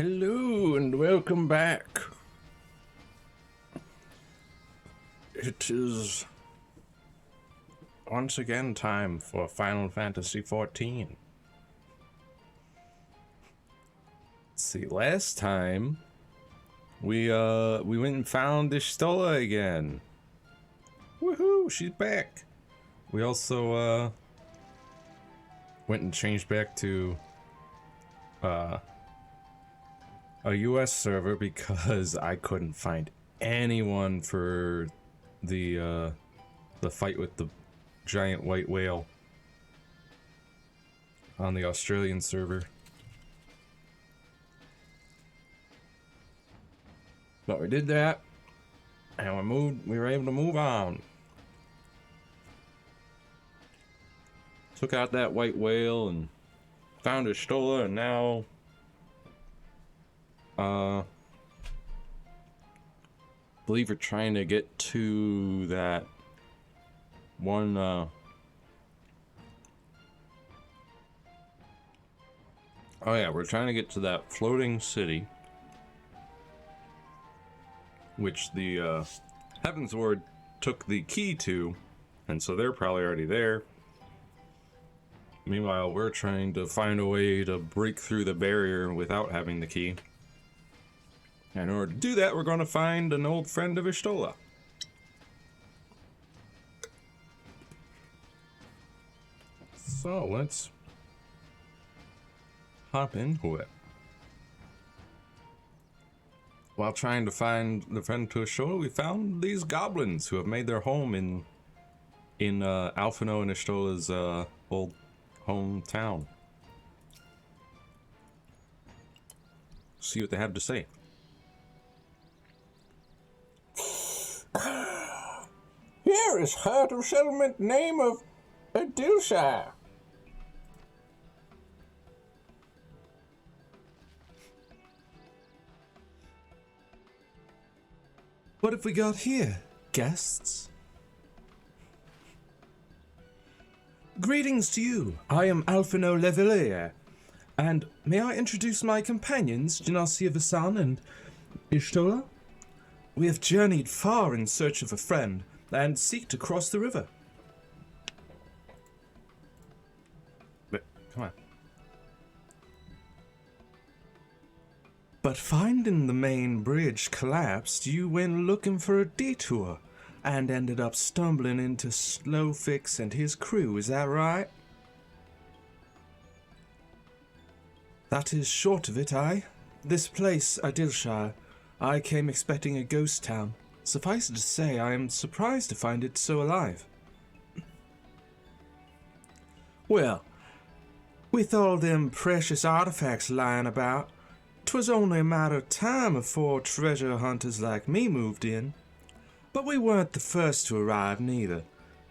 Hello and welcome back. It is once again time for Final Fantasy XIV. Let's see, last time we went and found Ishtola again. Woohoo, she's back. We also went and changed back to a US server because I couldn't find anyone for the fight with the giant white whale on the Australian server. But we did that and we were able to move on. Took out that white whale and found Ishtola, and now believe we're trying to get to that one oh yeah, we're trying to get to that floating city, which the Heaven's Ward took the key to, and so they're probably already there. Meanwhile, we're trying to find a way to break through the barrier without having the key. And in order to do that, we're going to find an old friend of Ishtola. So let's hop into it. While trying to find the friend to Ishtola, we found these goblins who have made their home in Alphino and Ishtola's old hometown. See what they have to say. Here is heart of settlement name of Adilshire. What have we got here, guests? Greetings to you. I am Alphino Levelier, and may I introduce my companions, Genasi Vasan and Ishtola? We have journeyed far in search of a friend, and seek to cross the river. But, come on. But finding the main bridge collapsed, you went looking for a detour, and ended up stumbling into Slowfix and his crew, is that right? That is short of it, aye. This place, Adilshire, I came expecting a ghost town. Suffice it to say, I am surprised to find it so alive. Well, with all them precious artifacts lying about, 'twas only a matter of time before treasure hunters like me moved in. But we weren't the first to arrive, neither.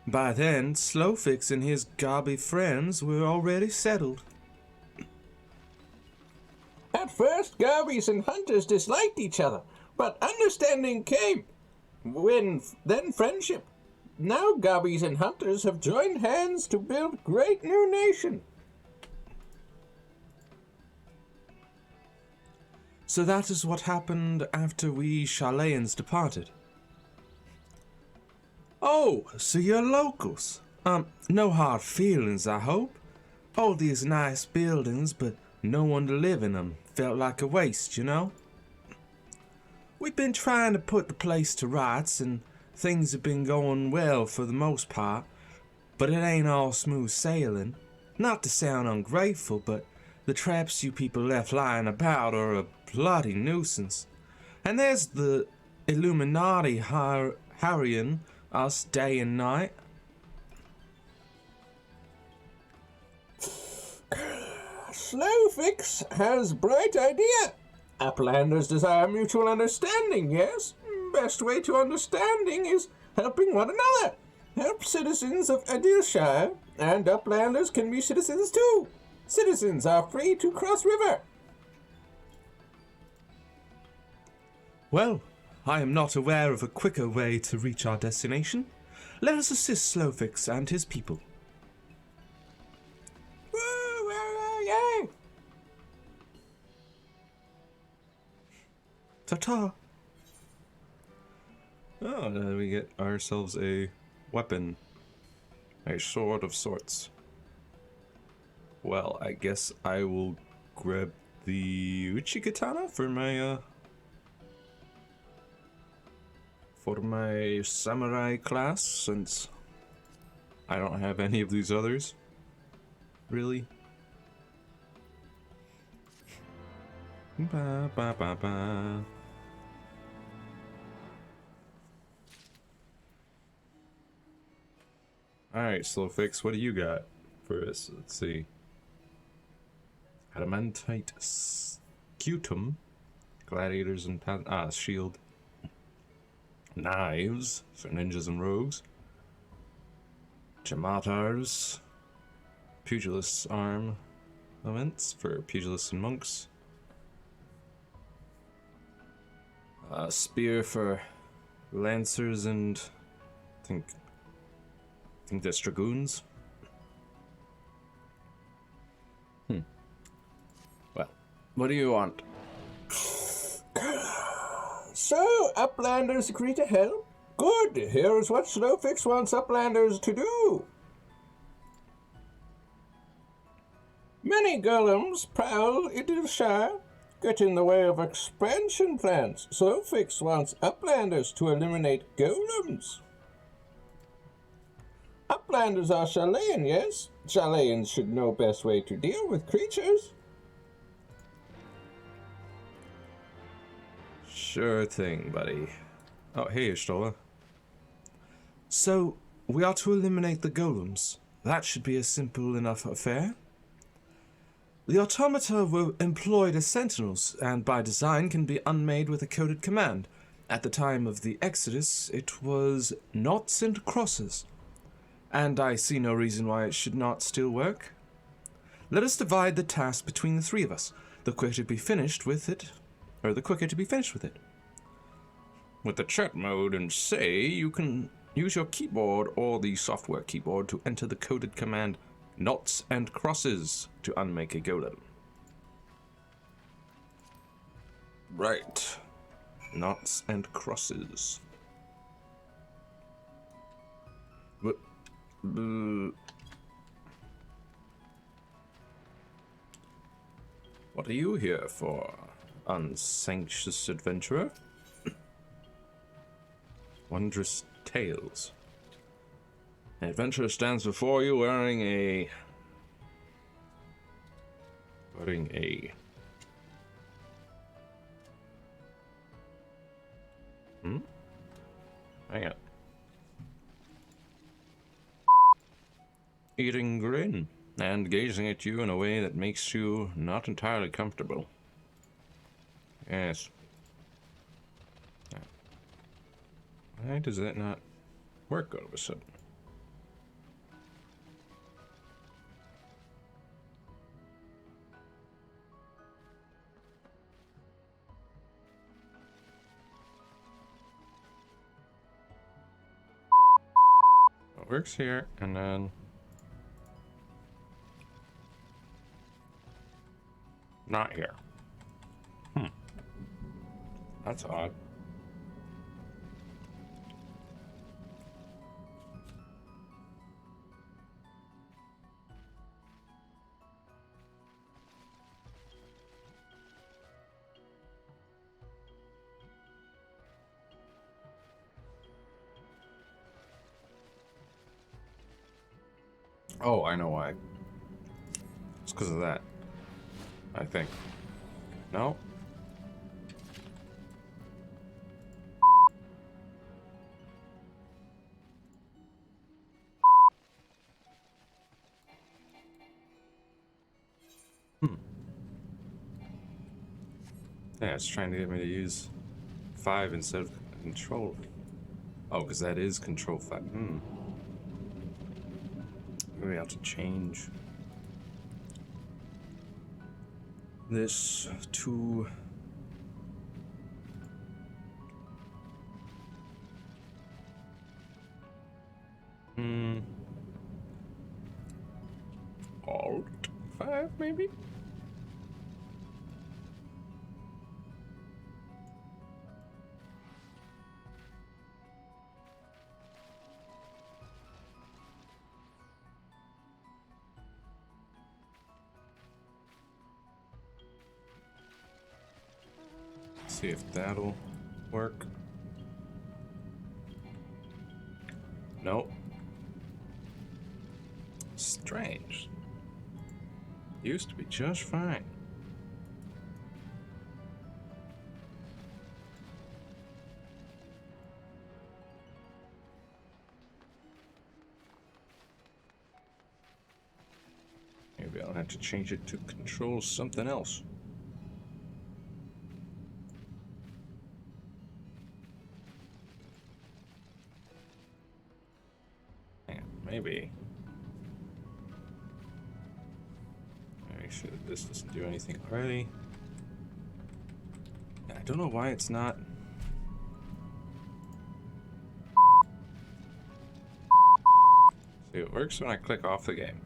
By then, Slowfix and his gobby friends were already settled. At first, Garbies and hunters disliked each other, but understanding came. Then friendship. Now Garbies and hunters have joined hands to build great new nation. So that is what happened after we Charlayans departed. Oh, so you're locals. No hard feelings, I hope. All these nice buildings, but no one to live in them. Felt like a waste, you know? We've been trying to put the place to rights, and things have been going well for the most part, but it ain't all smooth sailing. Not to sound ungrateful, but the traps you people left lying about are a bloody nuisance. And there's the Illuminati harrying us day and night. Slowfix has bright idea. Uplanders desire mutual understanding, yes? Best way to understanding is helping one another. Help citizens of Adilshire, and Uplanders can be citizens too. Citizens are free to cross river. Well, I am not aware of a quicker way to reach our destination. Let us assist Slowfix and his people. Woo, yay! Ta-ta. Oh, then we get ourselves a weapon. A sword of sorts. Well, I guess I will grab the Uchi Katana for my samurai class, since I don't have any of these others. Really? Ba ba ba ba. Alright, Slowfix, what do you got for us? Let's see. Adamantite scutum. Gladiators and shield. Knives for ninjas and rogues. Jamatars. Pugilist's arm. Elements for pugilists and monks. Spear for lancers and I think that's dragoons. Well, what do you want? So, Uplanders agree to help? Good. Here's what Slowfix wants Uplanders to do. Many golems prowl Idilshire, get in the way of expansion plans. Slowfix wants Uplanders to eliminate golems. Uplanders are Chilean, yes? Chileans should know best way to deal with creatures. Sure thing, buddy. Oh, hey, Ishtola. So, we are to eliminate the golems. That should be a simple enough affair. The automata were employed as sentinels, and by design can be unmade with a coded command. At the time of the Exodus, it was noughts and crosses. And I see no reason why it should not still work. Let us divide the task between the three of us. The quicker to be finished with it. With the chat mode and say, you can use your keyboard or the software keyboard to enter the coded command noughts and crosses to unmake a golem. Right. Noughts and crosses. What are you here for, unsanctious adventurer? Wondrous tales. An adventurer stands before you wearing a... Hang on. Eating grin, and gazing at you in a way that makes you not entirely comfortable. Yes. Why does that not work all of a sudden? It works here, and then... not here. That's odd. Oh, I know why. It's because of that. I think. No? Yeah, it's trying to get me to use 5 instead of control. Oh, because that is control 5. Maybe I have to change this to... Alt 5, maybe? See if that'll work. Nope. Strange. Used to be just fine. Maybe I'll have to change it to control something else. Yeah, maybe. Make sure that this doesn't do anything already. I don't know why it's not. See, it works when I click off the game.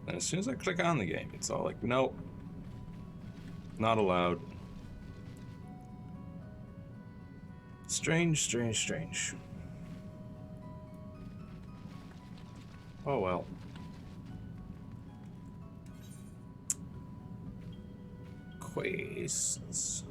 And as soon as I click on the game, it's all like, nope. Not allowed. Strange, strange, strange. Oh well. Quests.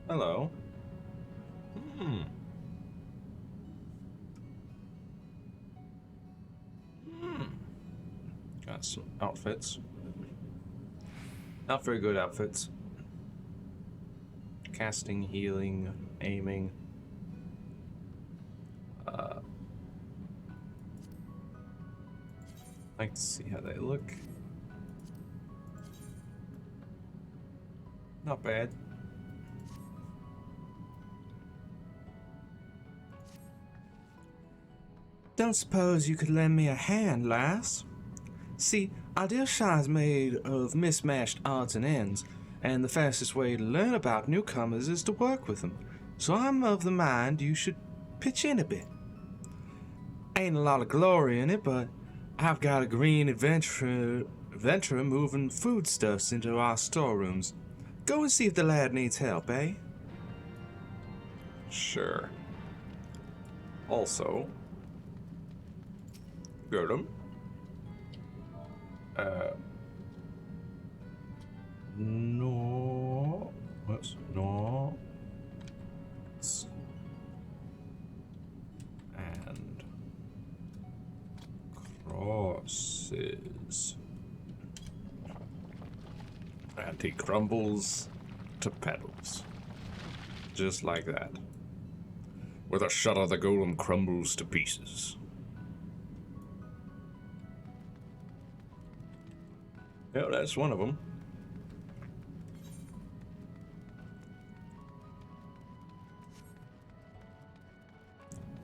Hello. Got some outfits. Not very good outfits. Casting, healing, aiming. Like to see how they look. Not bad. Don't suppose you could lend me a hand, lass? See, Adilshire is made of mismatched odds and ends, and the fastest way to learn about newcomers is to work with them. So I'm of the mind you should pitch in a bit. Ain't a lot of glory in it, but I've got a green adventurer moving foodstuffs into our storerooms. Go and see if the lad needs help, eh? Sure. Also, got him. No. Whoops. No. And crosses. And he crumbles to petals. Just like that. With a shudder, the golem crumbles to pieces. Yeah, that's one of them.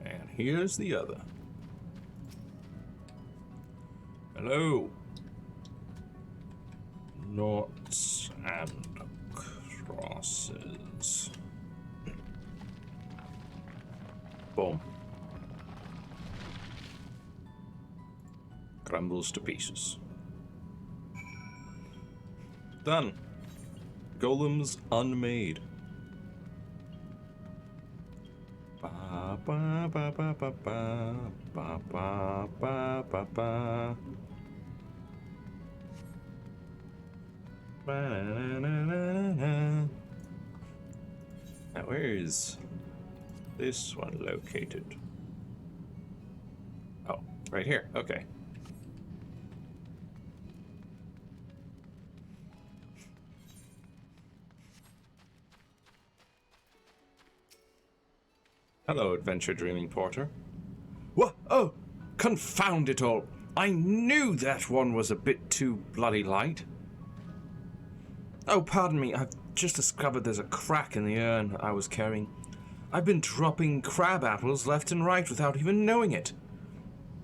And here's the other. Hello. Noughts and crosses. Boom. Crumbles to pieces. Done. Golems unmade. Ba ba ba ba ba ba ba ba ba ba ba. Now where is this one located? Oh, right here. Okay. Hello, adventure dreaming porter. What? Oh, confound it all! I knew that one was a bit too bloody light. Oh, pardon me, I've just discovered there's a crack in the urn I was carrying. I've been dropping crab apples left and right without even knowing it.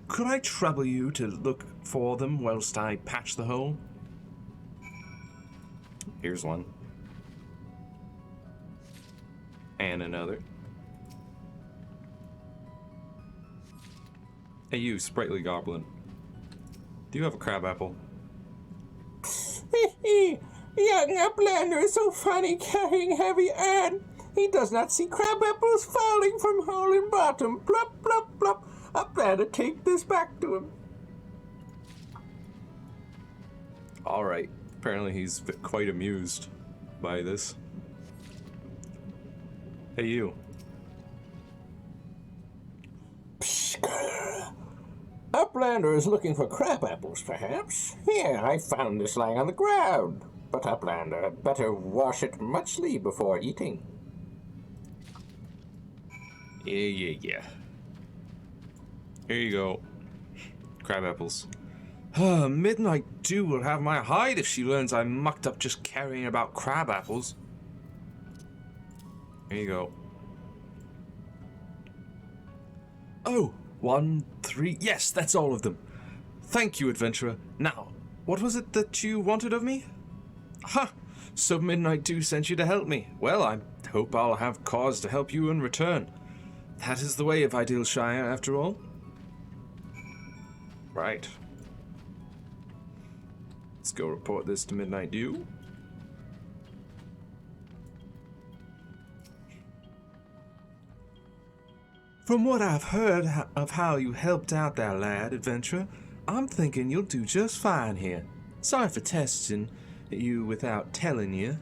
Could I trouble you to look for them whilst I patch the hole? Here's one. And another. Hey you, sprightly goblin. Do you have a crab apple? Young Uplander is so funny carrying heavy iron. He does not see crab apples falling from hole in bottom. Plop, plop, plop. Uplander, take this back to him. Alright. Apparently he's quite amused by this. Hey, you. Uplander is looking for crab apples, perhaps? Here, I found this lying on the ground. But Uplander had better wash it muchly before eating. Yeah. Here you go. Crab apples. Midnight Dew will have my hide if she learns I mucked up just carrying about crab apples. Here you go. Oh, 1, 3. Yes, that's all of them. Thank you, adventurer. Now, what was it that you wanted of me? Ha! So Midnight Dew sent you to help me. Well, I hope I'll have cause to help you in return. That is the way of Ideal Shire, after all. Right. Let's go report this to Midnight Dew. From what I've heard of how you helped out that lad, adventurer, I'm thinking you'll do just fine here. Sorry for testing you without telling you.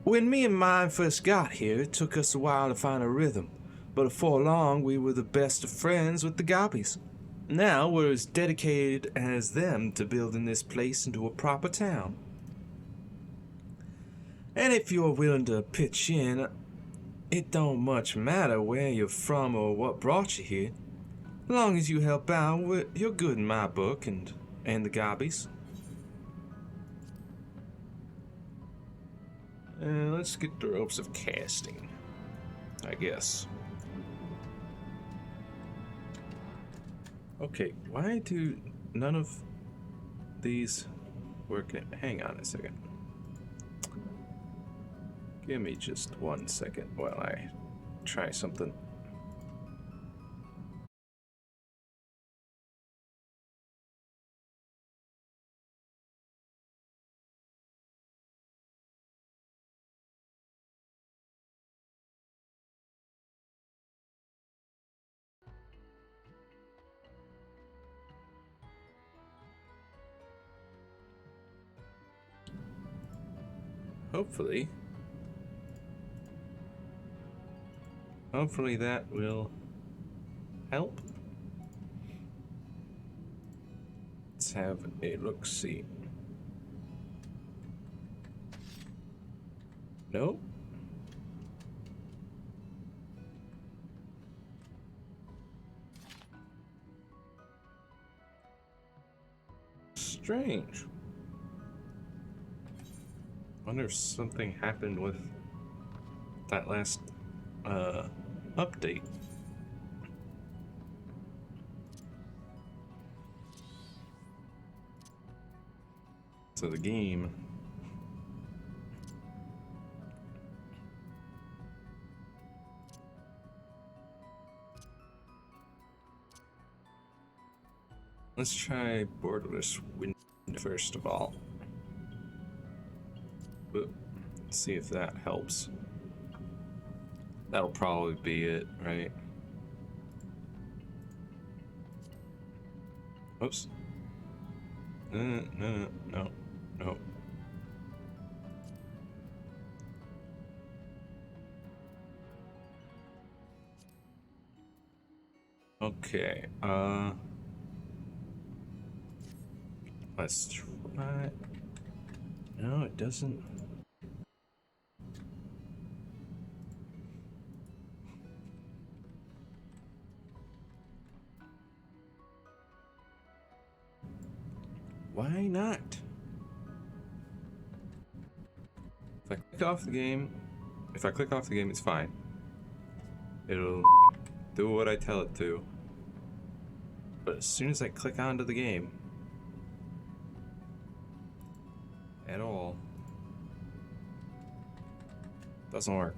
When me and mine first got here, it took us a while to find a rhythm, but before long we were the best of friends with the gobbies. Now we're as dedicated as them to building this place into a proper town. And if you're willing to pitch in, it don't much matter where you're from or what brought you here. As long as you help out, you're good in my book and the gobbies. Let's get the ropes of casting, I guess. Okay, why do none of these work? Hang on a second. Give me just 1 second while I try something. Hopefully that will help. Let's have a look-see. Nope. Strange. Wonder if something happened with that last update. So the game let's try borderless wind first of all. Let's see if that helps. That'll probably be it, right? Oops. No. Okay, let's try. No, it doesn't. Why not? If I click off the game, it's fine. It'll do what I tell it to. But as soon as I click onto the game, at all, doesn't work.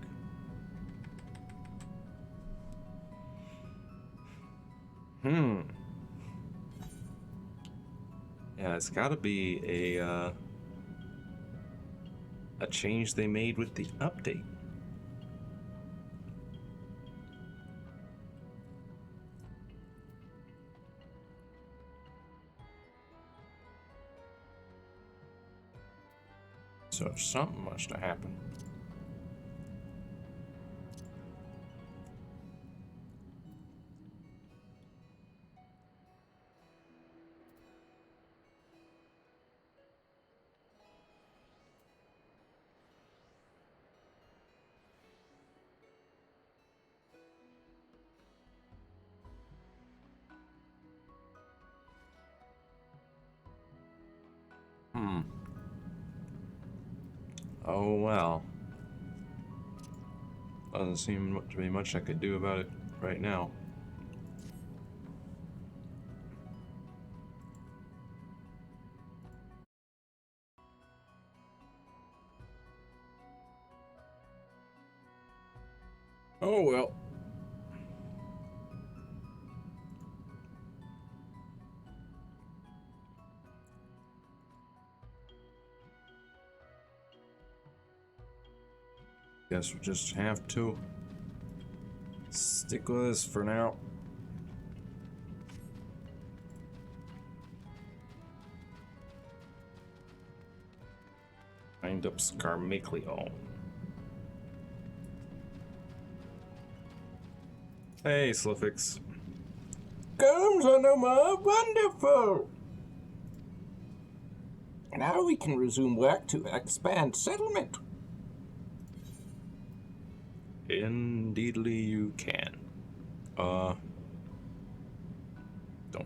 Yeah, it's gotta be a a change they made with the update. So something must have happened. Oh well. Doesn't seem to be much I could do about it right now. Oh well. Guess we'll just have to stick with this for now. Wind up Scarmiglio. Hey, Slifix. Comes under my wonderful. Now we can resume work to expand settlement. Indeedly you can. Don't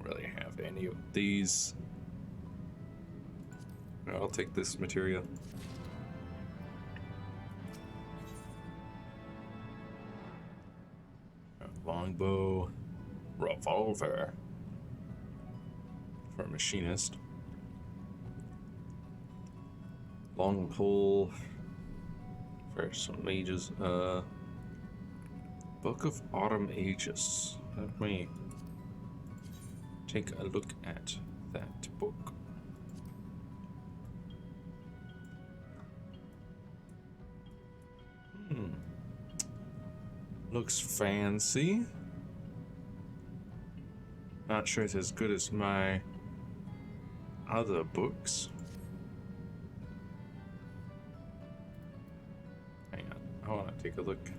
really have any of these. I'll take this material. Longbow, revolver for a machinist. Long pole for some mages. Book of Autumn Ages. Let me take a look at that book. Looks fancy. Not sure it's as good as my other books. Hang on, I want to take a look.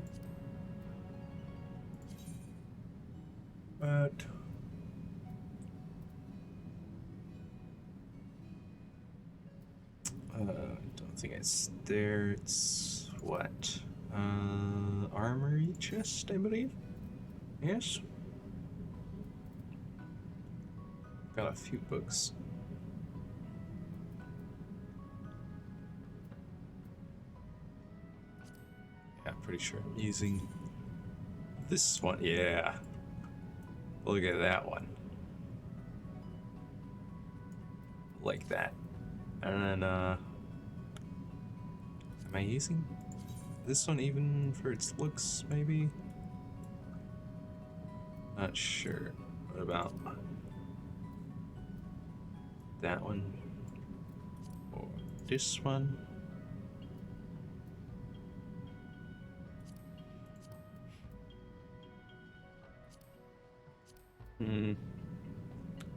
But I don't think it's there. It's what? Armory chest, I believe. Yes. Got a few books. Yeah, I'm pretty sure I'm using this one. Yeah. Look at that one. Like that. And then, am I using this one even for its looks, maybe? Not sure. What about that one? Or this one?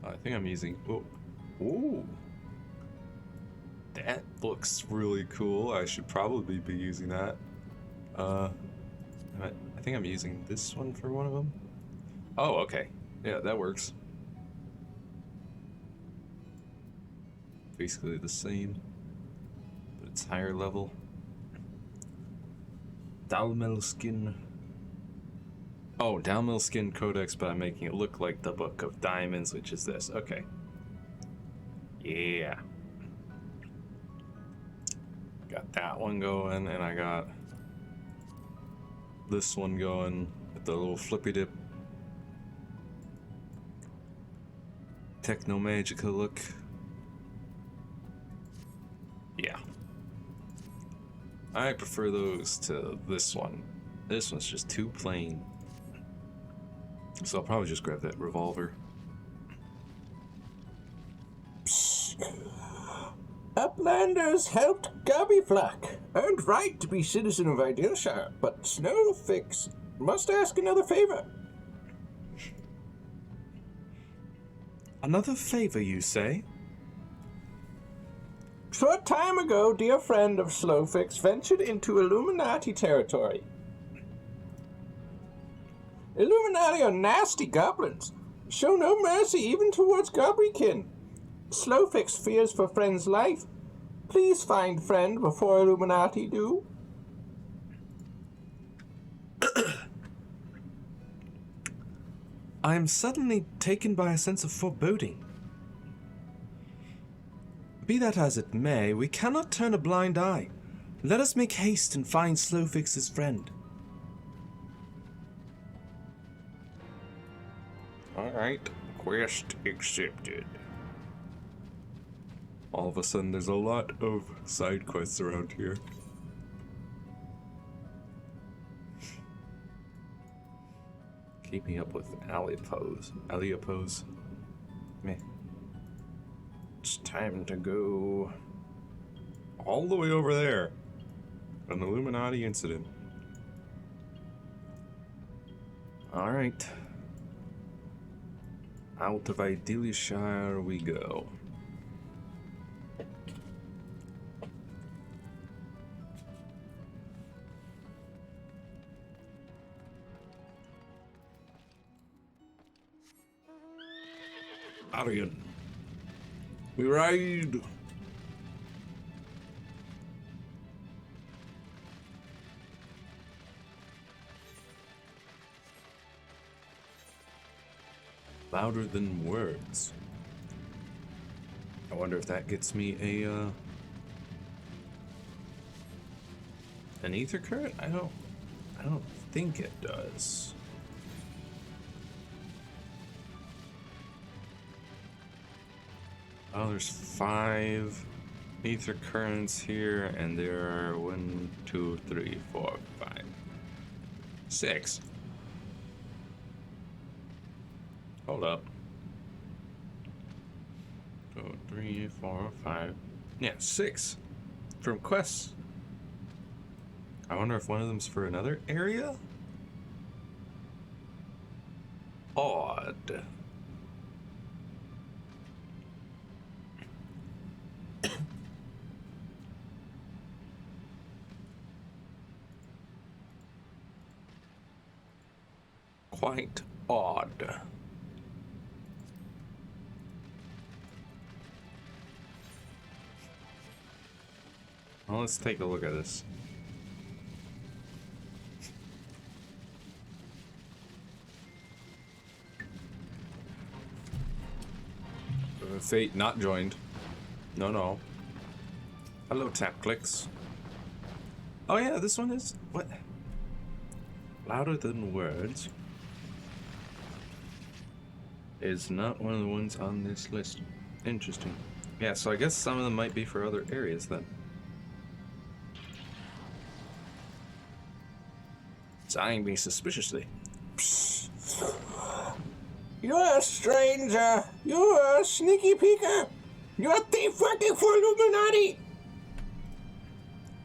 I think I'm using. Oh, ooh, that looks really cool. I should probably be using that. I think I'm using this one for one of them. Oh, okay. Yeah, that works. Basically the same, but it's higher level. Dalmel skin. Oh, Dalmel skin codex, but I'm making it look like the Book of Diamonds, which is this. Okay. Yeah. Got that one going, and I got this one going with the little flippy dip. Techno Magica look. Yeah. I prefer those to this one. This one's just too plain. So I'll probably just grab that revolver. Uplanders helped Gobbyflock. Earned right to be citizen of Idealshire, but Snowfix must ask another favor. Another favor, you say? Short time ago, dear friend of Slowfix ventured into Illuminati territory. Illuminati are nasty goblins. Show no mercy even towards Goblin. Slowfix fears for friend's life. Please find friend before Illuminati do. I am suddenly taken by a sense of foreboding. Be that as it may, we cannot turn a blind eye. Let us make haste and find Slowfix's friend. Alright, quest accepted. All of a sudden, there's a lot of side quests around here. Keeping up with Aliapose. Meh. It's time to go All the way over there. An Illuminati incident. Alright. Out of Idealshire we go. Arian. We ride. Louder than words. I wonder if that gets me an ether current? I don't think it does. Oh, there's 5 ether currents here, and there are 1, 2, 3, 4, 5, 6. Hold up. 2, 3, 4, 5. Yeah, 6 from quests. I wonder if one of them's for another area? Odd. Quite odd. Well, let's take a look at this. Fate not joined. No. Hello, tap clicks. Oh yeah, this one is what? Louder than words. Is not one of the ones on this list. Interesting. Yeah, so I guess some of them might be for other areas then. It's eyeing me suspiciously. You're a stranger. You're a sneaky peeker. You're a thief working for Illuminati.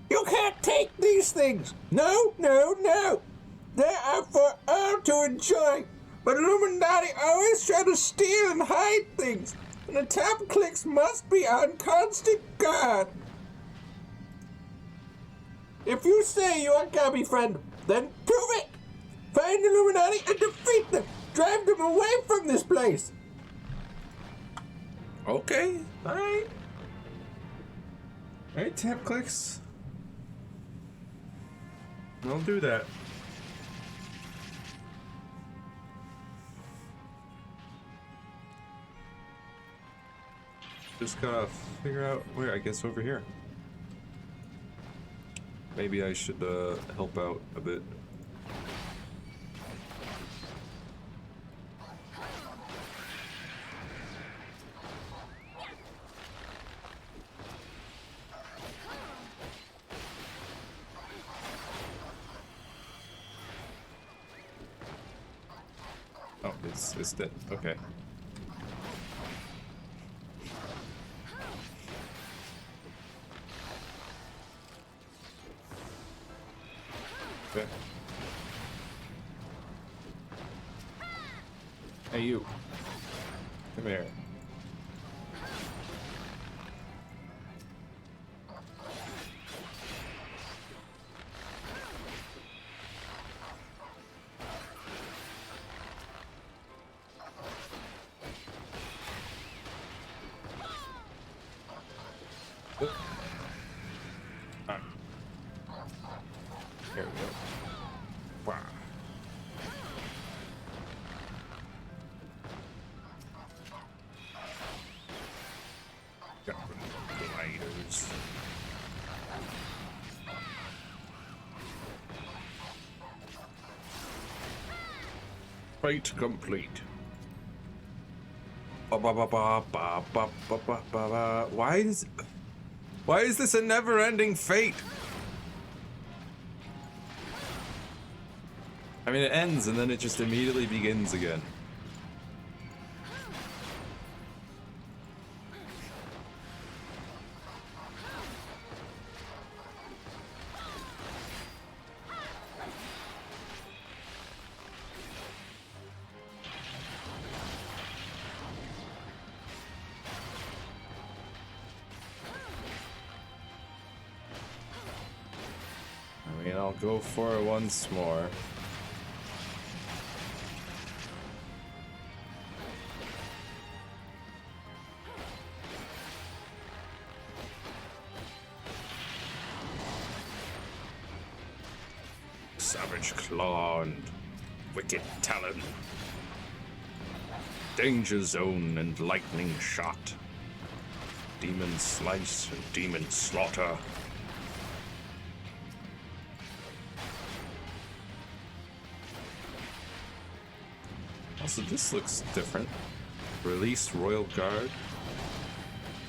You can't take these things. No. They are for all to enjoy. But Illuminati always try to steal and hide things. And the tap clicks must be on constant guard. If you say you're a Gabby friend, then prove it. Find Illuminati and defeat them. Drive them away from this place. Okay, alright. Alright, tap clicks. I'll do that. Just gotta figure out where, I guess over here. Maybe I should help out a bit. Oh, it's dead. Okay. Okay. Hey, you. Come here. Ah. There we go. Wow. Got rid of the gliders. Fight complete. Ba ba ba ba ba ba ba ba ba. Why is this a never-ending fate? I mean, it ends and then it just immediately begins again. I mean, I'll go for it once more. Savage Claw and Wicked Talon. Danger Zone and Lightning Shot. Demon Slice and Demon Slaughter. Also, this looks different. Release Royal Guard.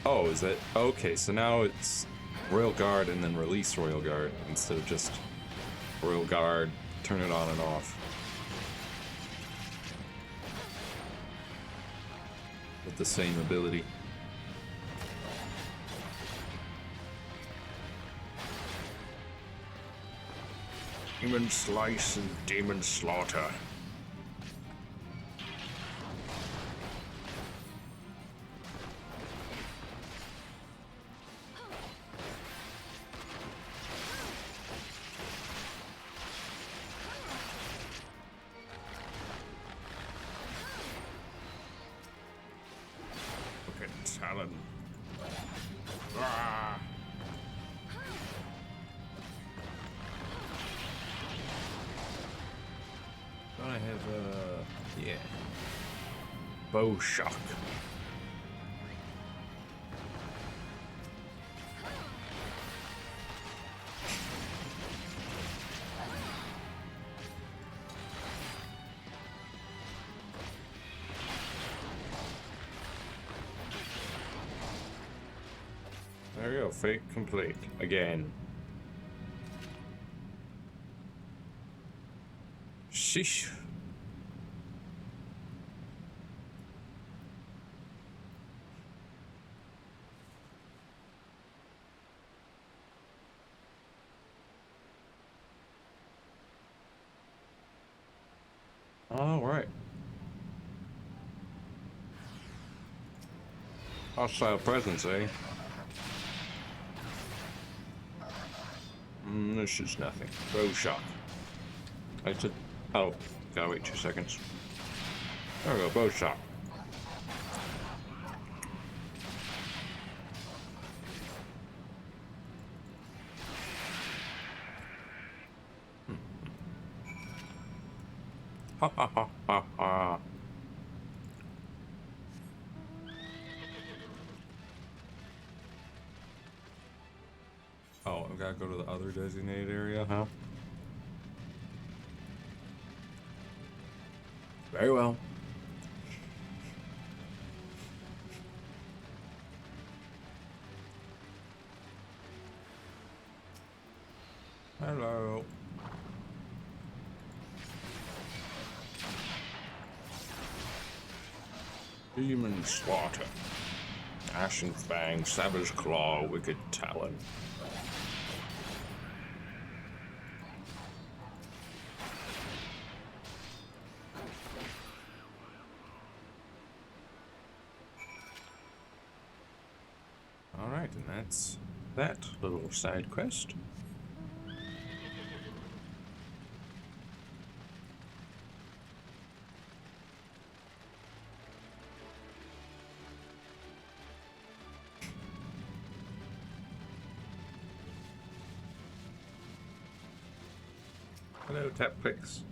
Oh, is it? Okay, so now it's Royal Guard and then release Royal Guard instead of just Royal Guard, turn it on and off. With the same ability. Demon Slice and Demon Slaughter. Talon. Ah. Don't I have yeah. Bow Shock. There we go, fate complete. Again. Sheesh. All right. Hostile presence, eh? This is nothing. Bow Shock. I said, oh, gotta wait 2 seconds. There we go, Bow Shock. Ha ha ha ha ha. Oh, I've got to go to the other designated area, huh? Very well. Hello. Demon Slaughter. Ashen Fang, Savage Claw, Wicked Talon. Alright, and that's that little side quest. Hello, Tapquicks.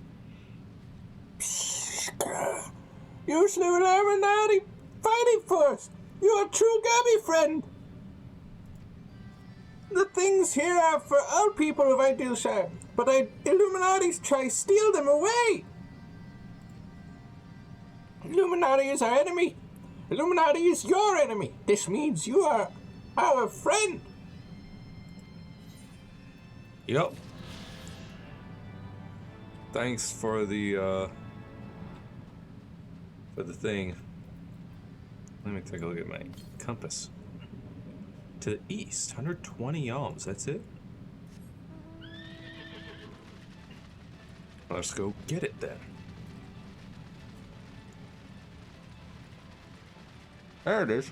You slew an Illuminati fighting force! You're a true Gabby friend! The things here are for all people of Idealshire, but Illuminati's try steal them away! Illuminati is our enemy! Illuminati is your enemy! This means you are our friend! Yep. Thanks for the thing. Let me take a look at my compass. To the east, 120 yalms, that's it? Let's go get it then. There it is.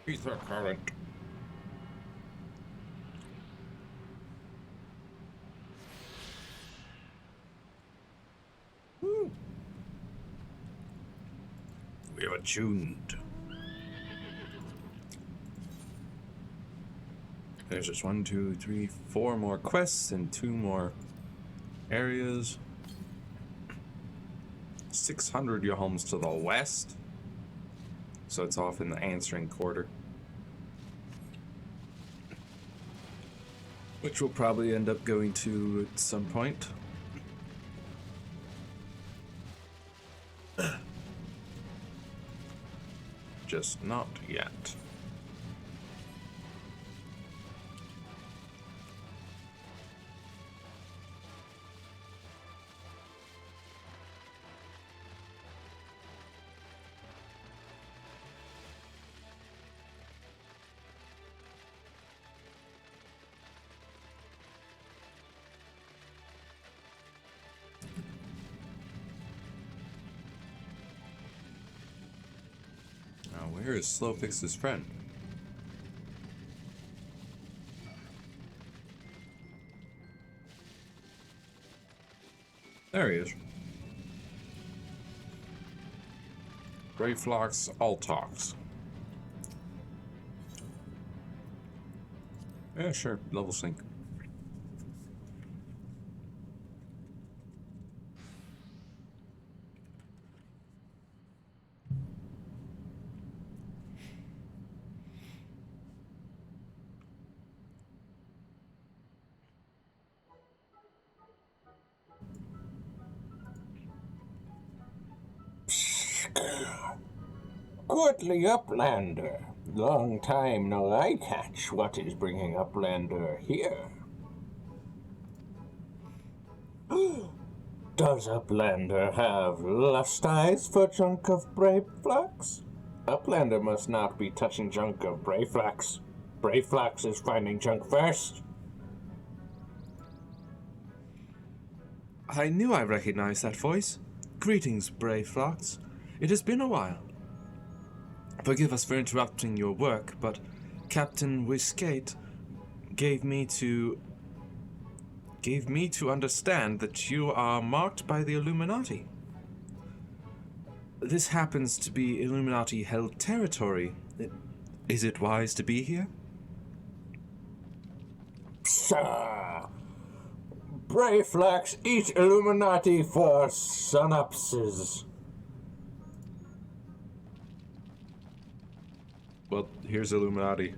Ether current. We are attuned. There's just 1, 2, 3, 4 more quests and 2 more areas. 600 yalms to the west. So it's off in the answering quarter. Which we'll probably end up going to at some point. Just not yet. Where is Slowfix's friend? There he is. Greyflox Altox. Yeah, sure. Level sync. Goodly Uplander. Long time no I catch. What is bringing Uplander here? Does Uplander have lust eyes for junk of Brayflax? Uplander must not be touching junk of Brayflax. Brayflax is finding junk first. I knew I recognized that voice. Greetings, Brayflox. It has been a while. Forgive us for interrupting your work, but Captain Wiskate gave me to understand that you are marked by the Illuminati. This happens to be Illuminati-held territory. Is it wise to be here? Sir, Brayflax eat Illuminati for synapses. Well, here's Illuminati.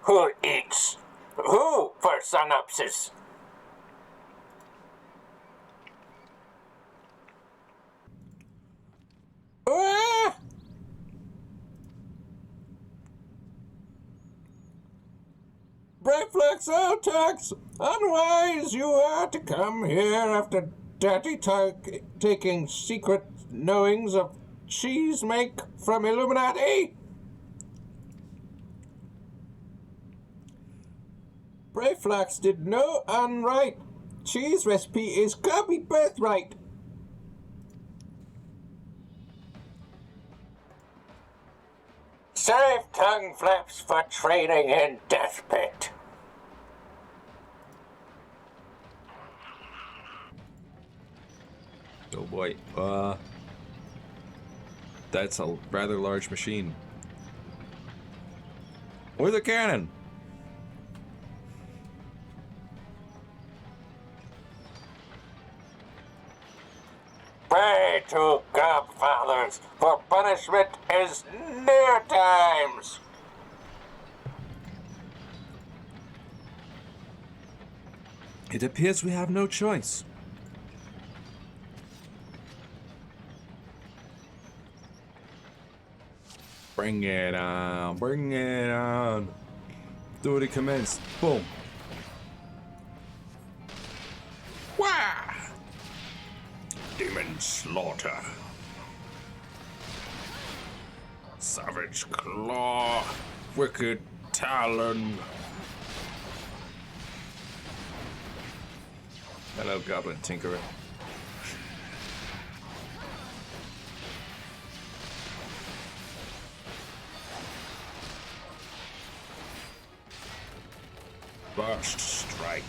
Who eats? Who for synapses? Ah! Brayflax Altax, unwise you are to come here after Daddy taking secret knowings of cheese make from Illuminati? Brayflax did no unright. Cheese recipe is copy birthright. Save tongue flaps for training in Death Pit. Oh boy. That's a rather large machine. With a cannon. Pray to Godfathers, for punishment is near times. It appears we have no choice. Bring it on. Bring it on. Duty commenced. Boom. Wah! Demon slaughter. Savage claw. Wicked talon. Hello, Goblin Tinkerer. Burst strike.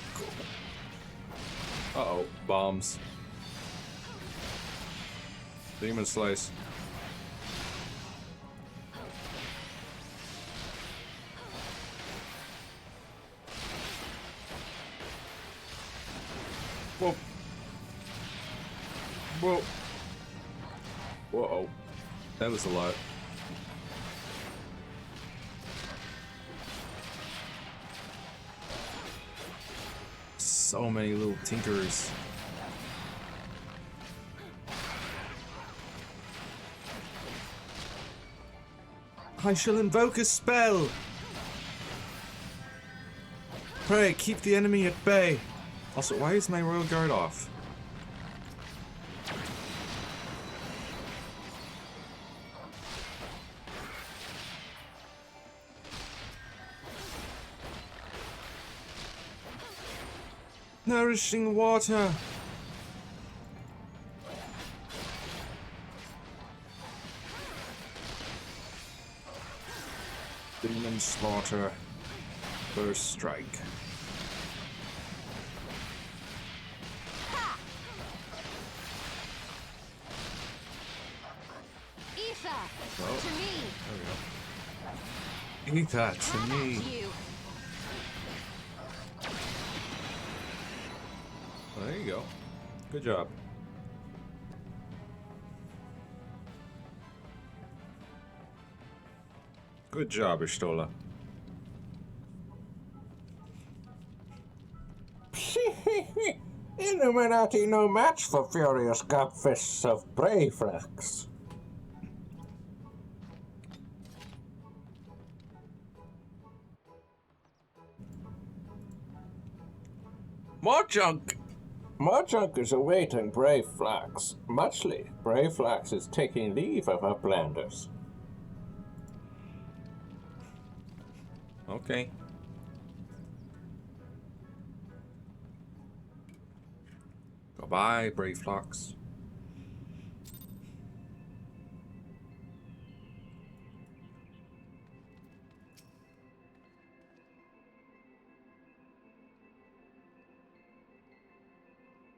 Uh-oh, bombs. Demon slice. Whoa. Whoa. Whoa. That was a lot. So many little tinkerers. I shall invoke a spell. Pray, keep the enemy at bay. Also, why is my royal guard off? Nourishing water. Demon slaughter. First strike. Ether, Oh. to me. There we go. Eat that to me. You. Well, there you go. Good job. Good job, Ishtola. Illuminati no match for furious gobfists of Brayflax. More junk! More junk is awaiting Brayflax. Muchly, Brayflax is taking leave of Uplanders. Okay. Goodbye, brave flocks.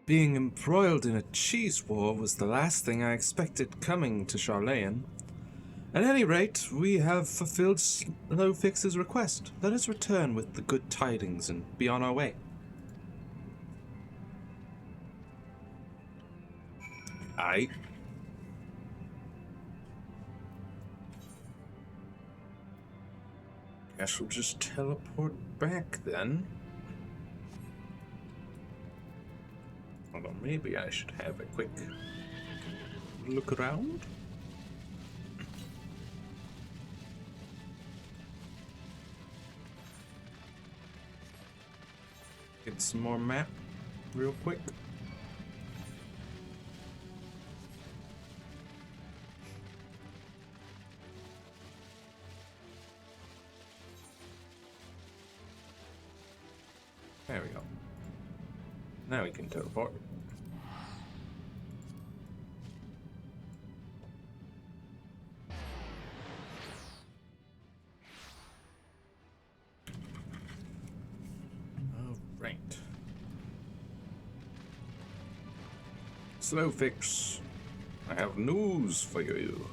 Being embroiled in a cheese war was the last thing I expected coming to Charlayan. At any rate, we have fulfilled Slowfix's request. Let us return with the good tidings and be on our way. Aye. Guess we'll just teleport back then. Although maybe I should have a quick look around. Get some more map real quick. Now we can teleport. Alright. Slow fix. I have news for you.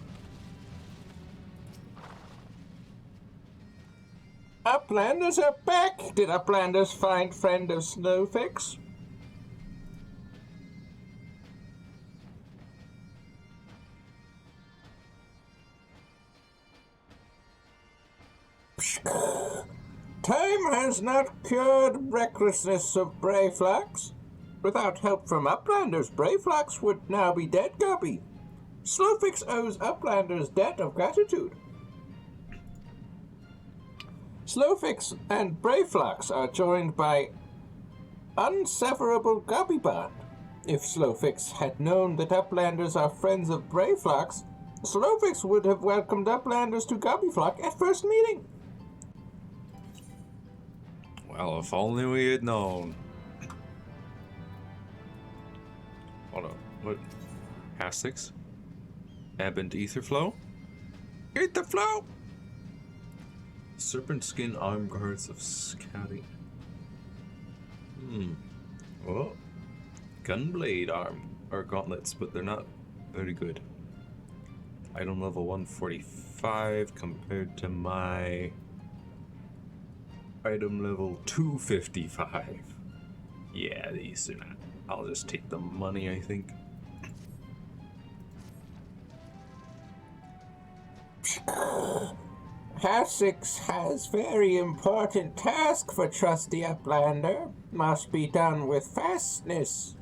Uplanders are back! Did Uplanders find friend of Snowfix? Time has not cured recklessness of Brayflax. Without help from Uplanders, Brayflax would now be dead, Guppy. Slowfix owes Uplanders debt of gratitude. Slowfix and Brayflax are joined by unseverable Guppy bond. If Slowfix had known that Uplanders are friends of Brayflax, Slowfix would have welcomed Uplanders to Guppyflock at first meeting. Well, if only we had known. Hold on. What? Hastix? Ebb and ether flow? Ether flow! Serpent skin arm guards of Scatty. Oh. Gunblade arm or gauntlets, but they're not very good. Item level 145 compared to my item level 255. Yeah, these are not. I'll just take the money, I think. Hastix has very important task for trusty Uplander. Must be done with fastness.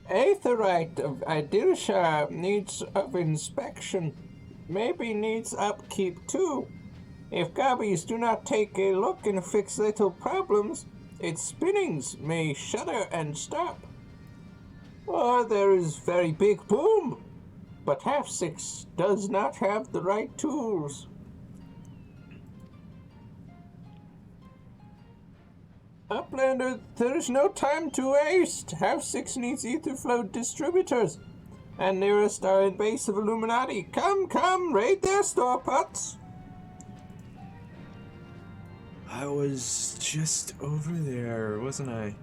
Aetherite of Idilshire needs of inspection. Maybe needs upkeep too. If gobbies do not take a look and fix little problems, its spinnings may shudder and stop. Or there is very big boom. But Hastix does not have the right tools. Uplander, there is no time to waste. Hastix needs Etherflow distributors. And nearest are in base of Illuminati. Come, raid their store pots. I was just over there, wasn't I?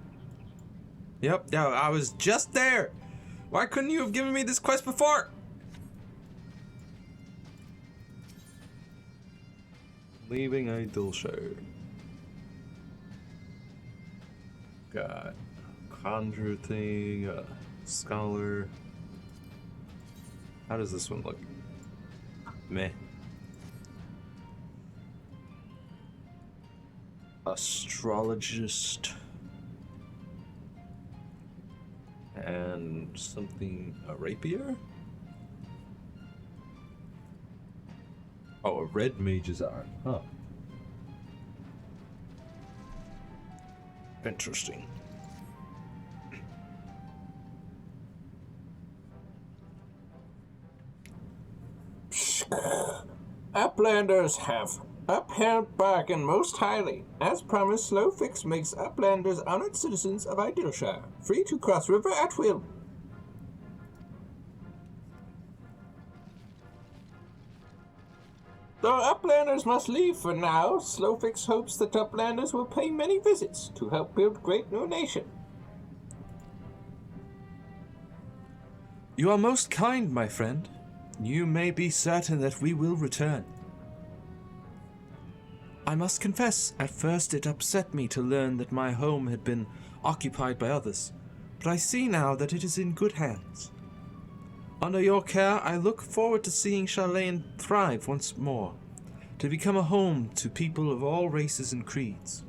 Yep, yeah, I was just there. Why couldn't you have given me this quest before? Leaving Idilshire. Got conjure thing, scholar. How does this one look? Meh. Astrologist. And something, a rapier? Oh, a red mage's arm. Huh. Interesting. Uplanders have upheld bargain most highly. As promised, Slowfix makes Uplanders honored citizens of Idilshire, free to cross river at will. Though Uplanders must leave for now, Slowfix hopes that Uplanders will pay many visits to help build great new nation. You are most kind, my friend. You may be certain that we will return. I must confess, at first it upset me to learn that my home had been occupied by others, but I see now that it is in good hands. Under your care, I look forward to seeing Charlene thrive once more, to become a home to people of all races and creeds.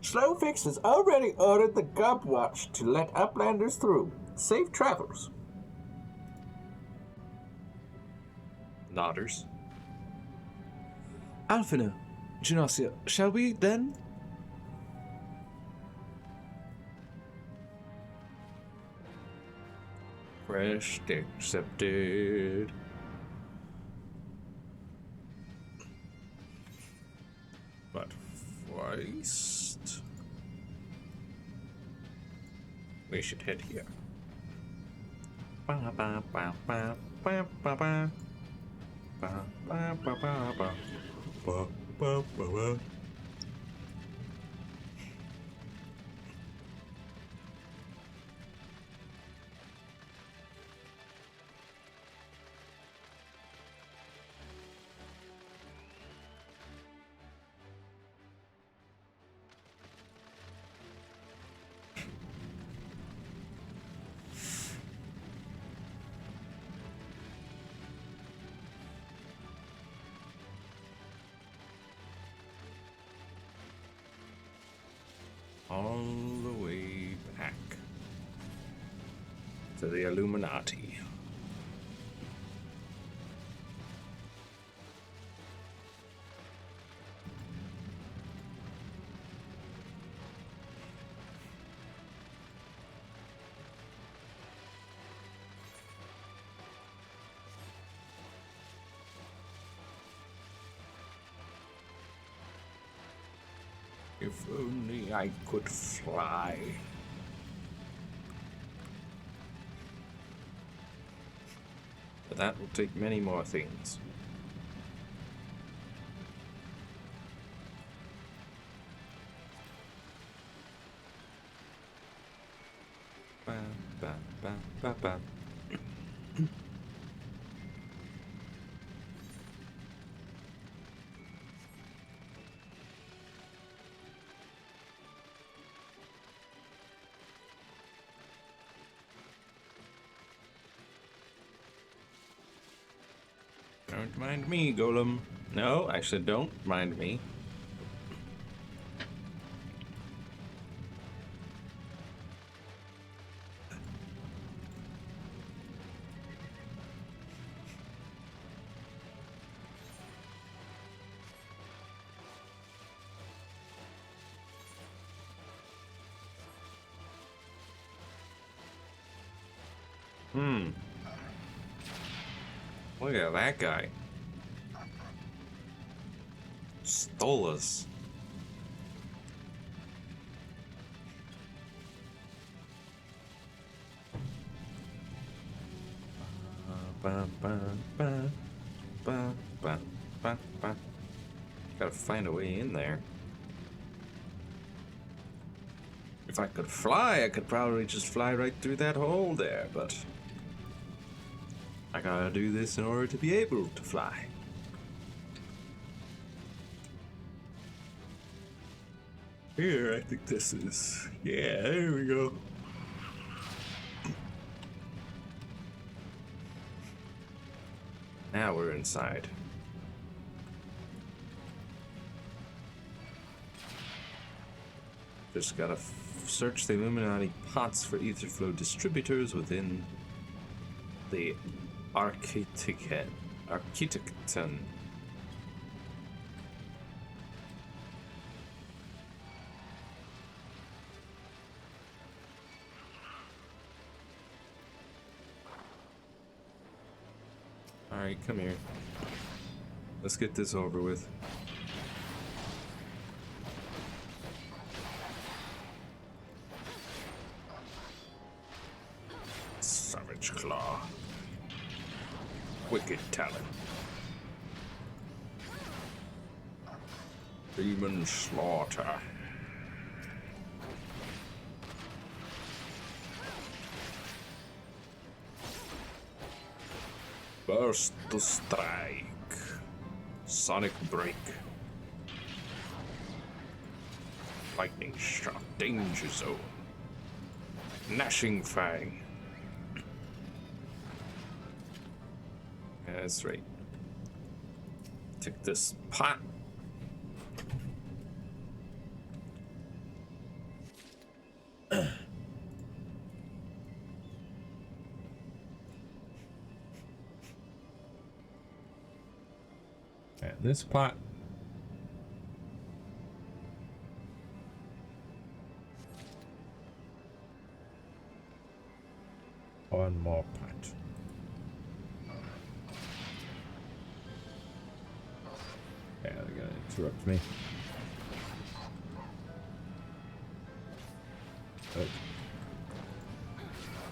Slowfix has already ordered the Gob Watch to let Uplanders through. Safe travels. Nodders. Alfina, Genosia, shall we then? Quest accepted. We should head here. Ba ba ba ba ba ba ba. Ba ba ba ba ba. Ba ba ba ba. All the way back to the Illuminati. If only I could fly. But that will take many more things. Ba, ba, ba, ba, ba. Don't mind me, Golem. No, actually, don't mind me. Look at that guy. Stole us. Ba, ba, ba, ba, ba, ba, ba. Gotta find a way in there. If I could fly, I could probably just fly right through that hole there, but I gotta do this in order to be able to fly. Here, I think this is... Yeah, there we go. Now we're inside. Just gotta search the Illuminati pots for ether flow distributors within the Architecton. Alright, come here. Let's get this over with. Savage Claw. Wicked Talon. Demon Slaughter. Burst to Strike. Sonic Break. Lightning Shot. Danger Zone. Gnashing Fang. Yeah, that's right. Take this pot. And this pot. One more pot. Yeah, they're gonna interrupt me.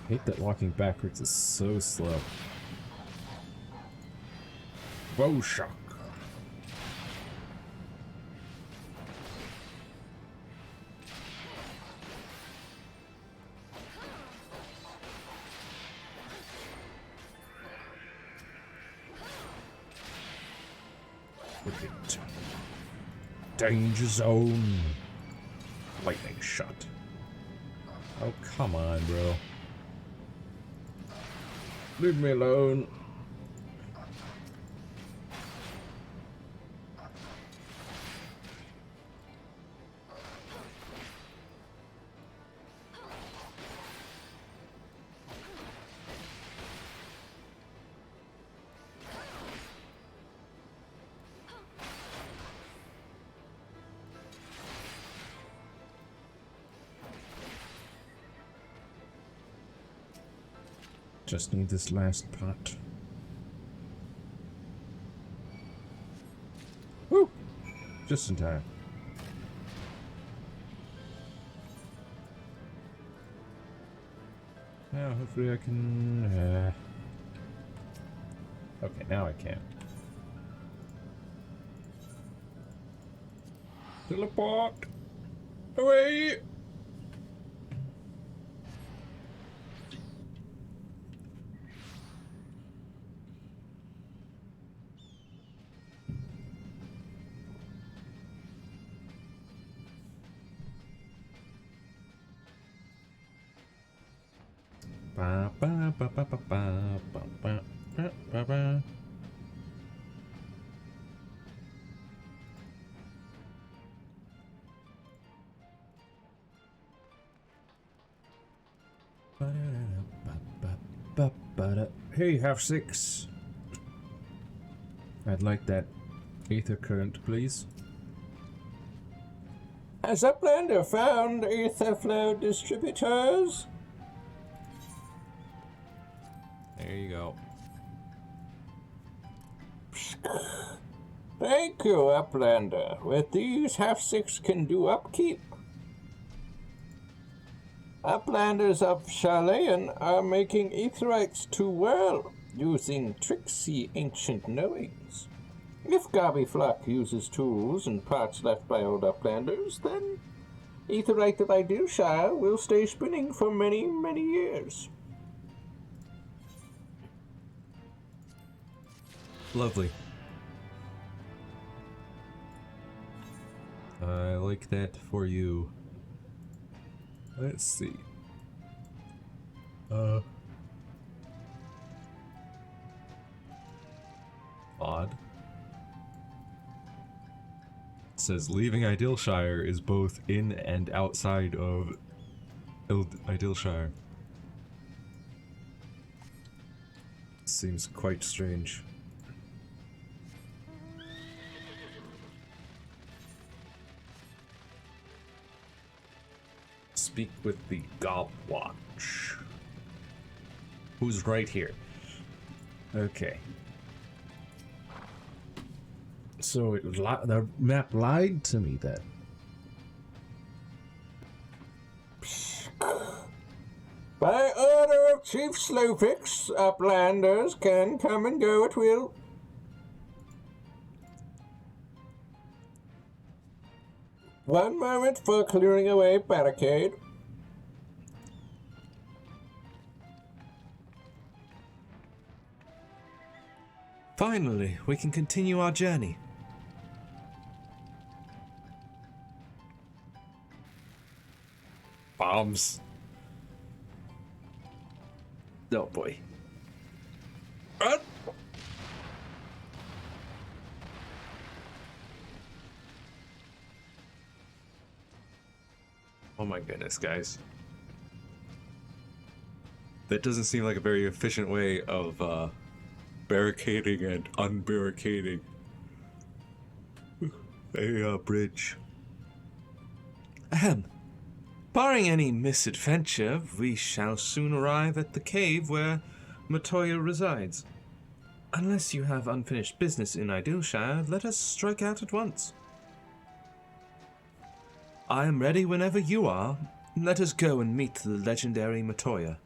I hate that walking backwards is so slow. Bow shock. Wicked. Danger zone. Lightning shot. Oh, come on, bro. Leave me alone. Just need this last pot. Woo! Just in time. Now, hopefully I can... Okay, now I can. Teleport! Away! Ba ba ba ba ba ba ba ba ba ba. Hey, half six. I'd like that ether current, please. Has Uplander found ether flow distributors? There you go. Thank you, Uplander. With these, half six can do upkeep. Uplanders of Charlayan are making aetherites too well, using tricksy ancient knowings. If Gobbyflock uses tools and parts left by old Uplanders, then aetherite of Idealshire will stay spinning for many, many years. Lovely. I like that for you. Let's see. Odd. It says leaving Idealshire is both in and outside of Idealshire. Seems quite strange. Speak with the Gobwatch. Who's right here? Okay. So the map lied to me then. By order of Chief Slowfix, Uplanders can come and go at will. One moment for clearing away barricade. Finally, we can continue our journey. Bombs. Oh boy. Run! Oh my goodness, guys. That doesn't seem like a very efficient way of barricading and unbarricading a bridge. Ahem. Barring any misadventure, we shall soon arrive at the cave where Matoya resides. Unless you have unfinished business in Idealshire, let us strike out at once. I am ready whenever you are. Let us go and meet the legendary Matoya.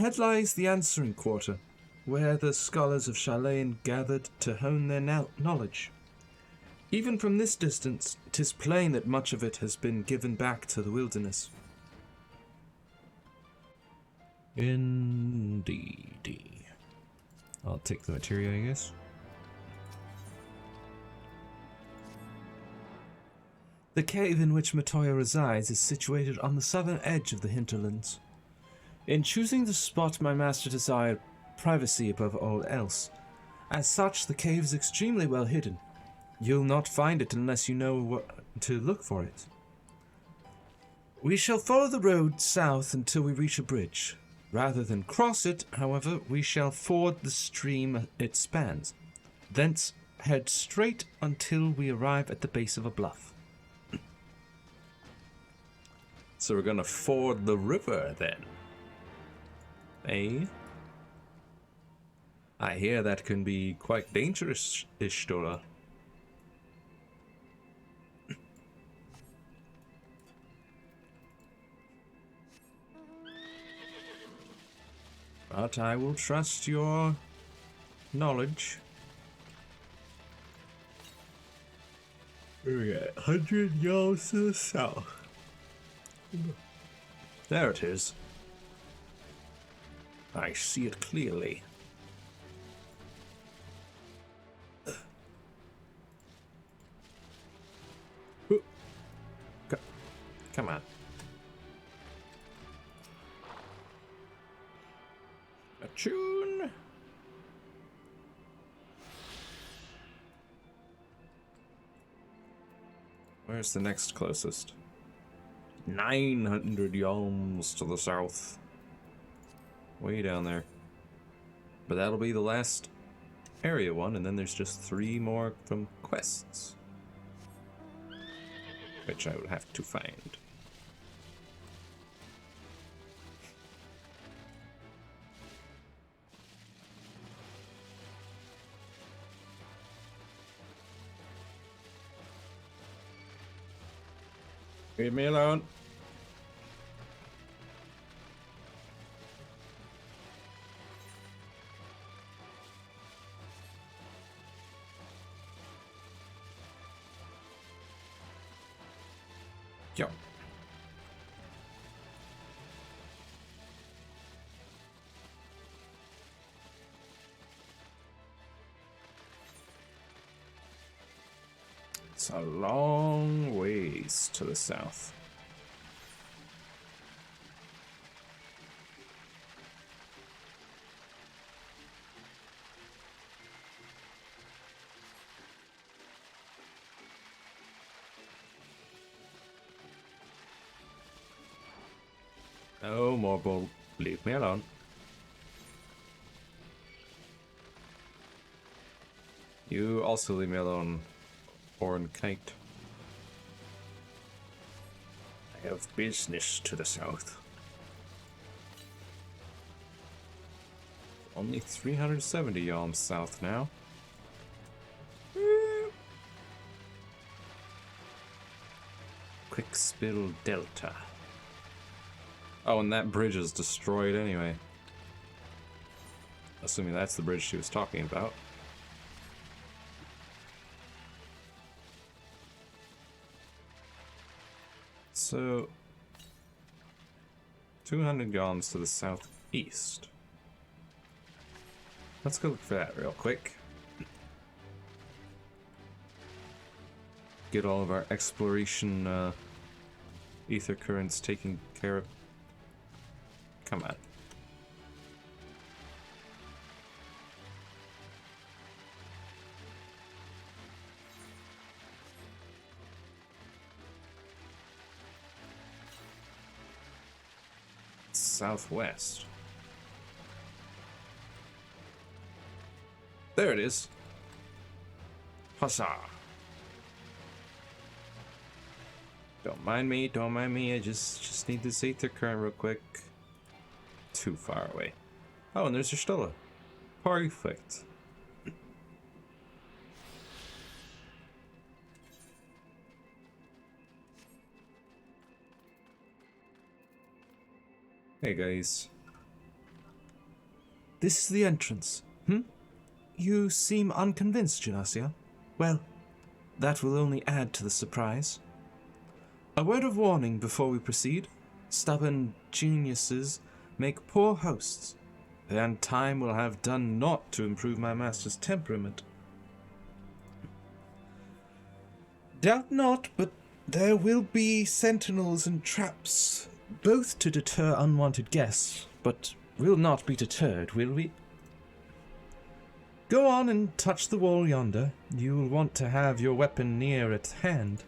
Ahead lies the answering quarter, where the scholars of Chalain gathered to hone their knowledge. Even from this distance, 'tis plain that much of it has been given back to the wilderness. Indeedy. I'll take the material, I guess. The cave in which Matoya resides is situated on the southern edge of the hinterlands. In choosing the spot, my master desired privacy above all else. As such, the cave is extremely well hidden. You'll not find it unless you know what to look for it. We shall follow the road south until we reach a bridge. Rather than cross it, however, we shall ford the stream it spans. Thence head straight until we arrive at the base of a bluff. So we're gonna ford the river then. Eh? I hear that can be quite dangerous, Ishtora. But I will trust your knowledge. We got 100 yards to the south. There it is. I see it clearly. Come on. A tune. Where's the next closest? 900 yalms to the south. Way down there. But that'll be the last area one, and then there's just 3 more from quests. Which I would have to find. Leave me alone. Yo. It's a long ways to the south. No more bull. Leave me alone. You also leave me alone, Orin Kite. I have business to the south. Only 370 yalms south now. Quickspill Delta. Oh, and that bridge is destroyed anyway. Assuming that's the bridge she was talking about. So, 200 yalms to the southeast. Let's go look for that real quick. Get all of our exploration ether currents taken care of. Come on. Southwest. There it is. Huzzah. Don't mind me, don't mind me. I just need this ether current real quick. Too far away. Oh, and there's your Stola. Perfect. Hey guys. This is the entrance. You seem unconvinced, Genasia. Well, that will only add to the surprise. A word of warning before we proceed. Stubborn geniuses make poor hosts, and time will have done naught to improve my master's temperament. Doubt not, but there will be sentinels and traps, both to deter unwanted guests, but we'll not be deterred, will we? Go on and touch the wall yonder. You'll want to have your weapon near at hand.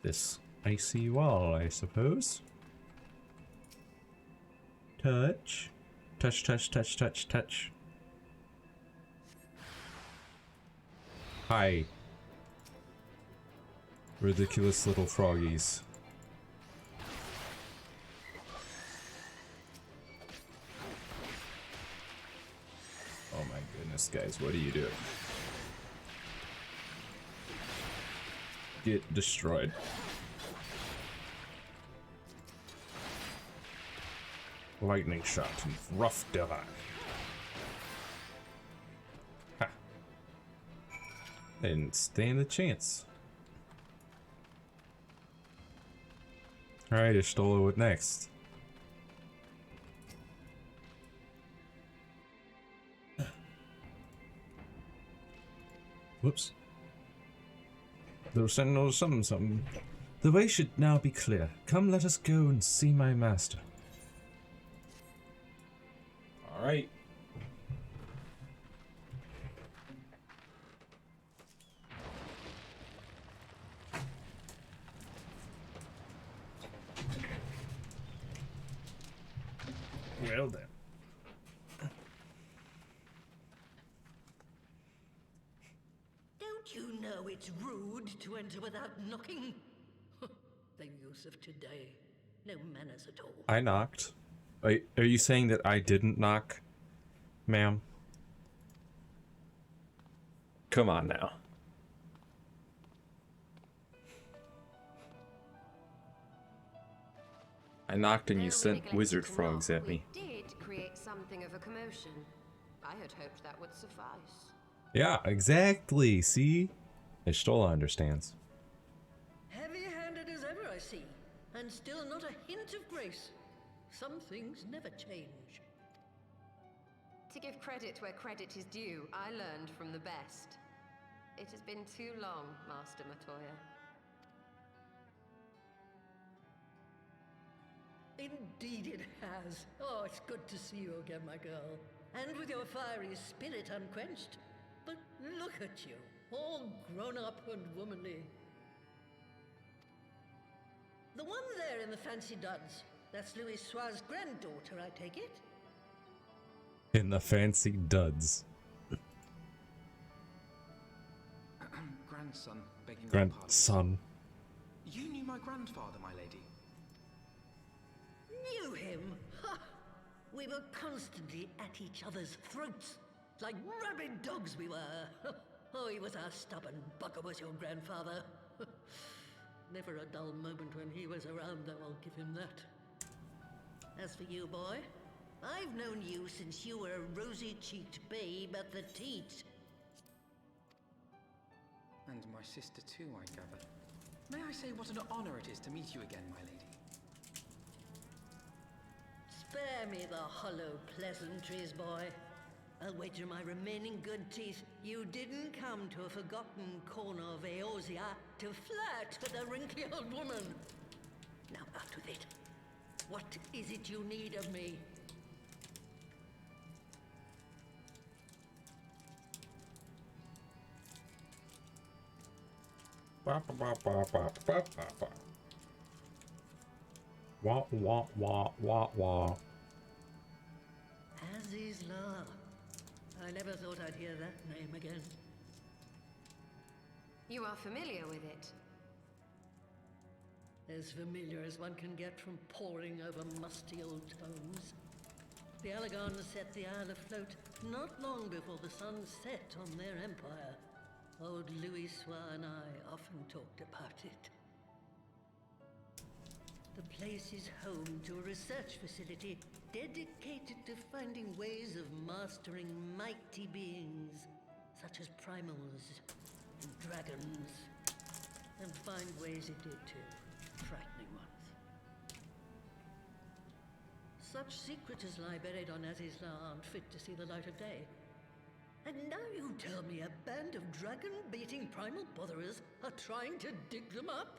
This icy wall, I suppose. Touch. Touch, touch, touch, touch, touch. Hi. Ridiculous little froggies. Oh my goodness, guys, what are you doing? Get destroyed. Lightning shot and rough divine. Ha. They didn't stand a chance. Alright, Ishtola, what next? Whoops. There was something. The way should now be clear. Come, let us go and see my master. Alright. Well then. Don't you know it's rude to enter without knocking? The youth of today. No manners at all. I knocked. Are you saying that I didn't knock, ma'am? Come on now. I knocked and you sent wizard frogs at me. We did create something of a commotion. I had hoped that would suffice. Yeah, exactly. See? Ishtola understands. Heavy-handed as ever, I see. And still not a hint of grace. Some things never change. To give credit where credit is due, I learned from the best. It has been too long, Master Matoya. Indeed it has. Oh, it's good to see you again, my girl. And with your fiery spirit unquenched. But look at you, all grown up and womanly. The one there in the fancy duds, that's Louis Soir's granddaughter, I take it? In the fancy duds. Grandson, begging your pardon. Grandson. You knew my grandfather, my lady. Knew him? Ha! We were constantly at each other's throats. Like rabid dogs we were. Oh, he was a stubborn bugger, was your grandfather. Never a dull moment when he was around, though, I'll give him that. As for you, boy, I've known you since you were a rosy-cheeked babe at the teat. And my sister too, I gather. May I say what an honor it is to meet you again, my lady? Spare me the hollow pleasantries, boy. I'll wager my remaining good teeth you didn't come to a forgotten corner of Eorzea to flirt with a wrinkly old woman. Now out with it. What is it you need of me? Wah, wah, wah, wah, wah. Azizla. I never thought I'd hear that name again. You are familiar with it. As familiar as one can get from poring over musty old tomes. The Allagons set the Isle afloat not long before the sun set on their empire. Old Louis Soir and I often talked about it. The place is home to a research facility dedicated to finding ways of mastering mighty beings, such as primals and dragons, and find ways it did too, frightening ones. Such secrets as lie buried on Azizla aren't fit to see the light of day. And now you tell me a band of dragon-beating primal botherers are trying to dig them up?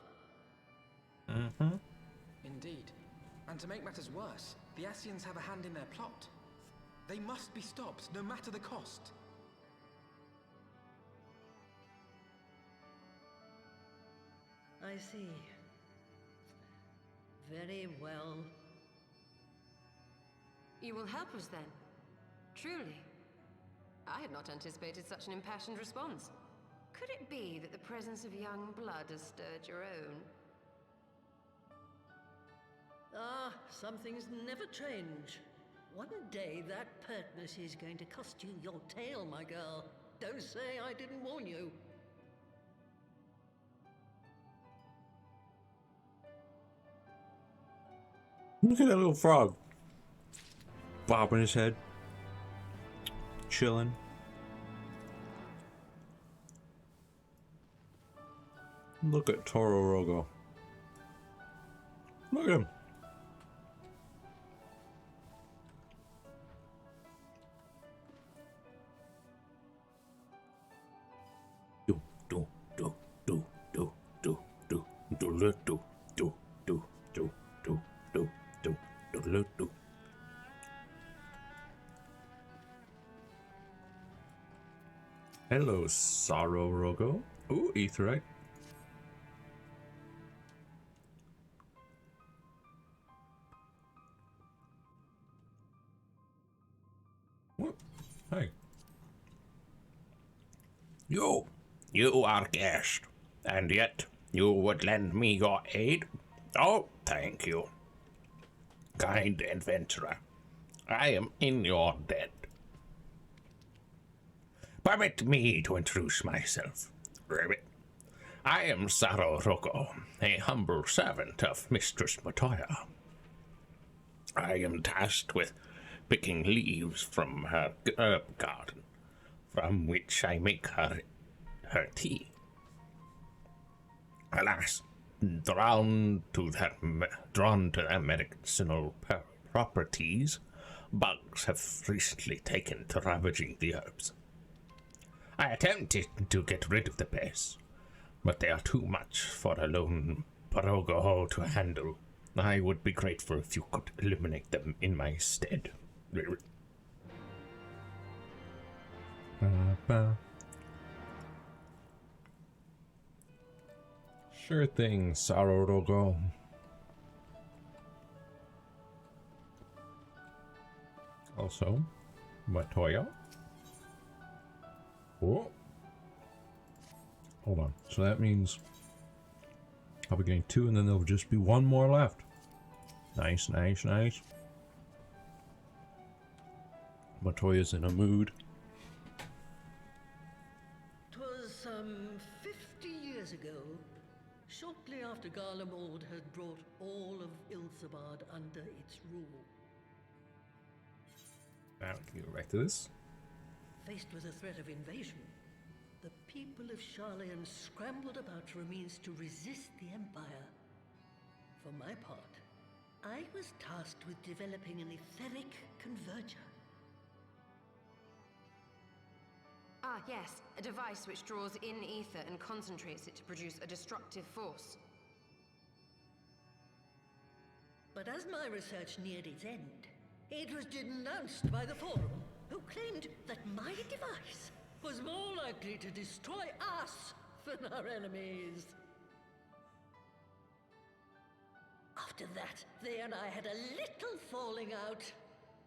Mm-hmm. Indeed. And to make matters worse, the Ascians have a hand in their plot. They must be stopped, no matter the cost. I see. Very well. You will help us then? Truly? I had not anticipated such an impassioned response. Could it be that the presence of young blood has stirred your own? Ah, some things never change. One day that pertness is going to cost you your tail, my girl. Don't say I didn't warn you. Look at that little frog. Bobbing his head. Chilling. Look at Toro Rogo. Look at him. Do do do do do do do do do do do do do do do do do do. Hello, Sorrow Rogo. Ooh, Aetheryte. What? Hey. You are guest, and yet you would lend me your aid? Oh, thank you. Kind adventurer, I am in your debt. Permit me to introduce myself. I am Saro Roko, a humble servant of Mistress Matoya. I am tasked with picking leaves from her herb garden, from which I make her tea. Alas, drawn to their medicinal properties, bugs have recently taken to ravaging the herbs. I attempted to get rid of the pests, but they are too much for a lone Parogo to handle. I would be grateful if you could eliminate them in my stead. Sure thing, Sorrow Rogo. Also, Matoya. Oh. Hold on. So that means I'll be getting 2, and then there'll just be 1 more left. Nice, nice, nice. Matoya's in a mood. 'Twas some 50 years ago, shortly after Garlemald had brought all of Ilsabard under its rule. Now we can go back to this. Faced with the threat of invasion, the people of Sharlayan scrambled about for a means to resist the Empire. For my part, I was tasked with developing an etheric converger. Ah, yes, a device which draws in ether and concentrates it to produce a destructive force. But as my research neared its end, it was denounced by the Forum, who claimed that my device was more likely to destroy us than our enemies. After that, they and I had a little falling out,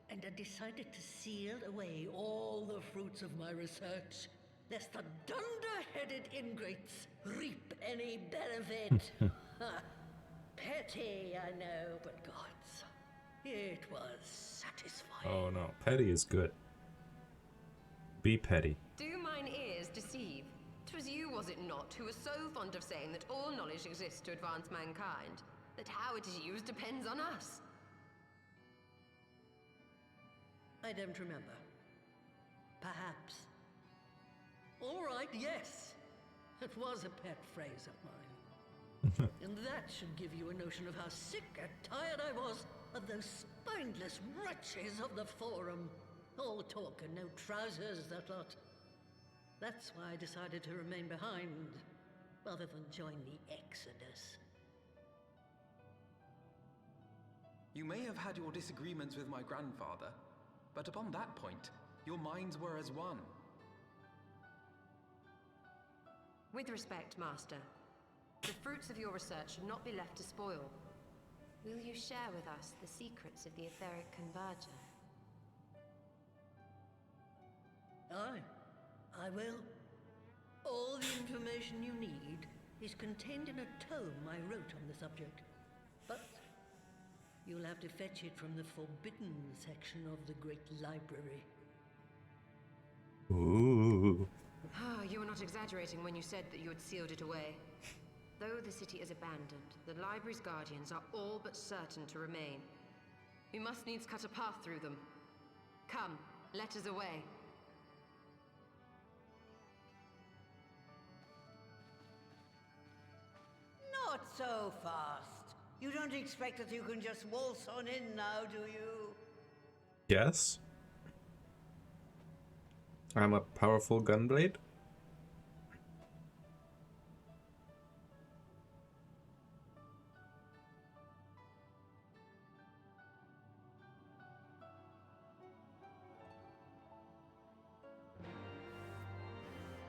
and I decided to seal away all the fruits of my research, lest the dunder-headed ingrates reap any benefit. Petty, I know, but gods, it was satisfying. Oh no, petty is good. Be petty. Do mine ears deceive? 'Twas you, was it not, who was so fond of saying that all knowledge exists to advance mankind? That how it is used depends on us. I don't remember. Perhaps. All right, yes. It was a pet phrase of mine. And that should give you a notion of how sick and tired I was of those spineless wretches of the Forum. All talk and no trousers, that lot. That's why I decided to remain behind, rather than join the Exodus. You may have had your disagreements with my grandfather, but upon that point, your minds were as one. With respect, Master, the fruits of your research should not be left to spoil. Will you share with us the secrets of the etheric converger? Aye, I will. All the information you need is contained in a tome I wrote on the subject. But you'll have to fetch it from the forbidden section of the Great Library. Ooh. You were not exaggerating when you said that you had sealed it away. Though the city is abandoned, the library's guardians are all but certain to remain. We must needs cut a path through them. Come, let us away. Not so fast. You don't expect that you can just waltz on in now, do you? Yes. I'm a powerful gunblade.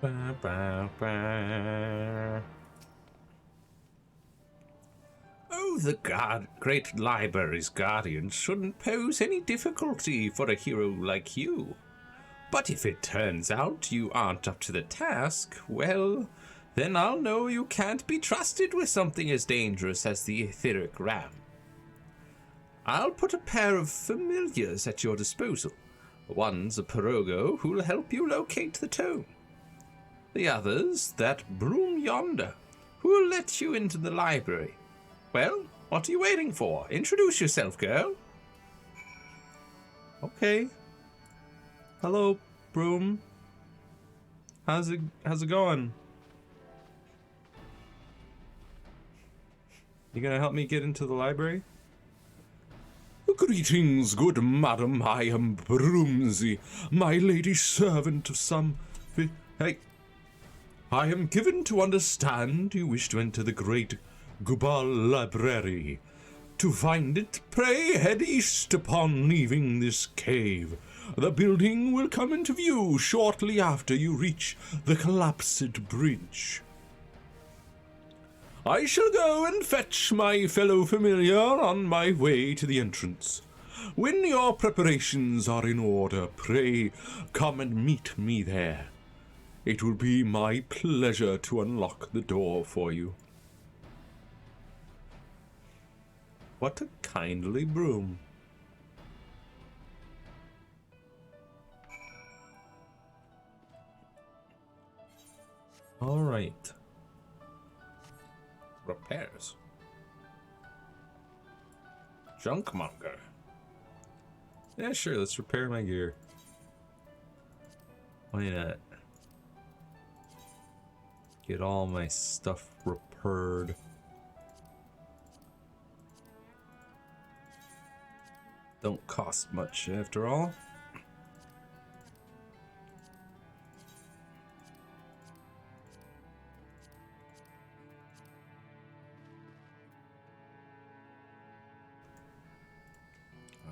Ba, ba, ba. Oh, the Great Library's guardians shouldn't pose any difficulty for a hero like you. But if it turns out you aren't up to the task, well, then I'll know you can't be trusted with something as dangerous as the etheric ram. I'll put a pair of familiars at your disposal. One's a Pirogo who'll help you locate the tome. The other's that broom yonder, who'll let you into the library. Well, what are you waiting for? Introduce yourself, girl. Okay. Hello, broom. How's it going? You gonna help me get into the library? Greetings, good madam. I am Broomsy, my lady servant of some... Hey. I am given to understand you wish to enter the great Gubal Library. To find it, pray head east upon leaving this cave. The building will come into view shortly after you reach the collapsed bridge. I shall go and fetch my fellow familiar on my way to the entrance. When your preparations are in order, pray come and meet me there. It will be my pleasure to unlock the door for you. What a kindly broom. All right. Repairs. Junkmonger. Yeah, sure, let's repair my gear. Why not? Get all my stuff repaired. Don't cost much after all.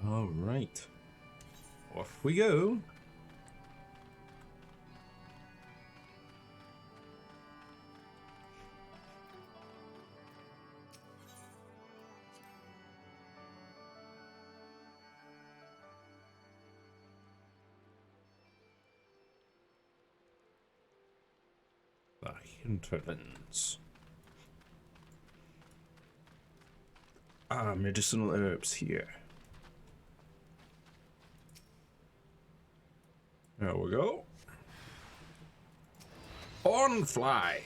All right. Off we go. The hinterlands. Medicinal herbs here. There we go. Hornfly.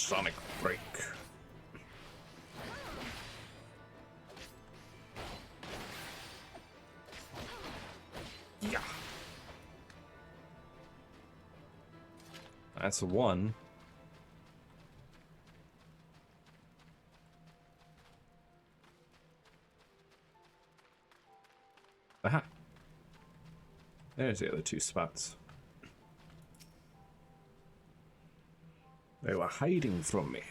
Sonic break. Yeah. That's a 1. Aha. There's the other 2 spots. They were hiding from me.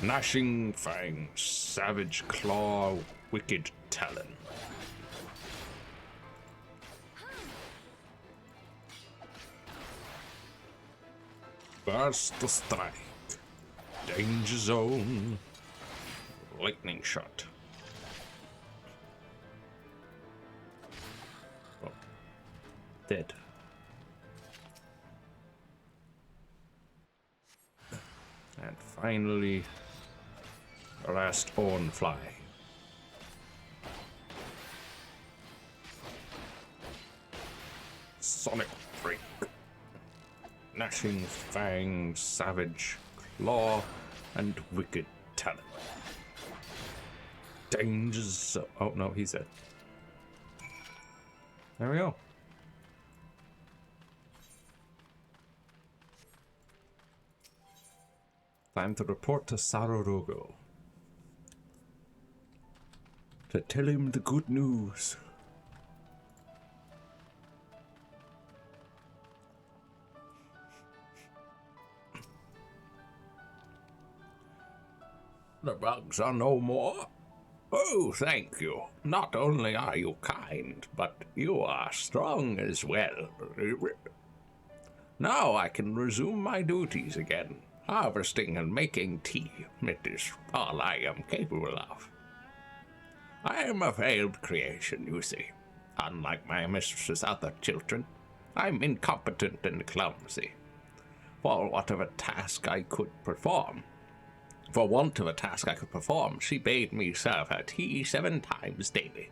Gnashing fangs, savage claw, wicked talon. Burst strike. Danger zone. Lightning shot. Oh. Dead. And finally, the last on fly. Sonic break. Gnashing fang, savage claw, and wicked talon. Dangers. Oh no, he's dead. There we go. Time to report to Sarorogo. To tell him the good news. The bugs are no more. Oh, thank you. Not only are you kind, but you are strong as well. Now I can resume my duties again. Harvesting and making tea. It is all I am capable of. I am a failed creation, you see. Unlike my mistress's other children, I'm incompetent and clumsy. For want of a task I could perform, she bade me serve her tea 7 times daily.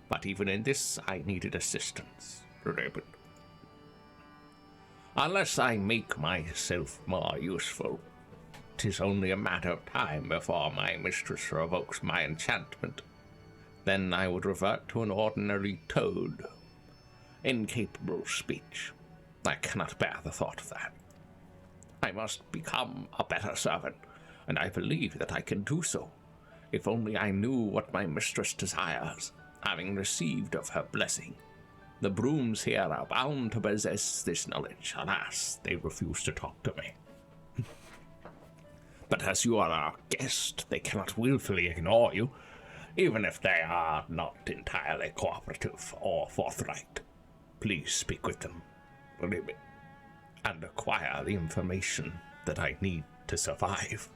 But even in this, I needed assistance. Unless I make myself more useful, 'tis only a matter of time before my mistress revokes my enchantment. Then I would revert to an ordinary toad, incapable of speech. I cannot bear the thought of that. I must become a better servant, and I believe that I can do so, if only I knew what my mistress desires, having received of her blessing. The brooms here are bound to possess this knowledge. Alas, they refuse to talk to me. But as you are our guest, they cannot willfully ignore you, even if they are not entirely cooperative or forthright. Please speak with them, and acquire the information that I need to survive.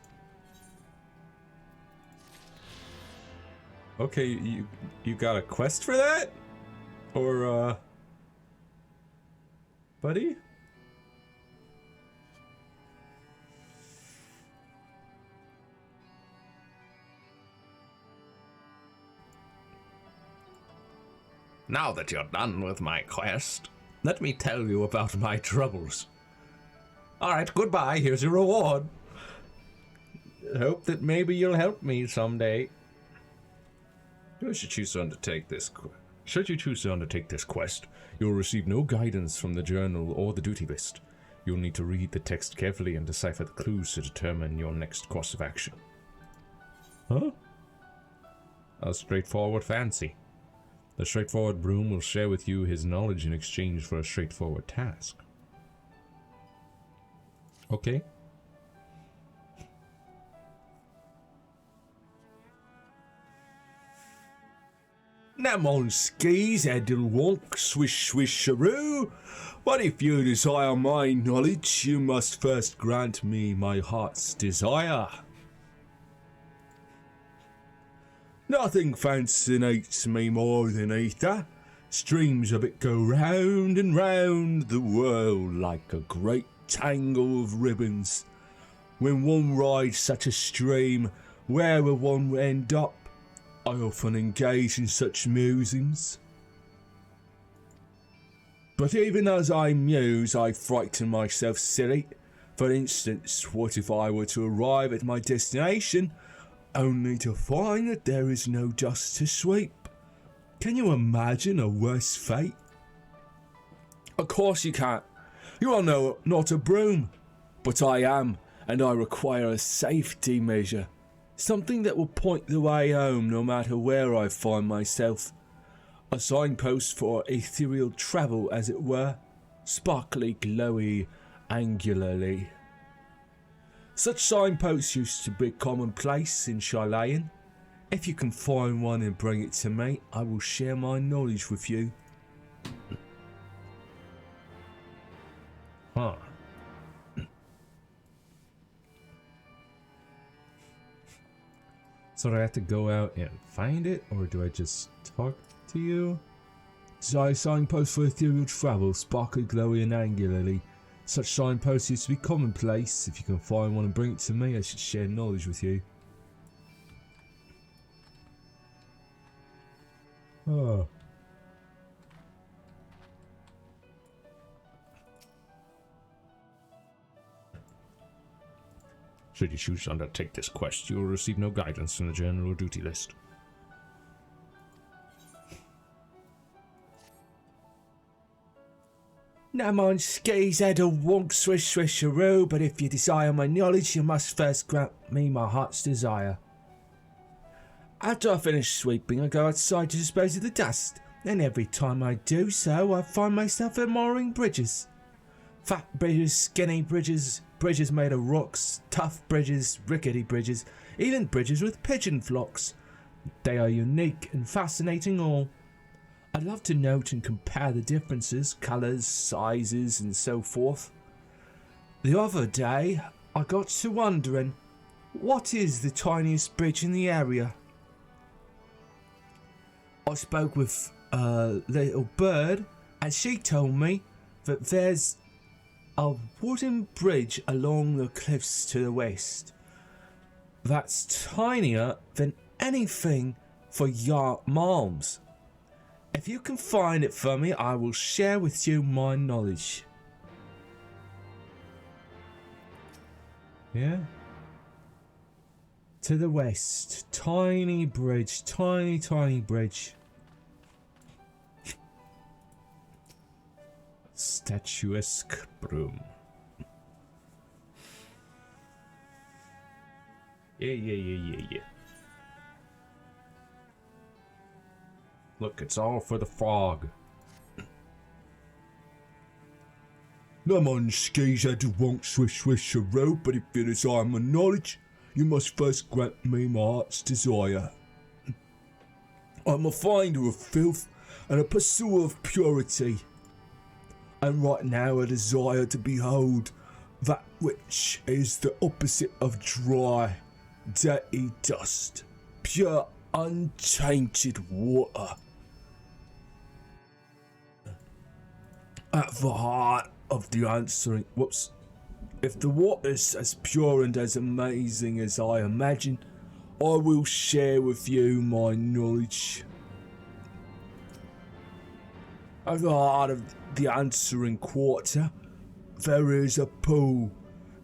Okay, you got a quest for that? Or, buddy? Now that you're done with my quest, let me tell you about my troubles. Alright, goodbye, here's your reward. Hope that maybe you'll help me someday. Should you choose to undertake this quest, you'll receive no guidance from the journal or the duty list. You'll need to read the text carefully and decipher the clues to determine your next course of action. Huh? A straightforward fancy. The straightforward broom will share with you his knowledge in exchange for a straightforward task. Okay. Nam on skis, Edelwonk, swish swisharoo. But if you desire my knowledge, you must first grant me my heart's desire. Nothing fascinates me more than ether. Streams of it go round and round the world like a great tangle of ribbons. When one rides such a stream, where will one end up? I often engage in such musings. But even as I muse, I frighten myself silly, For instance, what if I were to arrive at my destination only to find that there is no dust to sweep? Can you imagine a worse fate? Of course you can't. You are not a broom. But I am, and I require a safety measure. Something that will point the way home no matter where I find myself. A signpost for ethereal travel, as it were. Sparkly, glowy, angularly. Such signposts used to be commonplace in Chilean. If you can find one and bring it to me, I will share my knowledge with you. Huh. So do I have to go out and find it, or do I just talk to you? Signpost for ethereal travel, sparkly, glowy, and angularly. Such signposts used to be commonplace. If you can find one and bring it to me, I should share knowledge with you. Oh. Should you choose to undertake this quest, you will receive no guidance from the general duty list. Now mind skis head a wonk swish swisheroo, but if you desire my knowledge, you must first grant me my heart's desire. After I finish sweeping, I go outside to dispose of the dust, and every time I do so, I find myself admiring bridges. Fat bridges, skinny bridges, bridges made of rocks, tough bridges, rickety bridges, even bridges with pigeon flocks. They are unique and fascinating all. I love to note and compare the differences, colours, sizes, and so forth. The other day, I got to wondering, what is the tiniest bridge in the area? I spoke with a little bird, and she told me that there's a wooden bridge along the cliffs to the west that's tinier than anything for malms. If you can find it for me, I will share with you my knowledge. Yeah? To the west, tiny bridge, tiny bridge. Statuesque broom. Yeah. Look, it's all for the frog. No man skis had to won't swish a rope, but if you desire my knowledge, you must first grant me my heart's desire. I'm a finder of filth and a pursuer of purity, and right now a desire to behold that which is the opposite of dry, dirty dust, pure, untainted water. At the heart of the answering, if the water's as pure and as amazing as I imagine, I will share with you my knowledge. At the heart of the answering quarter, there is a pool.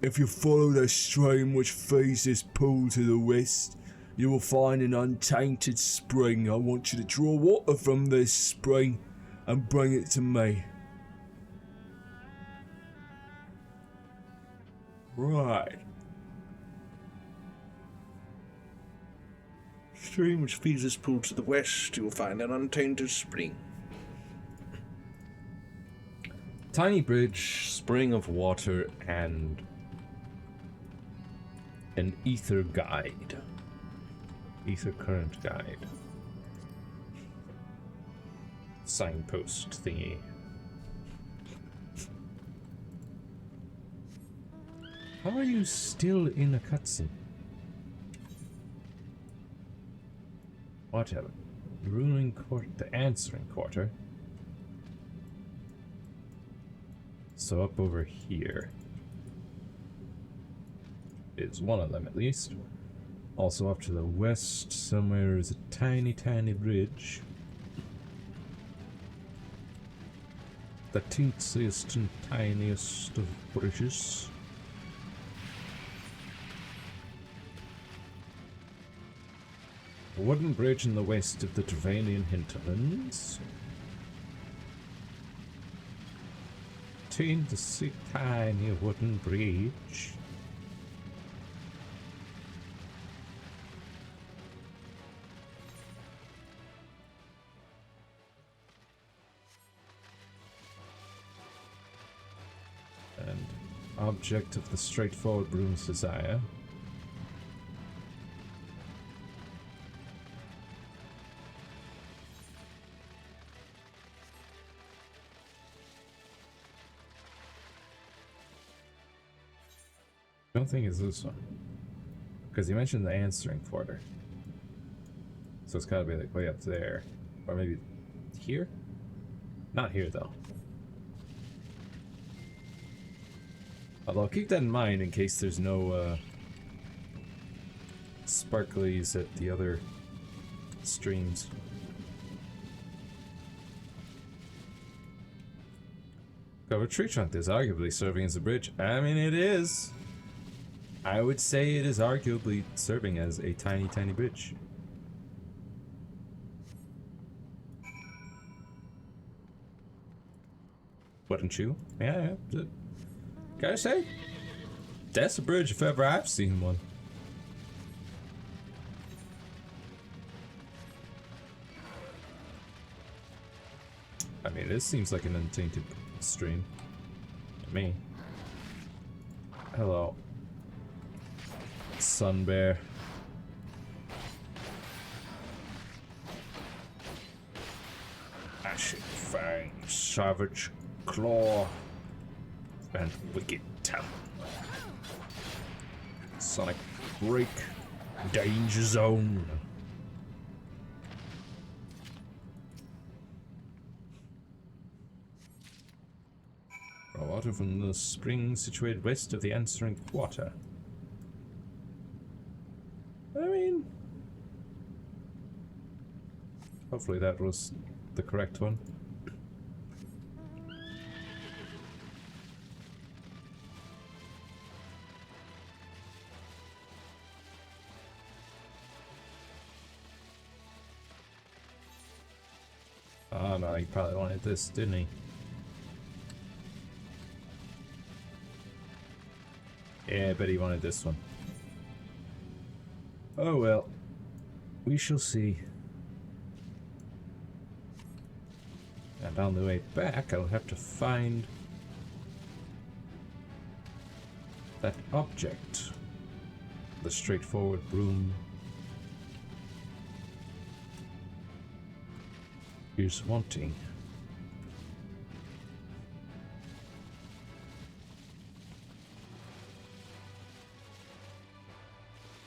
If you follow the stream which feeds this pool to the west, you will find an untainted spring. I want you to draw water from this spring and bring it to me. Right. Stream which feeds this pool to the west, you will find an untainted spring. Tiny bridge, spring of water, and an ether guide. Ether current guide. Signpost thingy. How are you still in a cutscene? Whatever. Ruling quarter, the answering quarter. So up over here is one of them at least. Also up to the west somewhere is a tiny bridge. The teensiest and tiniest of bridges. A wooden bridge in the west of the Trevanian hinterlands. Tiny wooden bridge. And object of the straightforward broom's desire. I don't think it's this one. Because you mentioned the answering quarter. So it's gotta be like way up there. Or maybe here? Not here though. Although keep that in mind in case there's no sparklies at the other streams. Covered tree trunk is arguably serving as a bridge. I mean, it is. I would say it is arguably serving as a tiny bridge. Wouldn't you? Yeah. Gotta say, that's a bridge if ever I've seen one. I mean, this seems like an untainted stream to me. Hello, Sun Bear. Ashen Fang, Savage Claw, and Wicked Talon. Sonic Break, Danger Zone. Water from the spring situated west of the answering quarter. I mean, hopefully that was the correct one. Oh no, he probably wanted this, didn't he? Yeah, I bet he wanted this one. Oh well, we shall see. And on the way back, I'll have to find that object. The straightforward broom is wanting.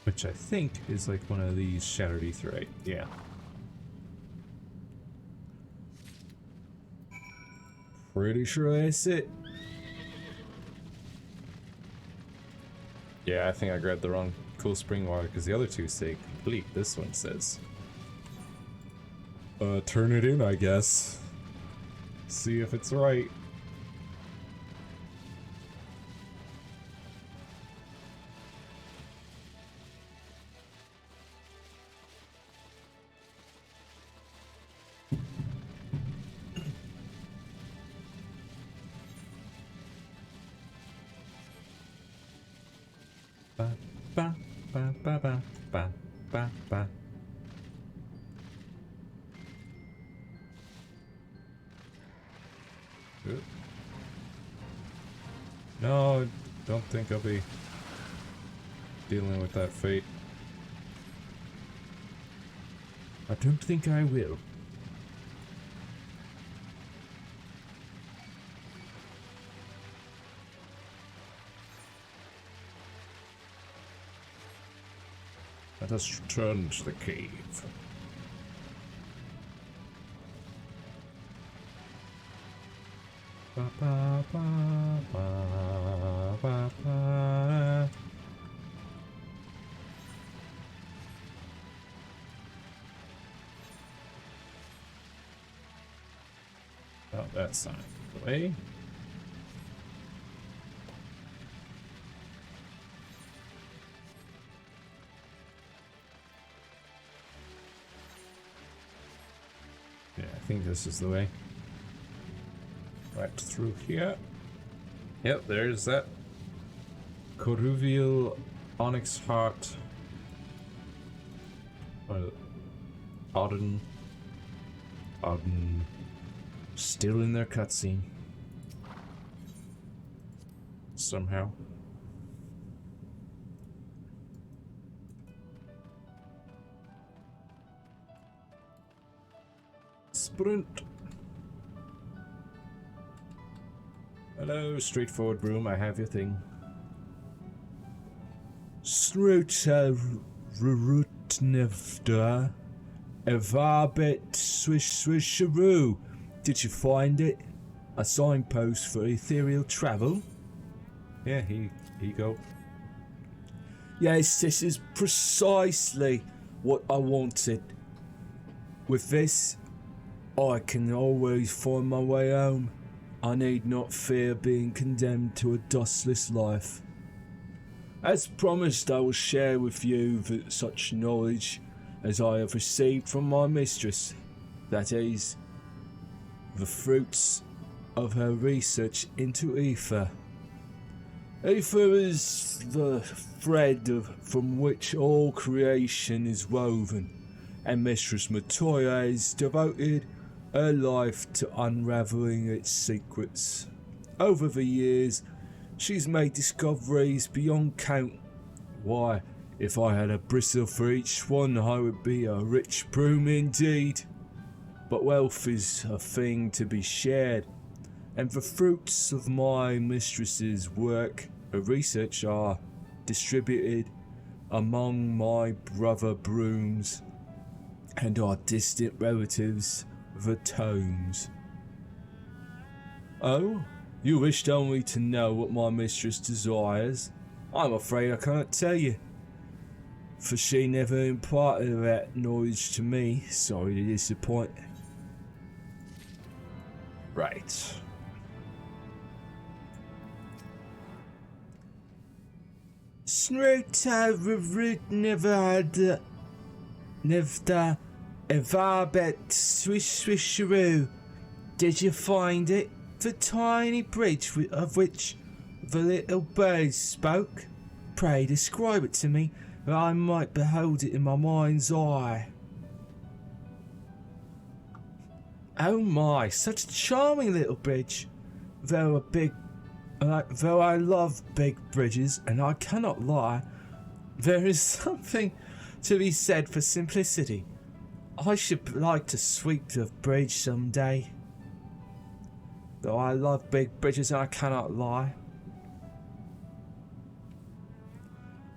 Which I think is like one of these shattered aetherite. Yeah. Pretty sure that's it. Yeah, I think I grabbed the wrong cool spring water because the other two say complete. This one says turn it in, I guess. See if it's right. Good. No, don't think I'll be dealing with that fate. I don't think I will. Let us return to the cave. Ba, ba, ba, ba, ba, ba. Oh, that's not the way. think this is the way. Right through here. Yep, there's that. Coruvial Onyx Heart. Auden. Still in their cutscene. Somehow. Sprint. Hello, straightforward broom. I have your thing. Sruta Rurutnevda Evarbet Swish Swisharoo. Did you find it? A signpost for ethereal travel? Yeah, here you go. Yes, this is precisely what I wanted. With this, I can always find my way home. I need not fear being condemned to a dustless life. As promised, I will share with you such knowledge as I have received from my mistress, that is, the fruits of her research into ether. Ether is the thread from which all creation is woven, and Mistress Matoya has devoted her life to unravelling its secrets. Over the years, she's made discoveries beyond count. Why, if I had a bristle for each one, I would be a rich broom indeed. But wealth is a thing to be shared, and the fruits of my mistress's work and research are distributed among my brother brooms and our distant relatives, the tomes. Oh, you wished only to know what my mistress desires? I'm afraid I can't tell you, for she never imparted that knowledge to me. Sorry to disappoint. Right. Snuta Rurutnevda Nevda Evarbet Swish Swisharoo. Did you find it? The tiny bridge of which the little bird spoke? Pray describe it to me, that I might behold it in my mind's eye. Oh my, such a charming little bridge. Though I love big bridges, and I cannot lie, there is something to be said for simplicity. I should like to sweep the bridge someday. Though I love big bridges, and I cannot lie.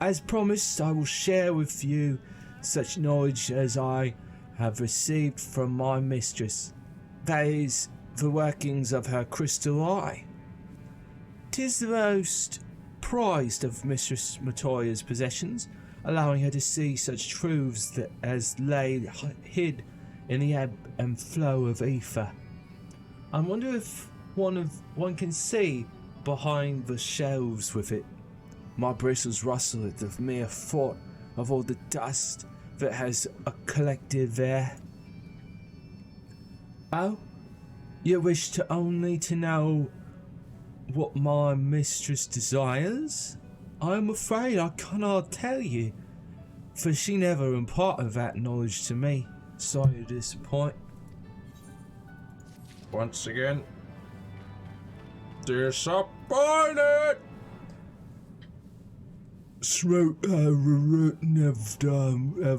As promised, I will share with you such knowledge as I have received from my mistress. That is, the workings of her crystal eye. 'Tis the most prized of Mistress Matoya's possessions, allowing her to see such truths that as lay hid in the ebb and flow of ether. I wonder if one can see behind the shelves with it. My bristles rustle at the mere thought of all the dust that has collected there. Oh, you wish to only to know what my mistress desires? I am afraid I cannot tell you, for she never imparted that knowledge to me. Sorry to disappoint. Once again, disappointed!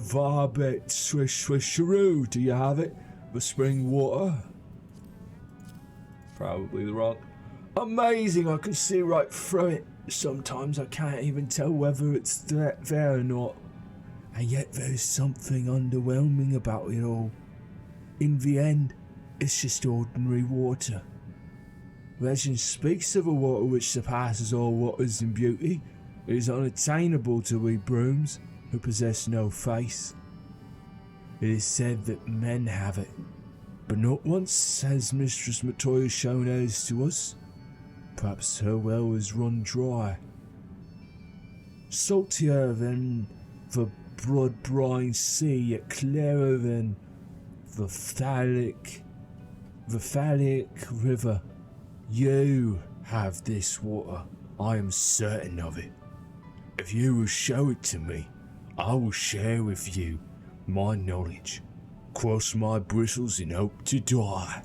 Varbet Swish Swisharoo. Do you have it? The spring water? Probably the wrong. Amazing, I can see right through it. Sometimes I can't even tell whether it's there or not. And yet there's something underwhelming about it all. In the end, it's just ordinary water. Legend speaks of a water which surpasses all waters in beauty. It is unattainable to we brooms who possess no face. It is said that men have it, but not once has Mistress Matoya shown hers to us. Perhaps her well has run dry. Saltier than the blood brine sea, yet clearer than the phthalic The Phallic River. You have this water. I am certain of it. If you will show it to me, I will share with you my knowledge. Cross my bristles and hope to die.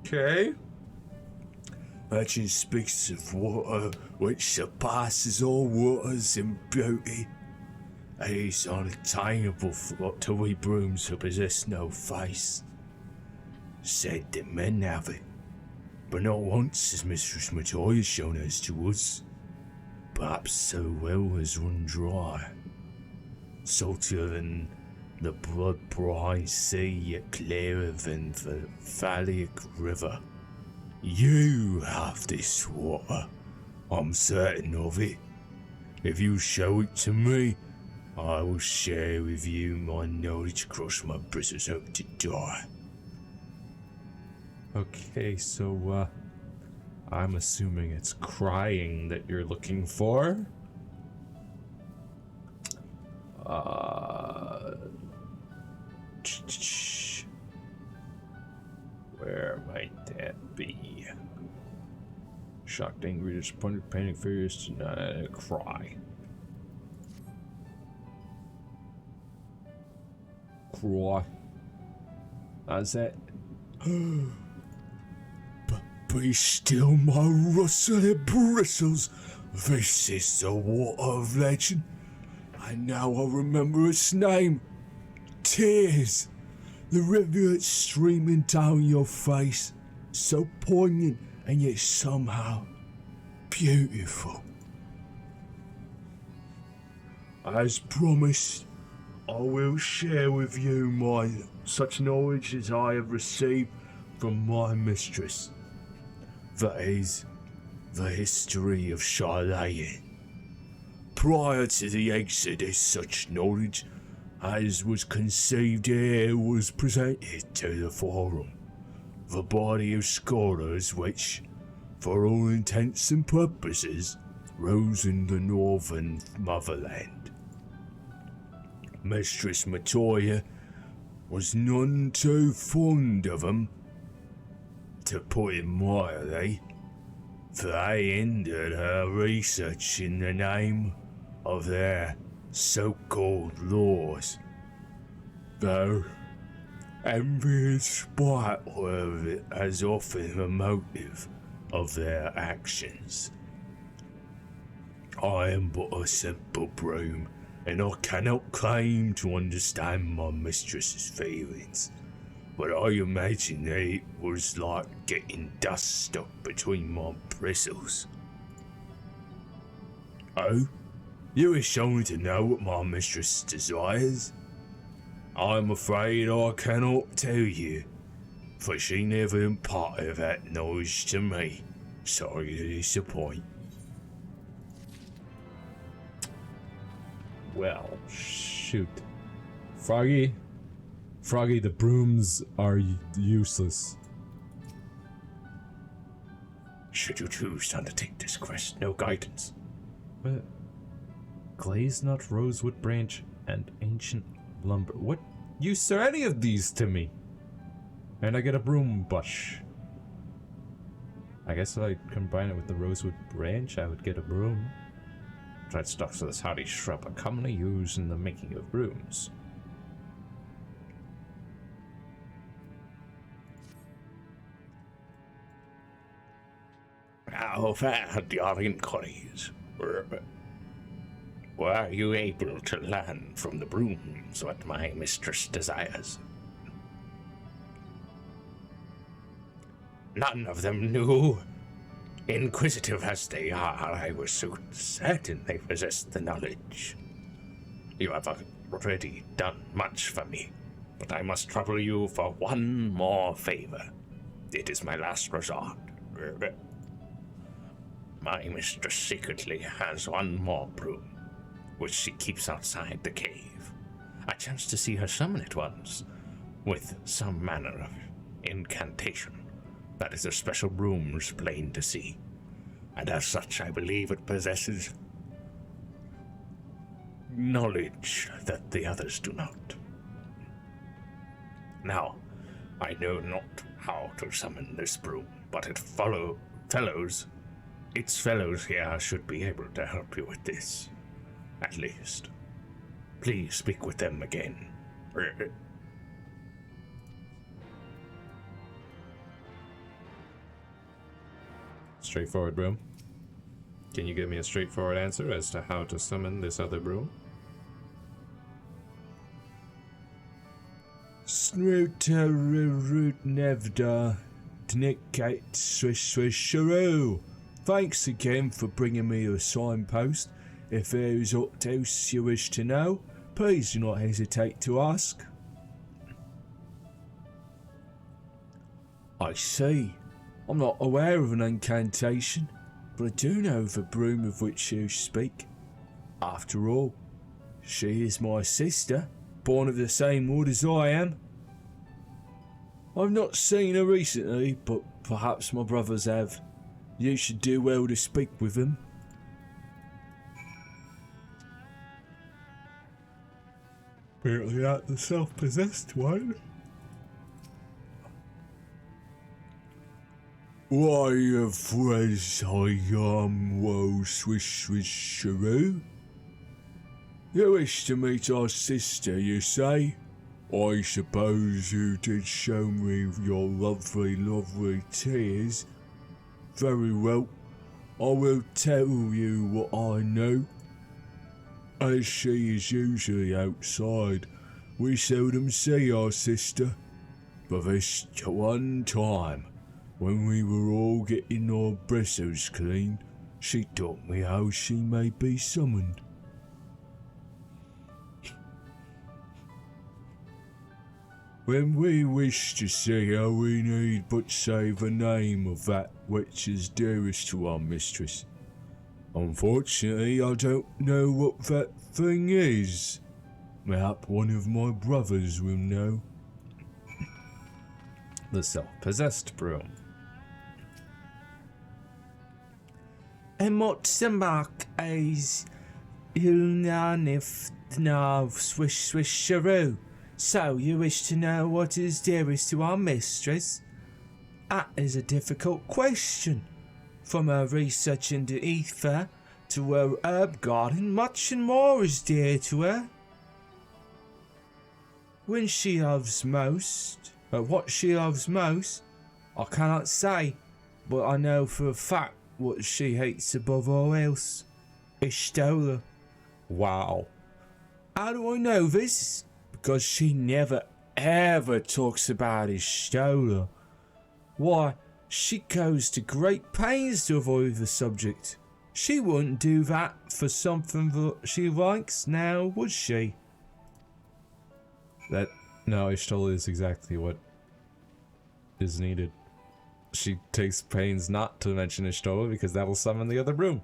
Okay. Legend speaks of water which surpasses all waters in beauty. It is unattainable to we brooms who possess no face. Said that men have it, but not once has Mistress Matoya shown us to us. Perhaps so well has run dry. Saltier than the blood-brine sea, yet clearer than the Phallic River. You have this water. I'm certain of it. If you show it to me, I will share with you my knowledge across my bristles hope to die. Okay, so, I'm assuming it's crying that you're looking for. Where might that be? Shocked, angry, disappointed, panic, furious, cry. Cry. That's it. Be still, my rustling bristles. This is the water of legend. And now I remember its name. Tears. The rivulet streaming down your face. So poignant and yet somehow beautiful. As promised, I will share with you such knowledge as I have received from my mistress. That is, the history of Charlayan. Prior to the exodus, such knowledge as was conceived here was presented to the forum. The body of scholars which, for all intents and purposes, rose in the northern motherland. Mistress Matoya was none too fond of them, to put it mildly, for they hindered her research in the name of their so-called laws. Though envy and spite were as often the motive of their actions. I am but a simple broom, and I cannot claim to understand my mistress's feelings. But I imagine that it was like getting dust stuck between my bristles. Oh? You wish only to know what my mistress desires? I'm afraid I cannot tell you, for she never imparted that knowledge to me. Sorry to disappoint. Well, shoot. Froggy, the brooms are useless. Should you choose to undertake this quest, no guidance. But glazed nut, rosewood branch, and ancient lumber. What use are any of these to me? And I get a broom bush. I guess if I combine it with the rosewood branch, I would get a broom. Dried stalks of this hardy shrub are commonly used in the making of brooms. How had your inquiries? Were you able to learn from the brooms what my mistress desires? None of them knew. Inquisitive as they are, I was so certain they possessed the knowledge. You have already done much for me, but I must trouble you for one more favor. It is my last resort. My mistress secretly has one more broom, which she keeps outside the cave. I chanced to see her summon it once, with some manner of incantation. That is a special broom's plain to see, and as such I believe it possesses knowledge that the others do not. Now, I know not how to summon this broom, but its fellows here should be able to help you with this. At least. Please speak with them again. Straightforward broom. Can you give me a straightforward answer as to how to summon this other broom? Snooteroo Nevda Dnickate Swish Swish Sharoo. Thanks again for bringing me a signpost. If there is aught else you wish to know, please do not hesitate to ask. I see. I'm not aware of an incantation, but I do know the broom of which you speak. After all, she is my sister, born of the same wood as I am. I've not seen her recently, but perhaps my brothers have. You should do well to speak with them. Apparently not the self-possessed one. Why, of course I am, woe swish swish sharoo. You wish to meet our sister, you say? I suppose you did show me your lovely, lovely tears. Very well, I will tell you what I know. As she is usually outside, we seldom see our sister. But this one time, when we were all getting our bristles clean, she taught me how she may be summoned. When we wish to see her, we need but say the name of that which is dearest to our mistress. Unfortunately, I don't know what that thing is. Mayhap one of my brothers will know. The self-possessed broom. And what's the mark is Ilnanif Nav Swish Swish Sharoo? So you wish to know what is dearest to our mistress? That is a difficult question. From her research into ether to her herb garden, much and more is dear to her. When she loves most, or what she loves most, I cannot say, but I know for a fact what she hates above all else. Ishtola. Wow. How do I know this? Because she never ever talks about Ishtola. Why, she goes to great pains to avoid the subject. She wouldn't do that for something that she likes now, would she? No, Ishtola is exactly what is needed. She takes pains not to mention Ishtola because that will summon the other broom.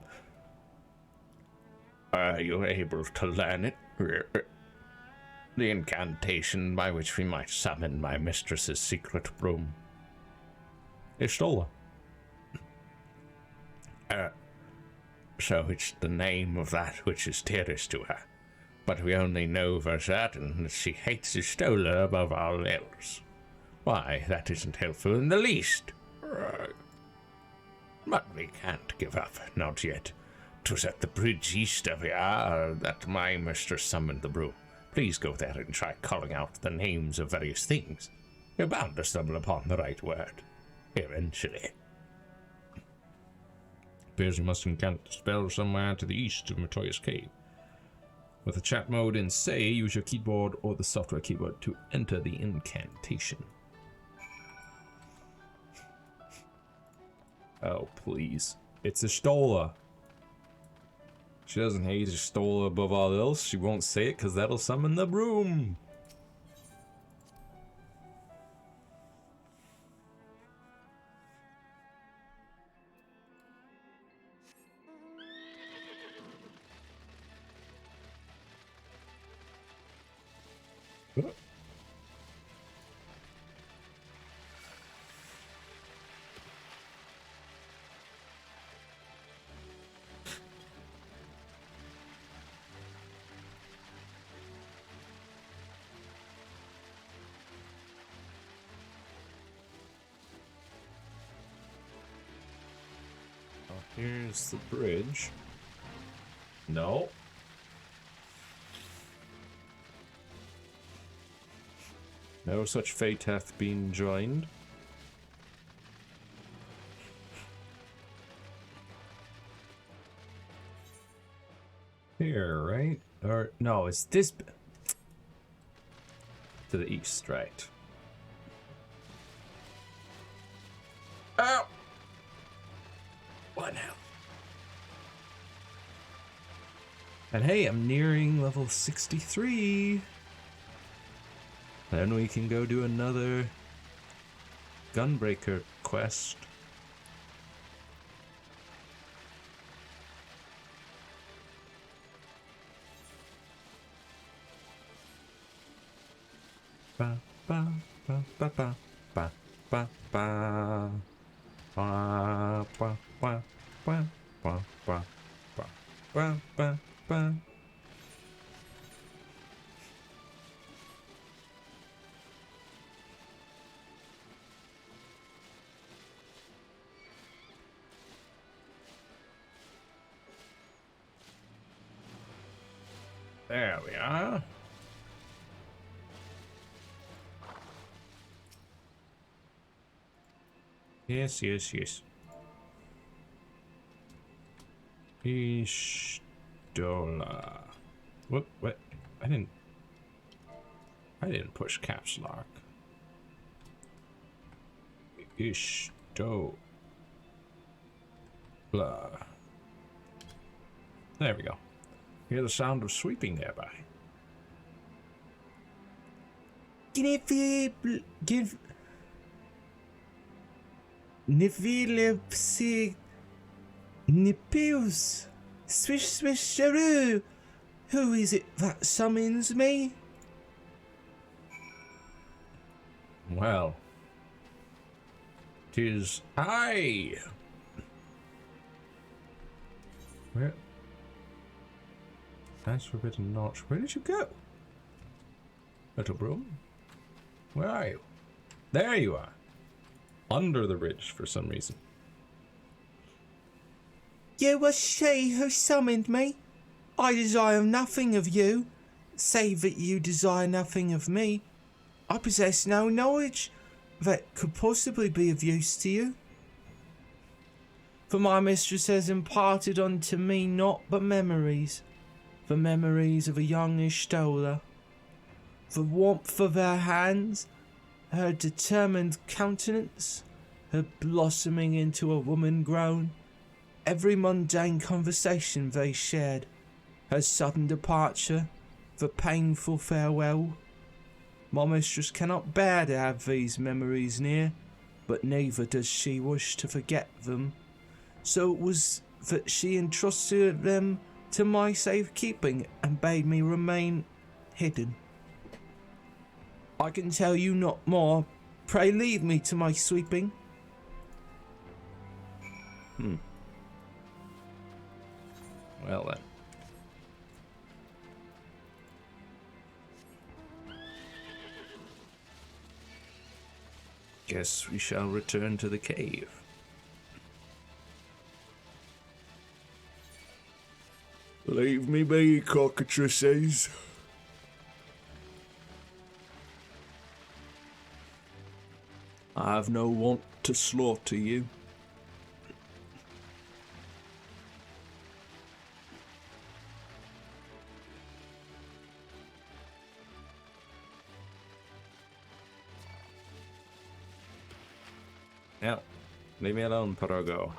Are you able to learn it? The incantation by which we might summon my mistress's secret broom. Ishtola. So it's the name of that which is dearest to her. But we only know for certain that she hates Ishtola above all else. Why, that isn't helpful in the least. But we can't give up, not yet. 'Twas at the bridge east of here that my mistress summoned the broom. Please go there and try calling out the names of various things. You're bound to stumble upon the right word. Eventually. Appears you must incant the spell somewhere to the east of Matoya's cave. With the chat mode in say, use your keyboard or the software keyboard to enter the incantation. Oh, please. It's Ishtola. She doesn't hate Ishtola above all else. She won't say it because that'll summon the broom. Here's the bridge. No. No such fate hath been joined. Here, right? Or no, it's this to the east, right? Ow! What now? And hey, I'm nearing level 63. Then we can go do another Gunbreaker quest. Ba ba ba ba ba ba ba ba ba ba ba ba ba ba ba ba ba. There we are. Yes, yes, yes. Ishtola. What? I didn't push caps lock. Ishtola. There we go. Hear the sound of sweeping nearby. Give Nivilipsi Nipples Swish Swisheroo. Who is it that summons me? Well, 'tis I. Where? That's forbidden notch. Where did you go? Little broom? Where are you? There you are. Under the ridge for some reason. You were she who summoned me. I desire nothing of you, save that you desire nothing of me. I possess no knowledge that could possibly be of use to you. For my mistress has imparted unto me naught but memories. The memories of a young Ishtola. The warmth of her hands, her determined countenance, her blossoming into a woman grown, every mundane conversation they shared, her sudden departure, the painful farewell. My mistress cannot bear to have these memories near, but neither does she wish to forget them. So it was that she entrusted them to my safekeeping and bade me remain hidden. I can tell you not more. Pray leave me to my sweeping. Well then. Guess we shall return to the cave. Leave me be, cockatrices. I have no want to slaughter you. Now, leave me alone, Porogo.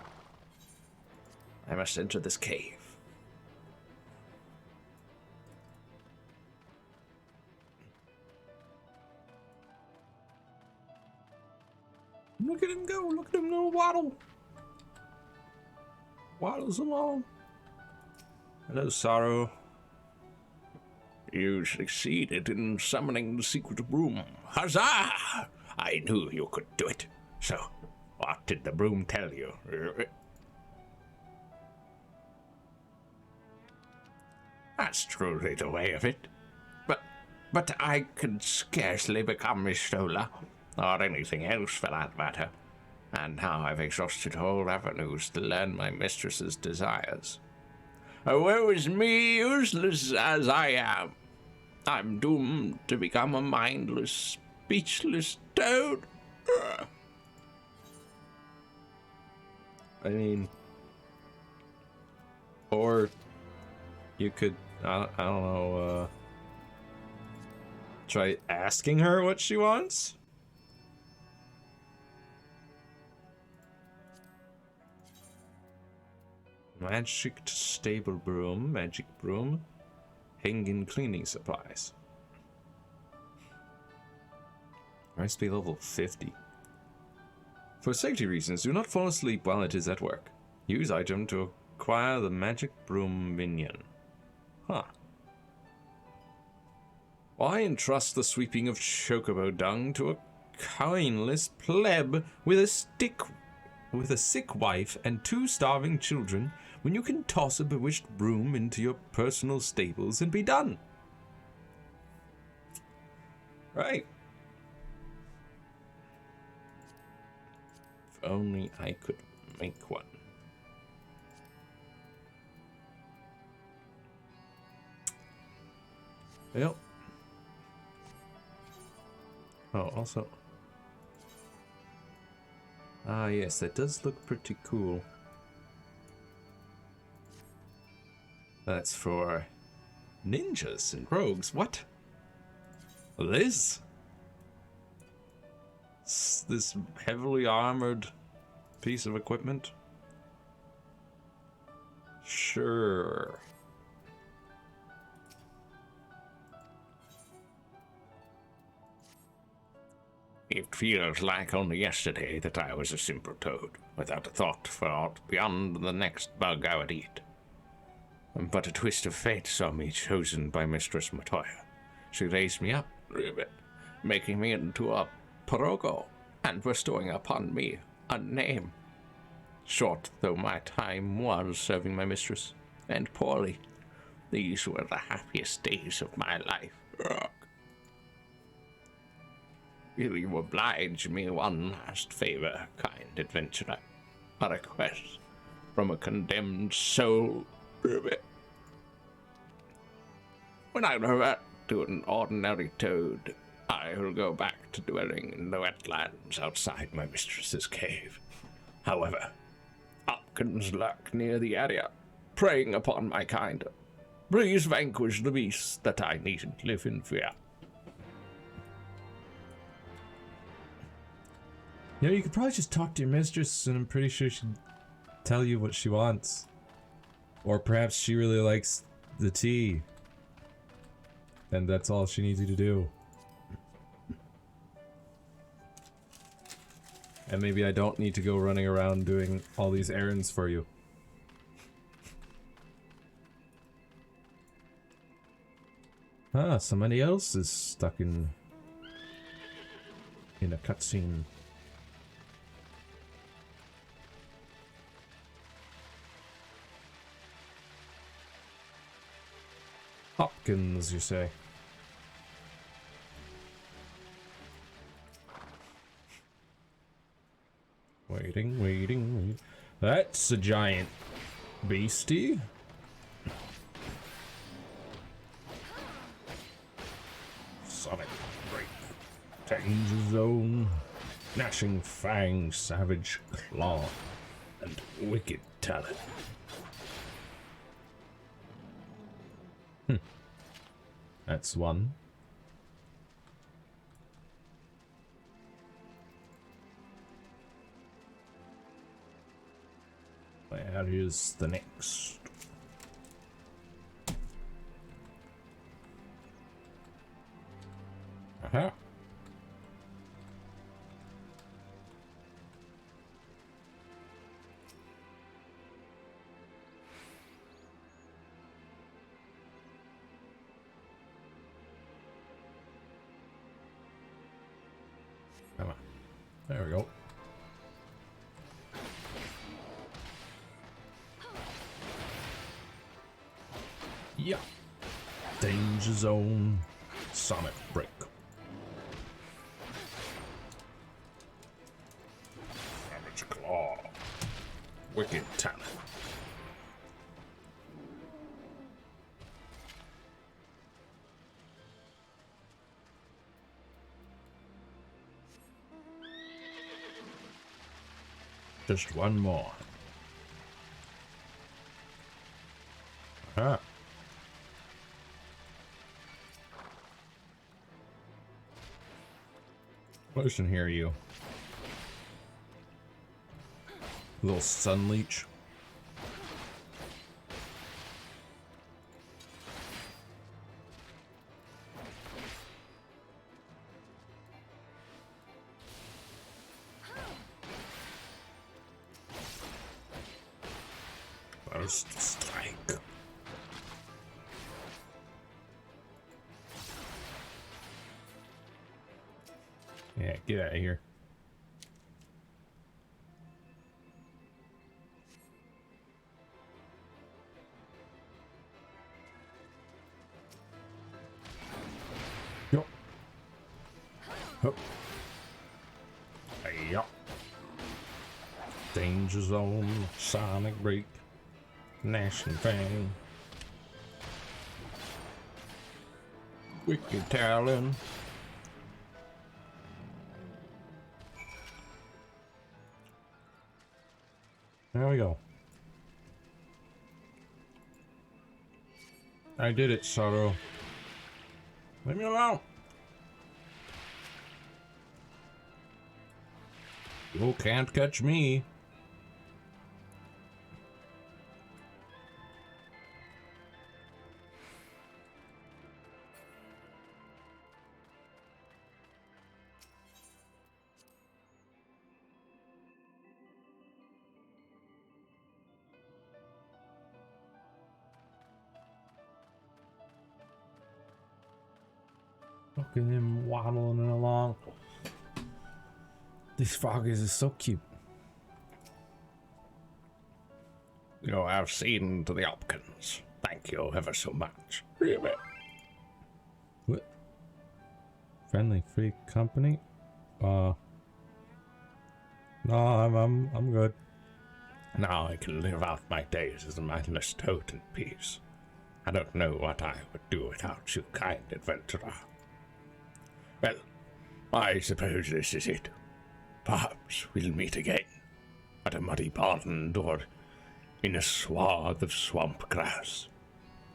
I must enter this cave. Look at him go, look at him go waddle. Waddles along. Hello, Sorrow. You succeeded in summoning the secret broom. Huzzah! I knew you could do it. So, what did the broom tell you? That's truly the way of it. But I could scarcely become Mistola, or anything else for that matter. and now I've exhausted all avenues to learn my mistress's desires. Woe is me, useless as I am. I'm doomed to become a mindless, speechless toad. I mean, or you could, I don't know, try asking her what she wants? Magic stable broom, magic broom, hanging cleaning supplies. Recipe level 50. For safety reasons, do not fall asleep while it is at work. Use item to acquire the magic broom minion. Huh. Why entrust the sweeping of chocobo dung to a coinless pleb with a sick wife and 2 starving children when you can toss a bewitched broom into your personal stables and be done? Right. If only I could make one. Well. Oh, also. Ah, yes, that does look pretty cool. That's for ninjas and rogues. What? This heavily armored piece of equipment? Sure. It feels like only yesterday that I was a simple toad, without a thought for aught beyond the next bug I would eat. But a twist of fate saw me chosen by Mistress Matoya. She raised me up, making me into a Porogo, and bestowing upon me a name. Short though my time was serving my mistress, and poorly, these were the happiest days of my life. Ugh. Will you oblige me one last favor, kind adventurer? A request from a condemned soul. When I revert to an ordinary toad, I will go back to dwelling in the wetlands outside my mistress's cave. However, Hopkins lurk near the area, preying upon my kind. Please vanquish the beasts that I needn't live in fear. You know, you could probably just talk to your mistress, and I'm pretty sure she'd tell you what she wants. Or perhaps she really likes the tea, and that's all she needs you to do. And maybe I don't need to go running around doing all these errands for you. Ah, somebody else is stuck in a cutscene. Hopkins, you say? Waiting. That's a giant beastie. Sonic break. Danger zone. Gnashing fang, savage claw, and wicked talent. That's one. Where is the next? Aha. Come on. There we go. Yeah. Danger zone. Sonic break. Wicked talent. Just one more. Ah. Listen here, you. Little sun leech. First strike. Yeah, get out of here. Yup. Hup. Yup. Danger zone, sonic break, gnashing fang, wicked talon. There we go. I did it, Sorrow. Leave me alone. You can't catch me. Look at him waddling along. These froggies are so cute. You have seen to the Hopkins. Thank you ever so much. Really? What? Friendly free company? No, I'm good. Now I can live out my days as a mindless toad in peace. I don't know what I would do without you, kind adventurer. Well, I suppose this is it. Perhaps we'll meet again, at a muddy pond or in a swath of swamp grass.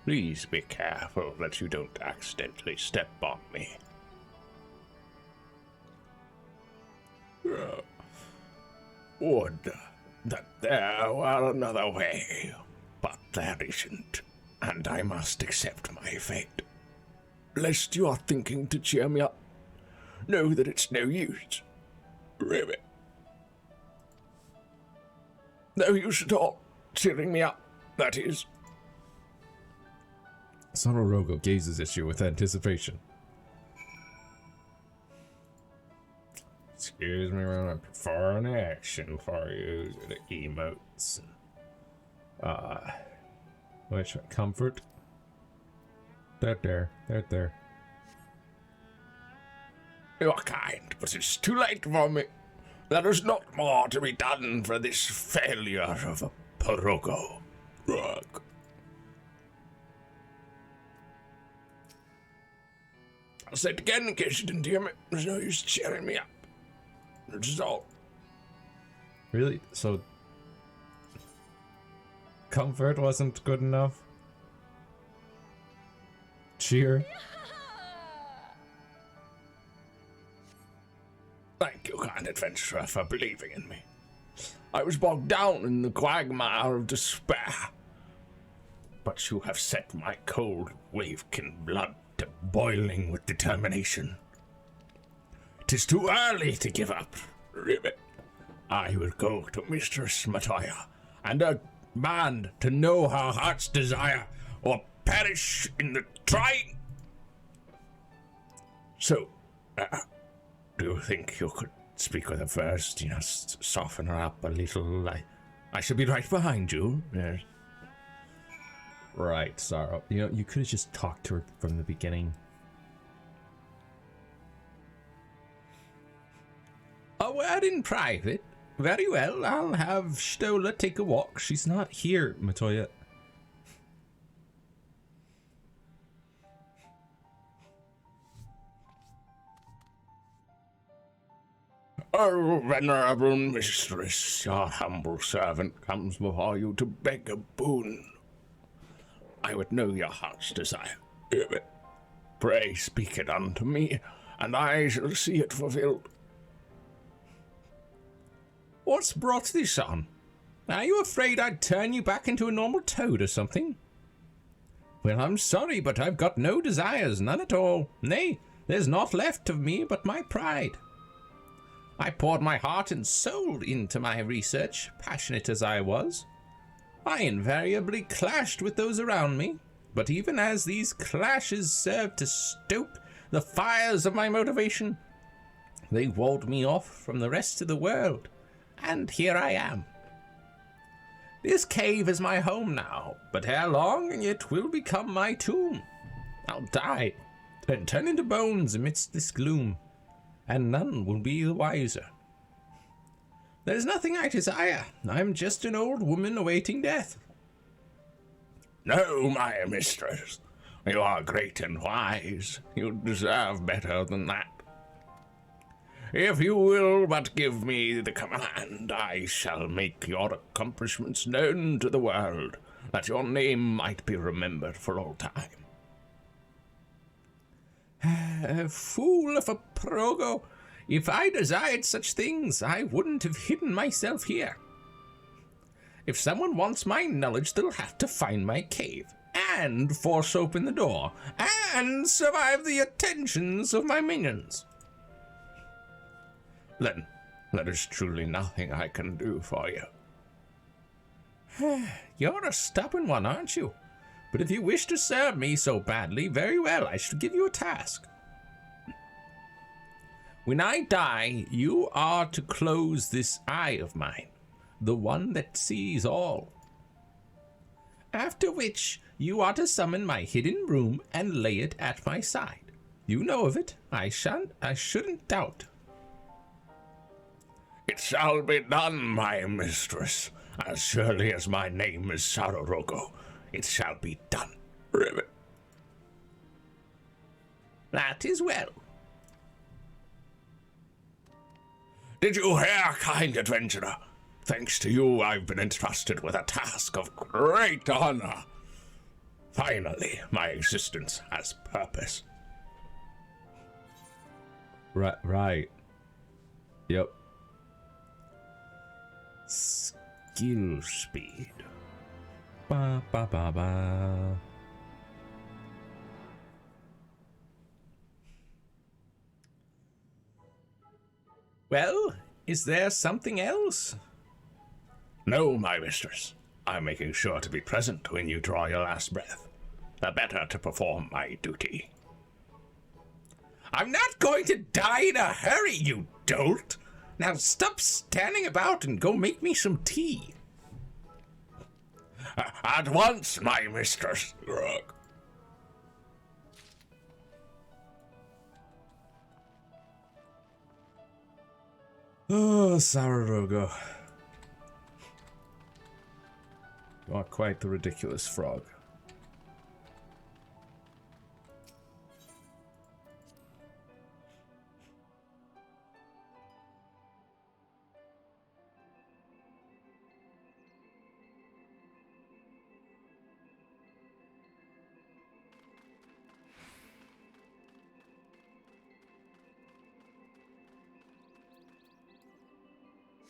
Please be careful that you don't accidentally step on me. Would that there were another way, but there isn't, and I must accept my fate. Lest you are thinking to cheer me up, know that it's no use. Really. No use at all. Cheering me up, that is. Sonorogo gazes at you with anticipation. Excuse me while I prefer an action for you. The emotes. Which one? Comfort? There. You are kind, but it's too late for me. There is not more to be done for this failure of a Porogo. Rug. I'll say it again in case you didn't hear me. There's no use cheering me up. That's just all. Really? So, comfort wasn't good enough? Cheer? Thank you, kind adventurer, for believing in me. I was bogged down in the quagmire of despair. But you have set my cold, wavekin blood to boiling with determination. 'Tis too early to give up, Ribbit. I will go to Mistress Matoya and demand to know her heart's desire, or perish in the trying. So, do you think you could speak with her first? Soften her up a little. I should be right behind you. Yes. Right, Sorrow. You could have just talked to her from the beginning. A word in private? Very well, I'll have Stola take a walk. She's not here, Matoya. Oh, venerable mistress, your humble servant comes before you to beg a boon. I would know your heart's desire. Pray speak it unto me, and I shall see it fulfilled. What's brought this on? Are you afraid I'd turn you back into a normal toad or something? Well, I'm sorry, but I've got no desires, none at all. Nay, there's naught left of me but my pride. I poured my heart and soul into my research, passionate as I was. I invariably clashed with those around me, but even as these clashes served to stoke the fires of my motivation, they walled me off from the rest of the world, and here I am. This cave is my home now, but ere long it will become my tomb. I'll die, and turn into bones amidst this gloom, and none will be the wiser. There's nothing I desire. I'm just an old woman awaiting death. No, my mistress, you are great and wise. You deserve better than that. If you will but give me the command, I shall make your accomplishments known to the world, that your name might be remembered for all time. Fool of a Progo! If I desired such things, I wouldn't have hidden myself here. If someone wants my knowledge, they'll have to find my cave, and force open the door, and survive the attentions of my minions. Then there is truly nothing I can do for you. You're a stubborn one, aren't you? But if you wish to serve me so badly, very well, I shall give you a task. When I die, you are to close this eye of mine, the one that sees all. After which, you are to summon my hidden room and lay it at my side. You know of it. I shouldn't doubt. It shall be done, my mistress. As surely as my name is Sarorogo, it shall be done. Ribbit. That is well. Did you hear, kind adventurer? Thanks to you, I've been entrusted with a task of great honor. Finally, my existence has purpose. Right. Yep. Skill speed. Ba ba ba ba. Well, is there something else? No, my mistress. I'm making sure to be present when you draw your last breath, the better to perform my duty. I'm not going to die in a hurry, you dolt. Now stop standing about and go make me some tea. At once, my mistress. Oh, Sarorogo. You are quite the ridiculous frog.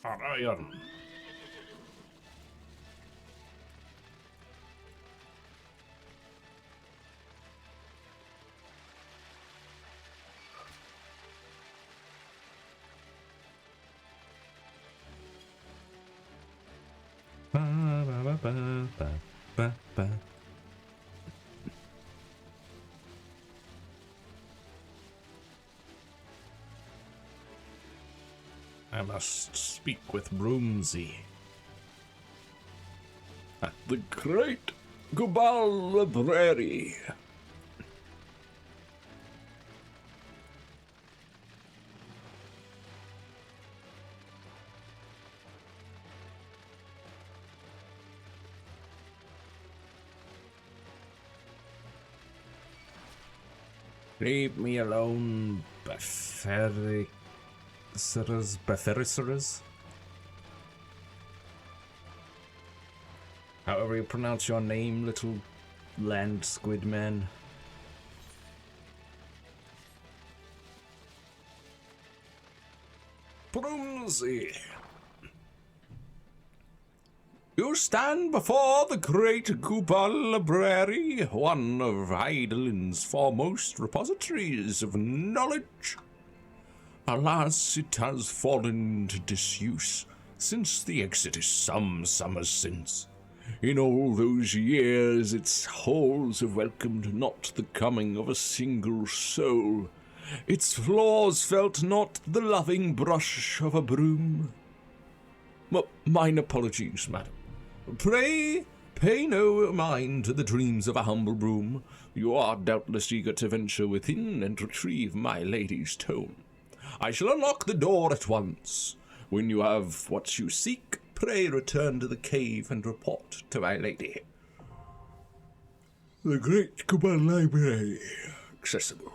Orion. Ba ba ba ba ba ba ba. I must speak with Broomsy. At the great Gubal Library. Leave me alone, Befericeres? However you pronounce your name, little land squid man. Brumsy. You stand before the great Gubal Library, one of Heidelin's foremost repositories of knowledge. Alas, it has fallen into disuse since the exodus some summers since. In all those years, its halls have welcomed not the coming of a single soul. Its floors felt not the loving brush of a broom. Mine apologies, madam. Pray, pay no mind to the dreams of a humble broom. You are doubtless eager to venture within and retrieve my lady's tome. I shall unlock the door at once. When you have what you seek, pray return to the cave and report to my lady. The Great Gubal Library. Accessible.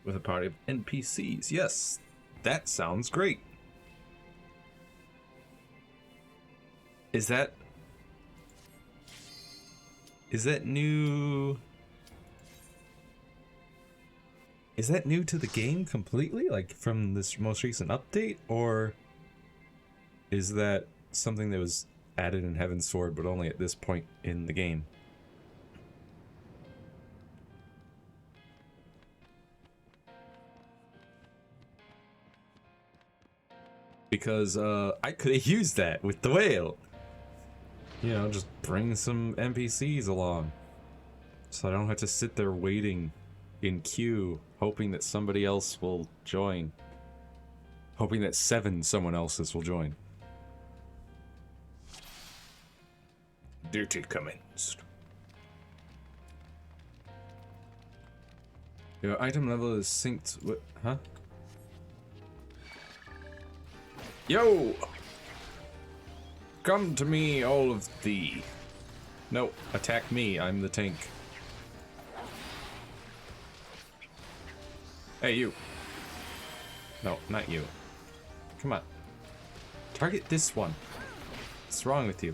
With a party of NPCs. Yes, that sounds great. Is that new? Is that new to the game completely? Like from this most recent update? Or is that something that was added in Heaven's Sword but only at this point in the game? Because I could have used that with the whale. You know, just bring some NPCs along. So I don't have to sit there waiting in queue, hoping that somebody else will join. Hoping that someone else's will join. Duty commenced. Your item level is synced with... Huh? Yo! Come to me, all of thee. No, attack me, I'm the tank. Hey, you. No, not you. Come on. Target this one. What's wrong with you?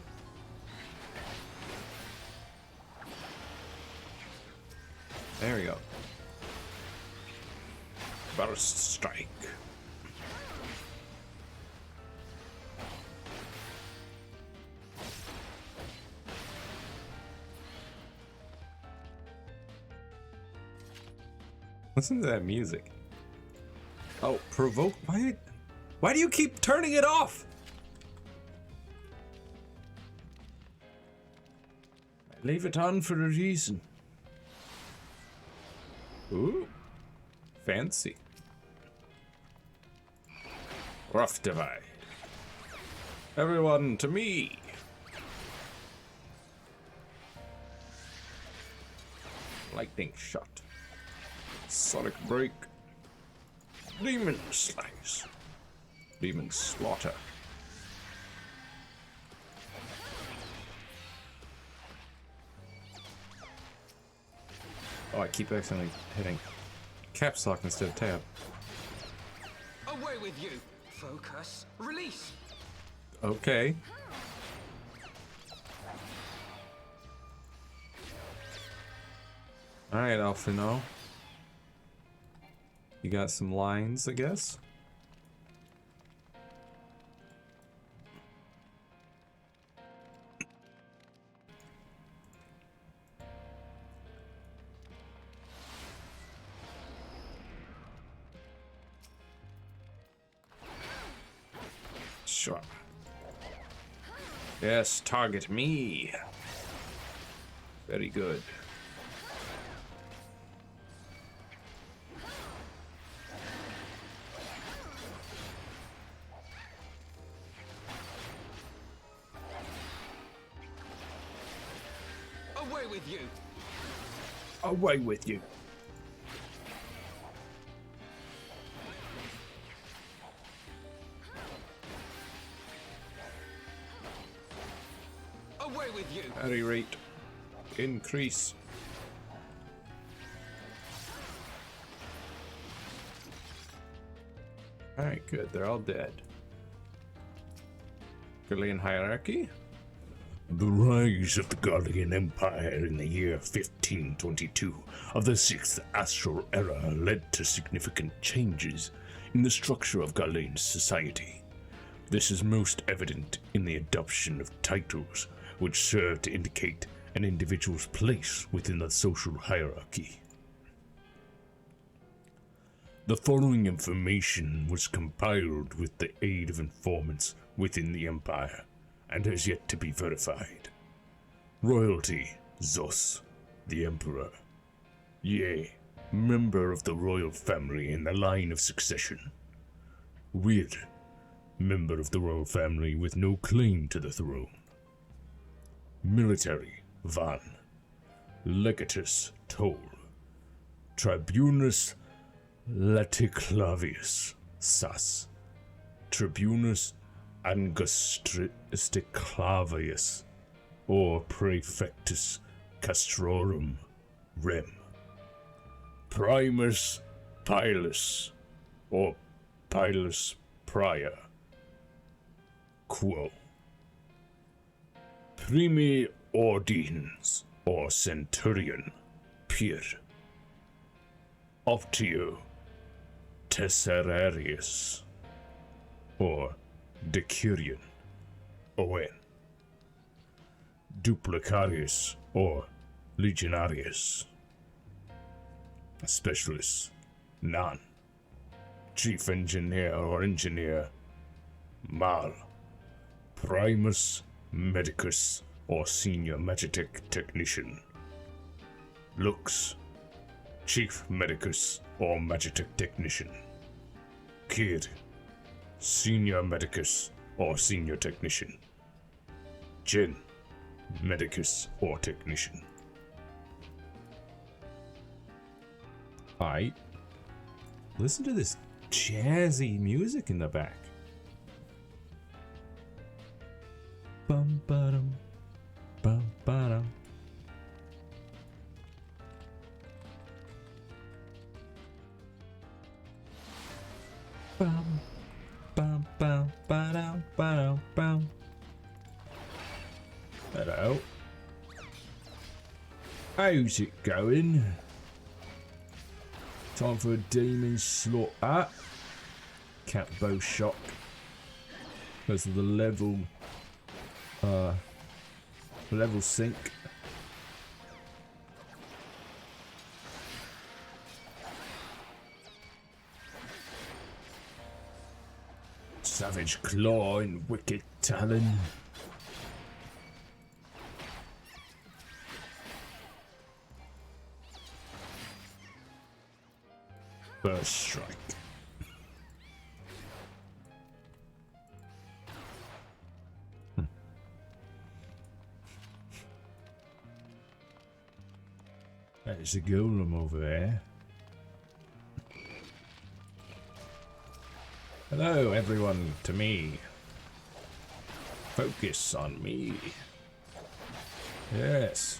There we go. Burst strike. Listen to that music. Oh, provoke? Why do you keep turning it off? I leave it on for a reason. Ooh. Fancy. Rough divide. Everyone to me. Lightning shot. Sonic break. Demon slice. Demon slaughter. Oh, I keep accidentally hitting caps lock instead of tab. Away with you! Focus. Release! Okay. Alright, Alphino. You got some lines, I guess? Sure. Yes, target me. Very good. Away with you! Away with you. Away with you! Harry rate. Increase. Alright, good. They're all dead. Galilean hierarchy. The rise of the Guardian Empire in the year 1522 of the 6th Astral Era led to significant changes in the structure of Galilean society. This is most evident in the adoption of titles which serve to indicate an individual's place within the social hierarchy. The following information was compiled with the aid of informants within the Empire and has yet to be verified. Royalty, Zos, the Emperor. Yea, member of the royal family in the line of succession. Weird, member of the royal family with no claim to the throne. Military, Van. Legatus, Toll. Tribunus Laticlavius, Sas. Tribunus Angusticlavius, or Praefectus Castrorum, Rem. Primus Pilus, or Pilus Prior, Quo. Primi Ordines, or Centurion, Pier. Optio Tesserarius, or Decurion, Owen. Duplicarius, or Legionarius. Specialist, Nan. Chief Engineer or Engineer, Mal. Primus Medicus, or Senior Magitech Technician. Lux. Chief Medicus, or Magitech Technician. Kid. Senior Medicus, or Senior Technician. Jin. Medicus, or Technician. Alright. Listen to this jazzy music in the back. Bum ba-dum, bum ba-dum. Bum, bum, bum, ba-dum, ba-dum, bum. Hello. How's it going? Time for a demon slaughter. Cat bow shock. Because of the level sync. Savage claw and wicked talon. First strike. There's a golem over there. Hello, everyone, to me. Focus on me. Yes.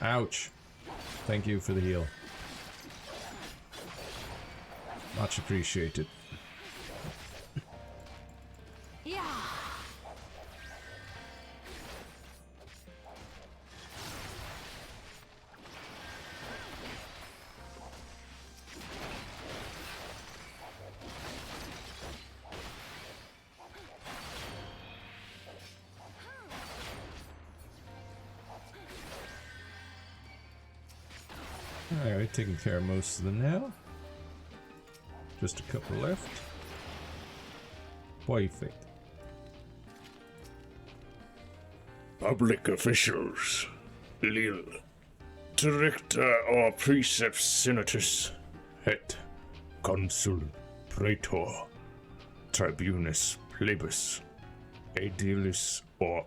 Ouch. Thank you for the heal. Much appreciated. Yeah. Alright, we're taking care of most of them now. Just a couple left. What do you think? Public officials. Lil. Director or Precepts Senatus. Het. Consul. Praetor. Tribunus Plebis. Aedilis or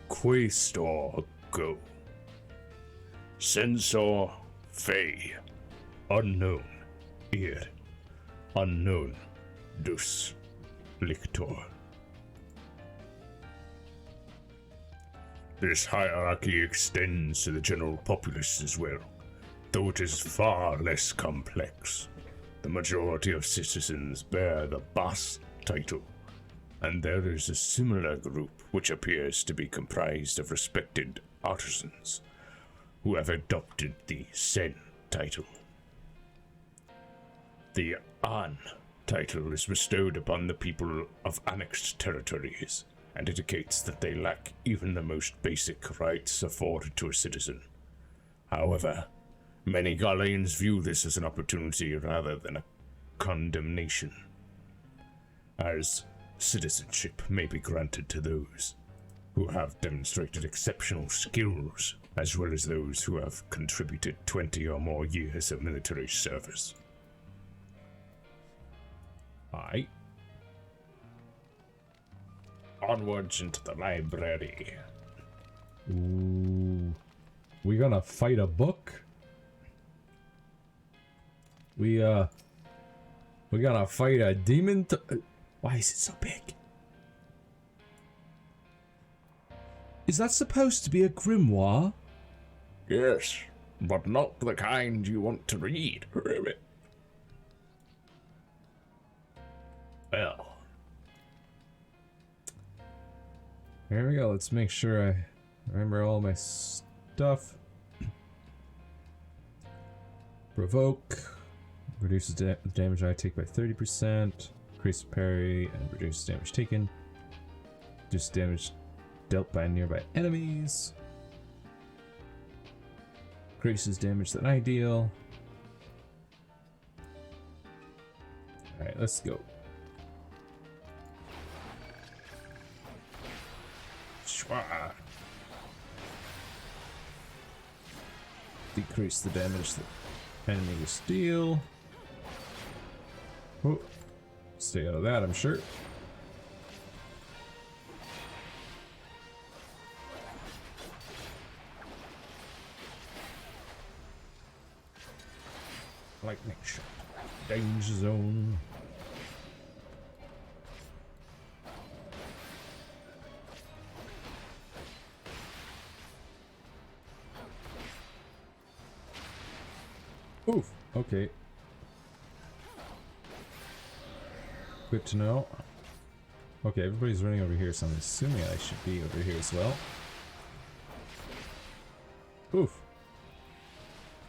Quaestor Go. Censor Fey. Unknown. Ear. Unknown. Dus. Lictor. This hierarchy extends to the general populace as well, though it is far less complex. The majority of citizens bear the boss title, and there is a similar group which appears to be comprised of respected artisans who have adopted the Sen title. The An title is bestowed upon the people of annexed territories and indicates that they lack even the most basic rights afforded to a citizen. However, many Galileans view this as an opportunity rather than a condemnation, as citizenship may be granted to those who have demonstrated exceptional skills, as well as those who have contributed 20 or more years of military service. Aye. Onwards into the library. Ooh. We gonna fight a book? We gonna fight a demon? Why is it so big? Is that supposed to be a grimoire? Yes, but not the kind you want to read. Well. Here we go. Let's make sure I remember all my stuff. Provoke. Reduces damage I take by 30%. Increase parry and reduces damage taken. Reduces damage dealt by nearby enemies. Increases damage that I deal. Alright, let's go. Schwa. Decrease the damage that enemies deal. Oh, stay out of that, I'm sure. Lightning shot. Danger zone. Oof, okay. Good to know. Okay, everybody's running over here, so I'm assuming I should be over here as well. Oof.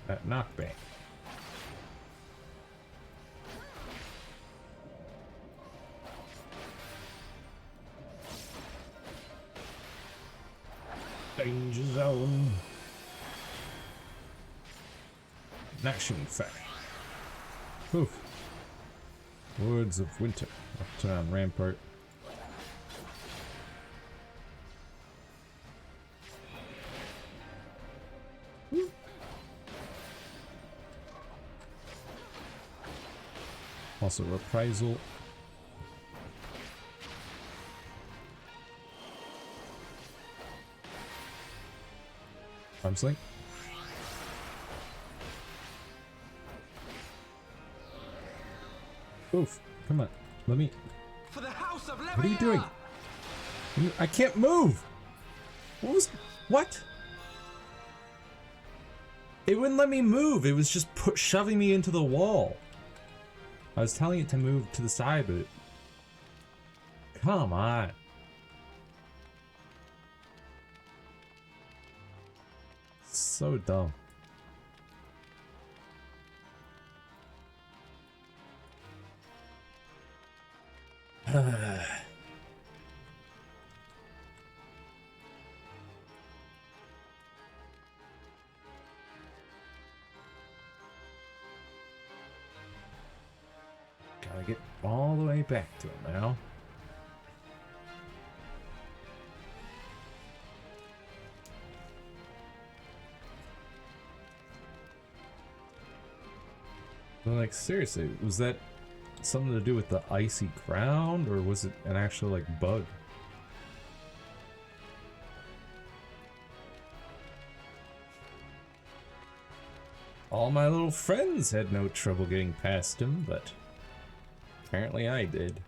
That knockback. Danger zone. Action fact. Oof. Woods of Winter. Uptown Rampart. Woo. Also reprisal. Arms length. Oof, come on. Let me. For the house of What are you doing? I can't move! What? It wouldn't let me move. It was just shoving me into the wall. I was telling it to move to the side, but come on. So dumb. Gotta get all the way back to him now. But like, seriously, was that something to do with the icy ground, or was it an actual, like, bug? All my little friends had no trouble getting past him, but apparently I did.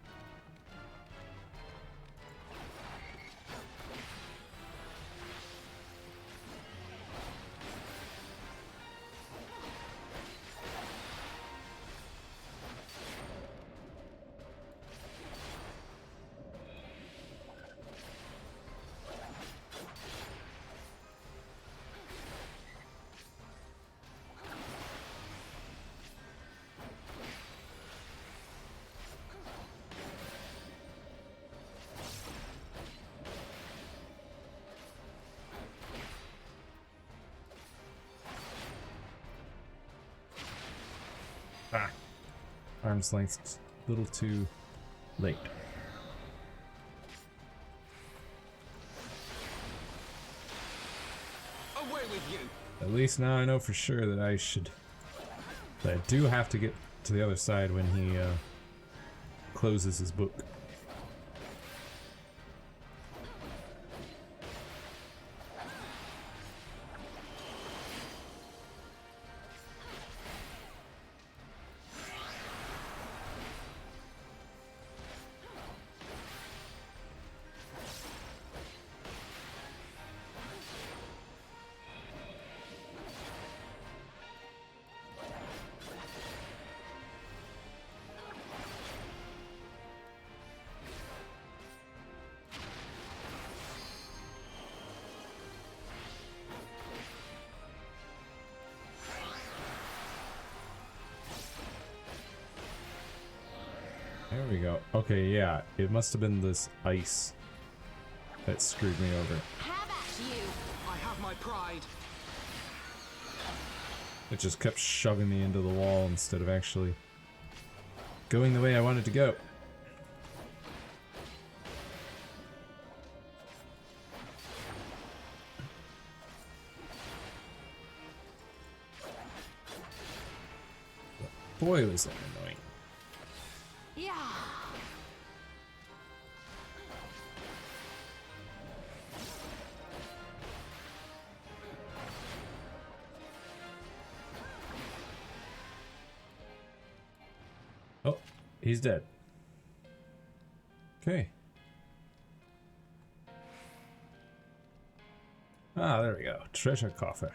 arm's length a little too late. Away with you! At least now I know for sure that I do have to get to the other side when he closes his book. There we go. Okay, yeah, it must have been this ice that screwed me over. Have at you! I have my pride. It just kept shoving me into the wall instead of actually going the way I wanted to go. Boy, was that annoying. Yeah. Oh, he's dead. Okay. Ah, there we go. Treasure coffer.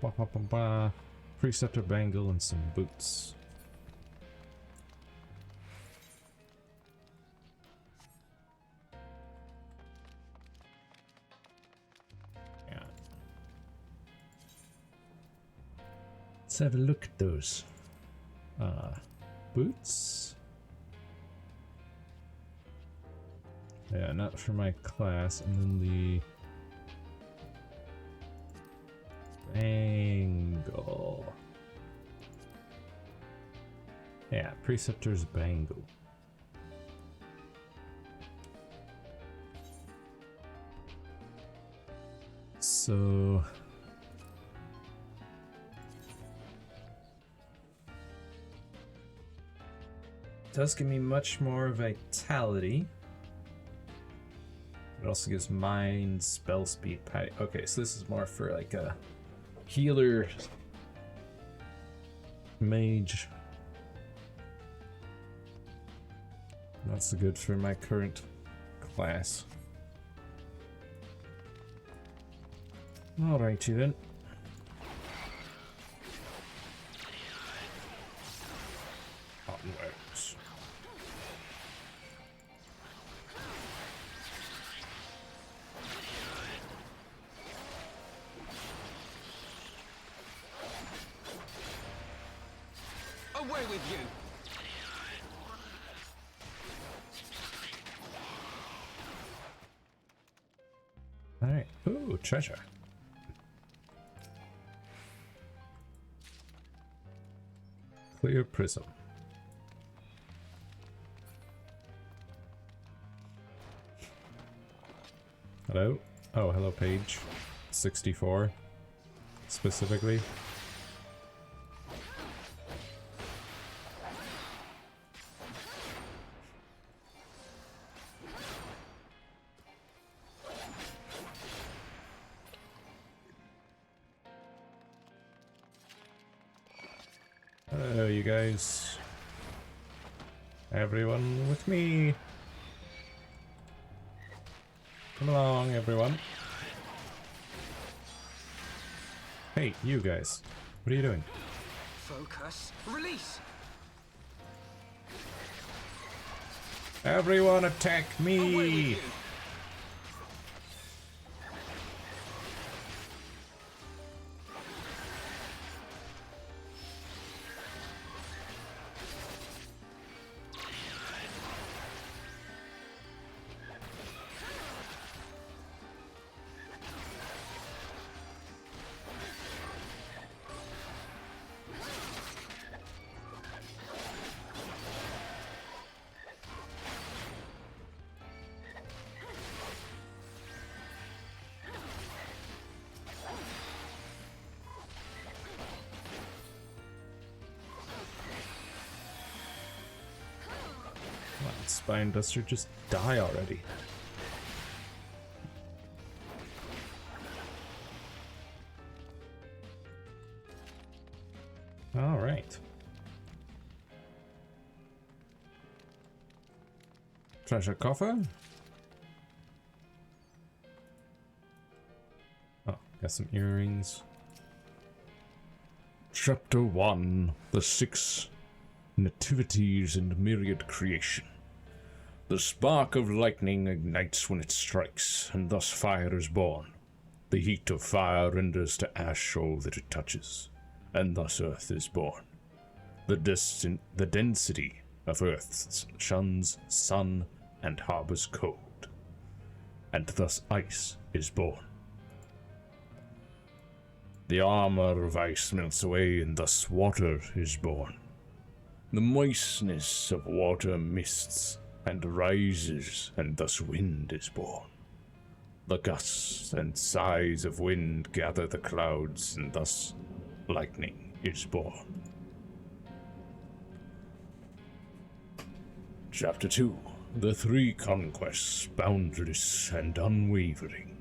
Ba, ba, ba, ba. Preceptor bangle and some boots. Yeah. Let's have a look at those. Boots? Yeah, not for my class. And then the bangle. Yeah, Preceptor's bangle. So does give me much more vitality. It also gives mind, spell speed, okay, so this is more for like a healer mage. Not so good for my current class. Alrighty then. Onwards. Away with you! Alright. Ooh, treasure. Clear prism. Hello? Oh, hello, page. 64. Specifically. Hello, you guys. Everyone with me. Come along, everyone. Hey, you guys. What are you doing? Focus. Release! Everyone attack Away with me! you! Come on, Spine Duster, just die already. All right. Treasure coffer. Oh, got some earrings. Chapter 1: The 6 Nativities and Myriad Creation. The spark of lightning ignites when it strikes, and thus fire is born. The heat of fire renders to ash all that it touches, and thus earth is born. The density of earth shuns sun and harbors cold, and thus ice is born. The armor of ice melts away, and thus water is born. The moistness of water mists and rises, and thus wind is born. The gusts and sighs of wind gather the clouds, and thus lightning is born. Chapter 2: The 3 Conquests, Boundless and Unwavering.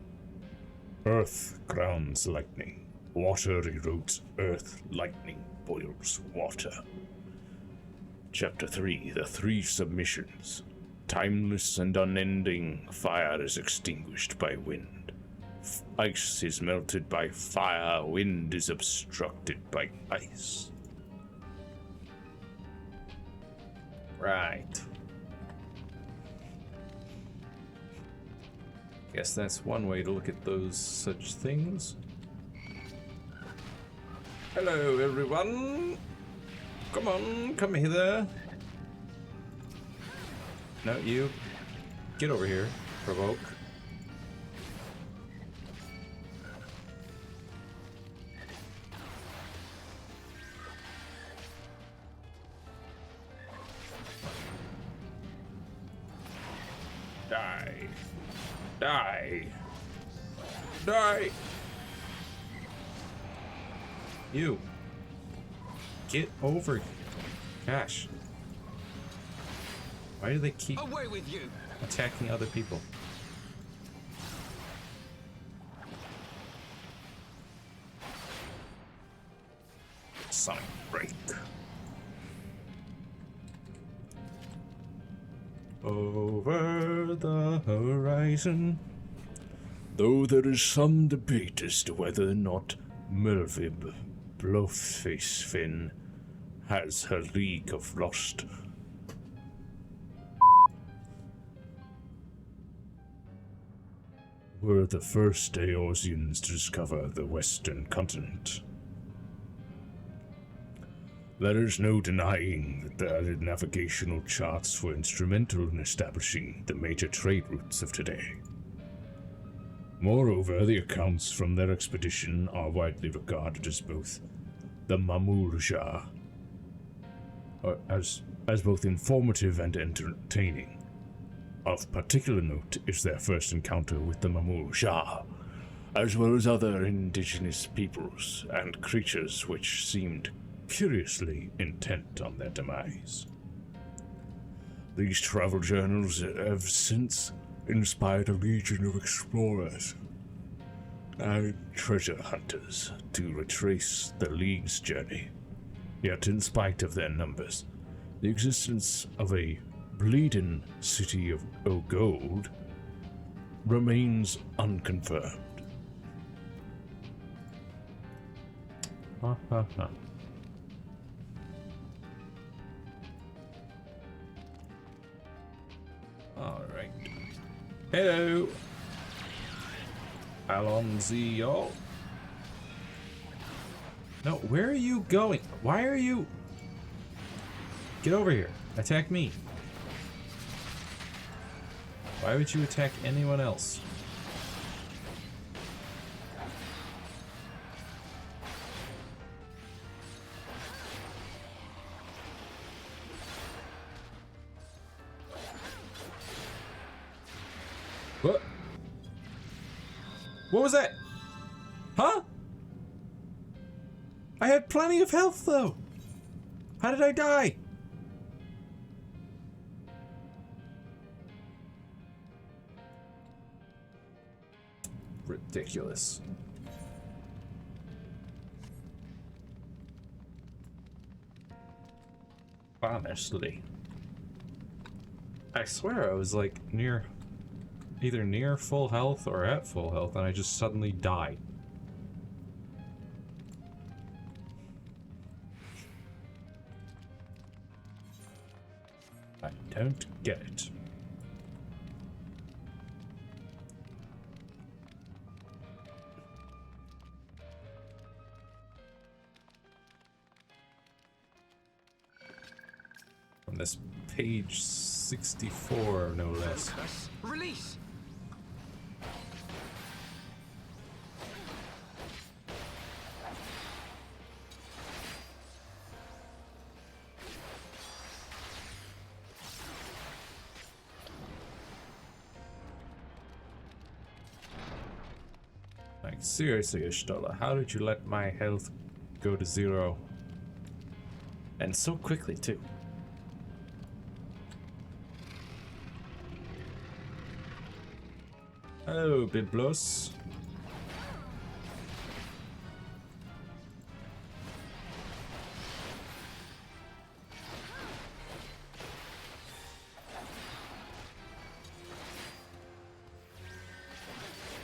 Earth grounds lightning. Water erodes earth, lightning boils water. Chapter 3: The 3 Submissions. Timeless and unending, fire is extinguished by wind. Ice is melted by fire, wind is obstructed by ice. Right. Guess that's one way to look at those such things. Hello, everyone. Come on, come hither. No, you. Get over here, Provoke. Die. Die. Die. You. Get over. Gosh. Why do they keep Away with you! attacking other people? Sonic break. Over the horizon. Though there is some debate as to whether or not Melvib Bluffface Finn has her league of lost. Were the first Eosians to discover the western continent. There is no denying that their navigational charts were instrumental in establishing the major trade routes of today. Moreover, the accounts from their expedition are widely regarded as both the Mamurja, as both informative and entertaining. Of particular note is their first encounter with the Mamurja, as well as other indigenous peoples and creatures which seemed curiously intent on their demise. These travel journals have since inspired a legion of explorers and treasure hunters to retrace the League's journey. Yet, in spite of their numbers, the existence of a bleeding city of gold remains unconfirmed. Ha ha ha. Alright. Hello. Alonzio. No, where are you going? Why are you... Get over here. Attack me. Why would you attack anyone else? What? What was that? Huh? I had plenty of health, though. How did I die? ridiculous. Honestly. I swear I was like either near full health or at full health, and I just suddenly died. I don't get it. On this page 64, no less. Focus. Release! Like, seriously, Ishtola, how did you let my health go to 0? And so quickly, too. Hello, Biblos.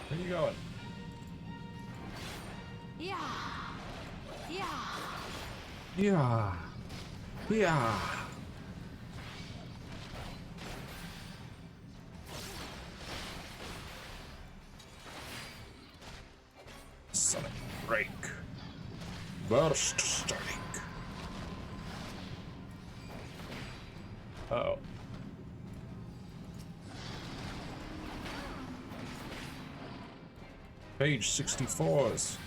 Where are you going? Yeah. Yeah. Yeah. Yeah. Sonic Break. Burst Strike. Oh. Page 64's.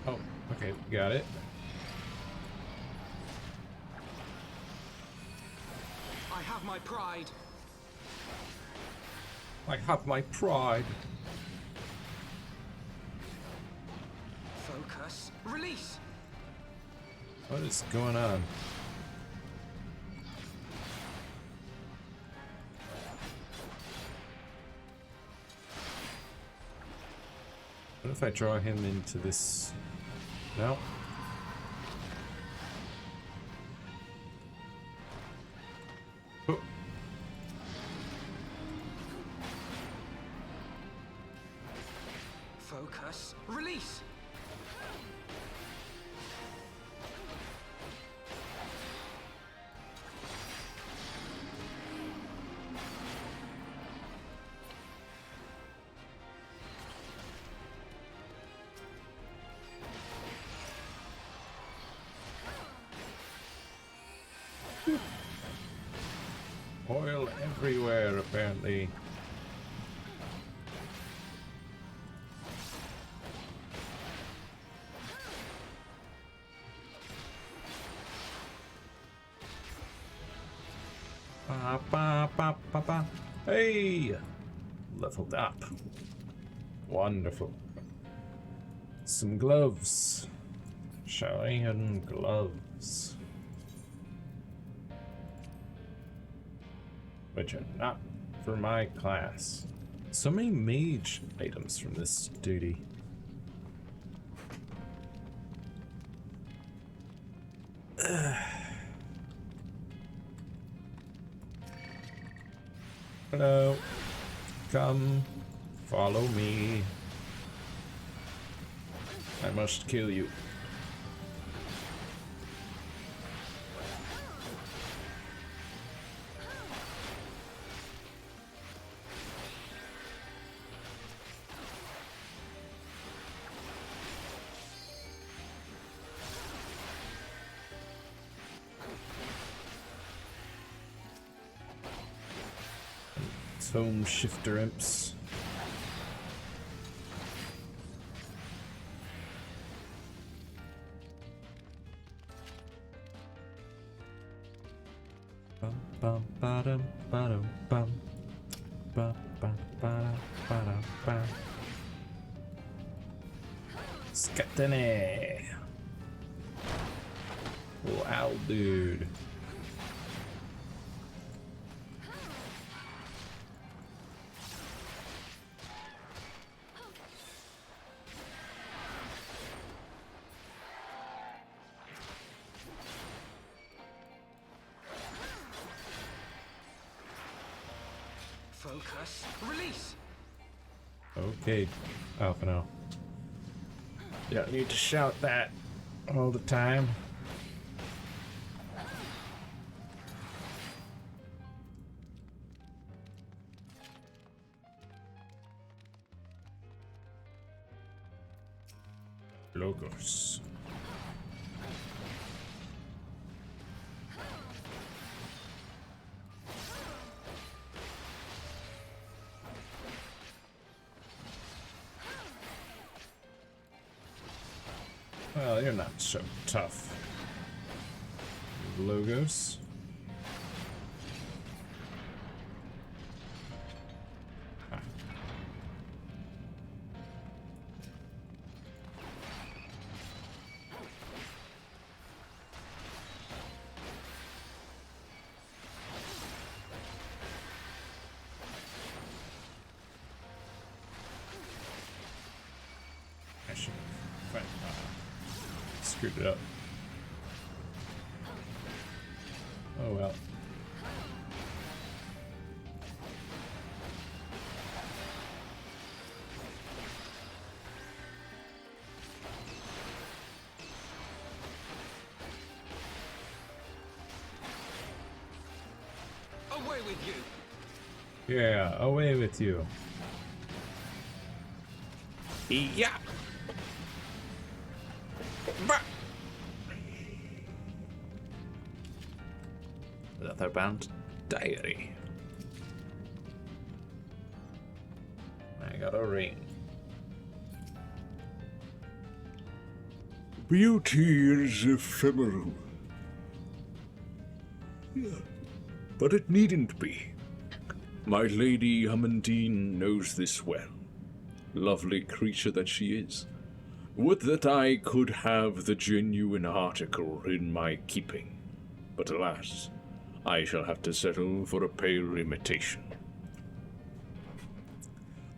Oh, okay, got it. I have my pride. I have my pride. Focus. Release! What is going on? What if I draw him into this? No. Oh. Focus. Release! Oil everywhere, apparently. Ba, ba, ba, ba, ba. Hey! Leveled up. Wonderful. Some gloves. Shiny gloves. Which are not for my class. So many mage items from this duty. Hello. Come. Follow me. I must kill you. Foam shifter imps. Bum bum ba-dum ba-dum bum. Ba ba ba ba ba. Scatene. Wow, dude. Focus. Release. Okay, Alpha now. You don't need to shout that all the time. Logos. Well, you're not so tough. Logos. Ah. I should have screwed it up. Oh well. Away with you. Yeah, away with you. Yeah. Bah. Leatherbound diary. I got a ring. Beauty is ephemeral. Yeah, but it needn't be. My Lady Amandine knows this well. Lovely creature that she is. Would that I could have the genuine article in my keeping. But alas, I shall have to settle for a pale imitation.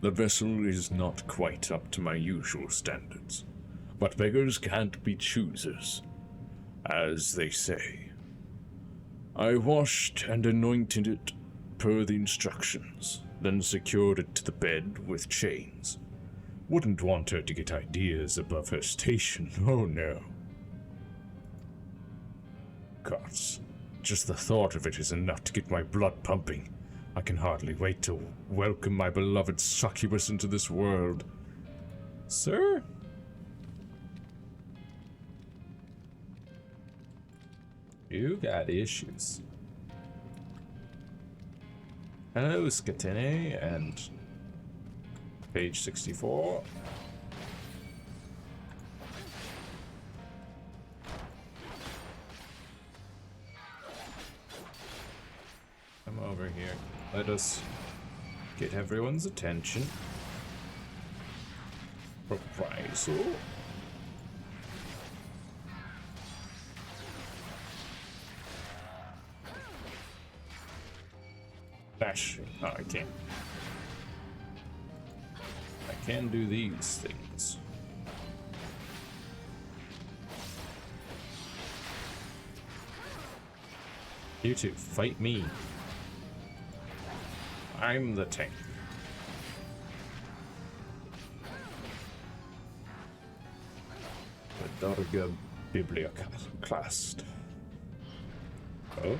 The vessel is not quite up to my usual standards, but beggars can't be choosers, as they say. I washed and anointed it per the instructions, then secured it to the bed with chains. Wouldn't want her to get ideas above her station, oh no. Gods, just the thought of it is enough to get my blood pumping. I can hardly wait to welcome my beloved succubus into this world. Sir? You got issues. Hello, Scatene, and page 64. Come over here. Let us get everyone's attention. Reprisal. Dash. Oh, I can't. I can do these things. You two, fight me. I'm the tank. The Dorga Biblioclast. Oh?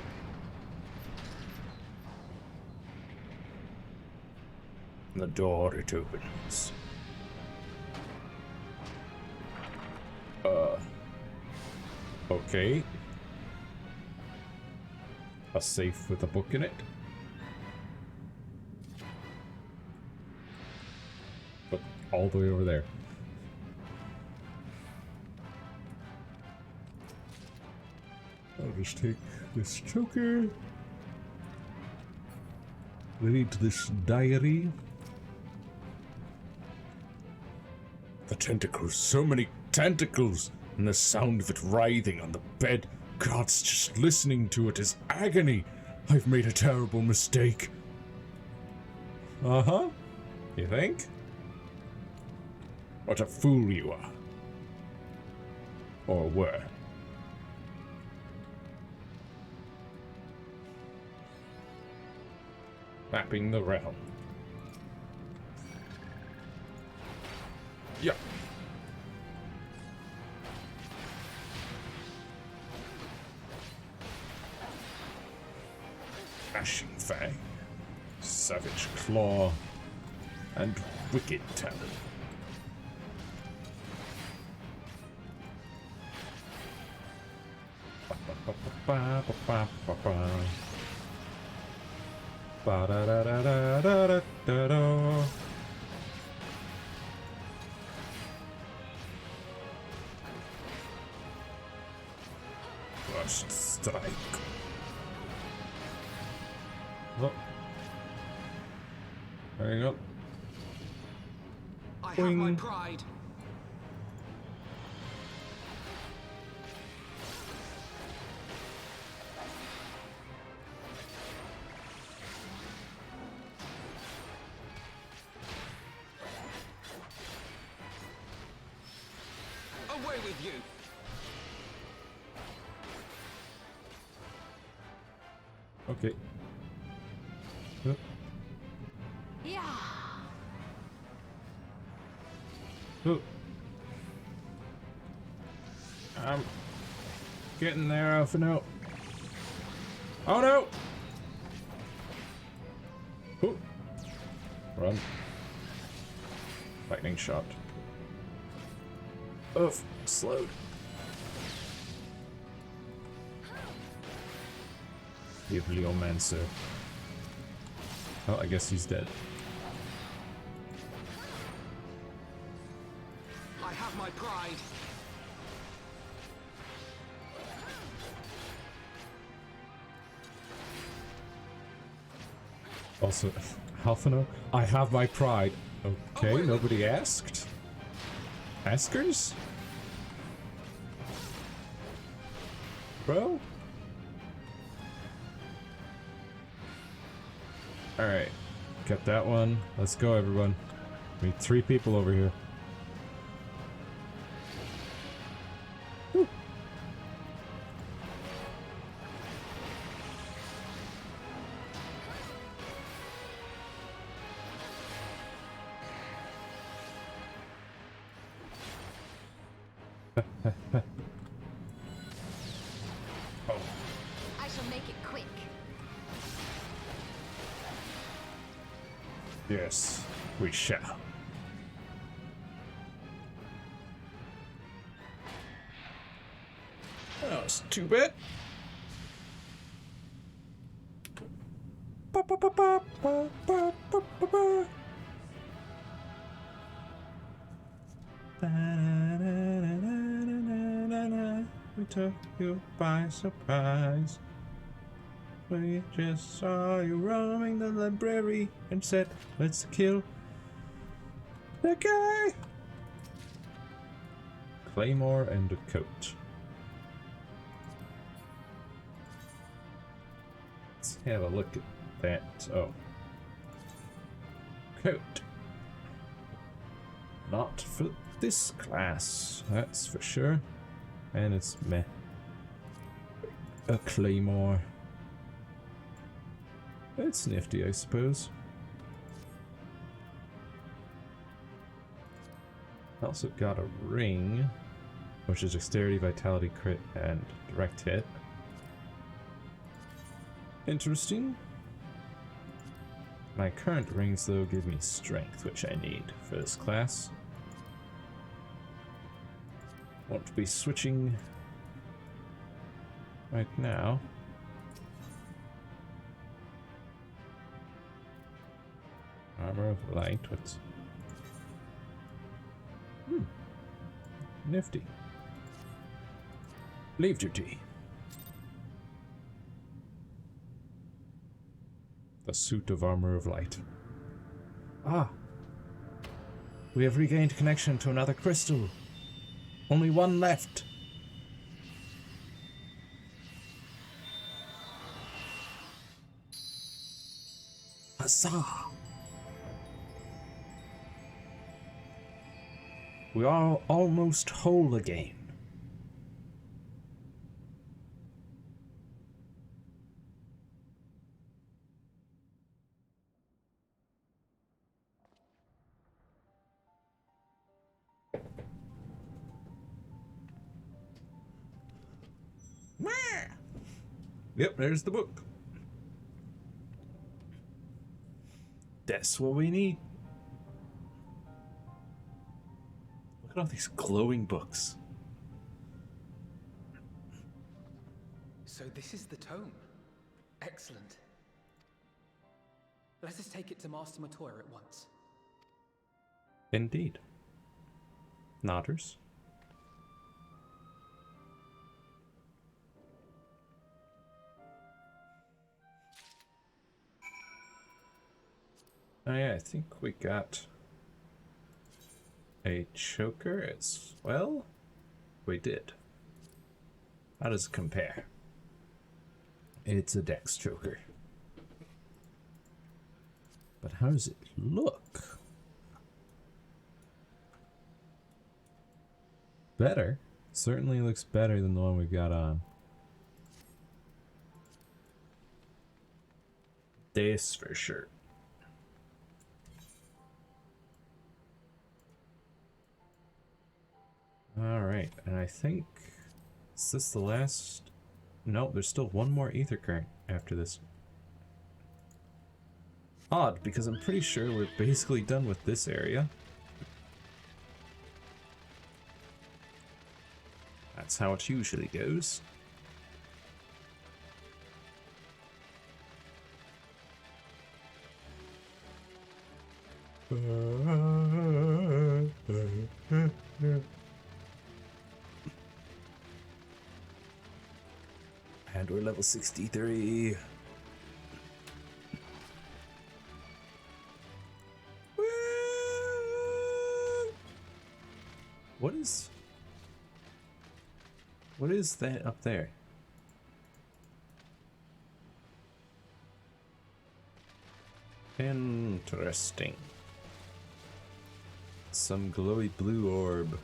The door, it opens. Okay. A safe with a book in it. But all the way over there. I'll just take this choker. Read this diary. The tentacles, so many tentacles, and the sound of it writhing on the bed gods, just listening to it is agony. I've made a terrible mistake. Uh-huh. You think? What a fool you are. Or were. Mapping the realm. Yeah. Ashing Fang, Savage Claw, and Wicked Talon. Ba-da-da-da-da-da-da-da. First strike. Oh. There you go. I have my pride. Away with you. Okay. Oh. Yeah. Oh. I'm getting there, Alphino. Oh no! Ooh. Run. Lightning shot. Oof. Slowed. Bibliomancer. Oh, I guess he's dead. I have my pride. Also, Alphino, I have my pride. Okay, nobody asked. Askers? Bro? Alright. Get that one. Let's go, everyone. We need 3 people over here. Woo. I shall make it quick. Yes, we shall. That was 2-bit. We took you by surprise. We just saw you roaming the library and said, let's kill the guy. Claymore and a coat. Let's have a look at that. Oh. Coat. Not for this class, that's for sure. And it's meh. A claymore. It's nifty, I suppose. Also got a ring, which is dexterity, vitality, crit, and direct hit. Interesting. My current rings, though, give me strength, which I need for this class. Won't be switching right now. Armor of light, what's... Nifty. Leave duty. The suit of armor of light. Ah. We have regained connection to another crystal. Only one left. Huzzah! We are almost whole again. Yep, there's the book. That's what we need. Look at all these glowing books. So this is the tome. Excellent. Let us take it to Master Matoya at once. Indeed. Nodders. Oh yeah, I think we got a choker as well. We did. How does it compare? It's a dex choker. But how does it look? Better. Certainly looks better than the one we've got on. This for sure. Alright, and I think... Is this the last... No, there's still one more ether current after this. Odd, because I'm pretty sure we're basically done with this area. That's how it usually goes. And we're level 63. Woo! What is that up there? Interesting. Some glowy blue orb.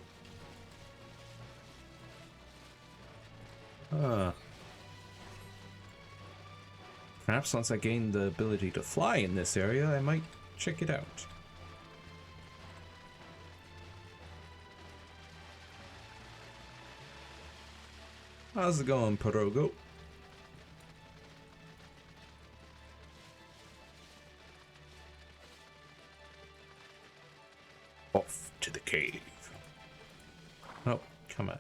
Perhaps once I gain the ability to fly in this area, I might check it out. How's it going, Pirogo? Off to the cave. Oh, come on.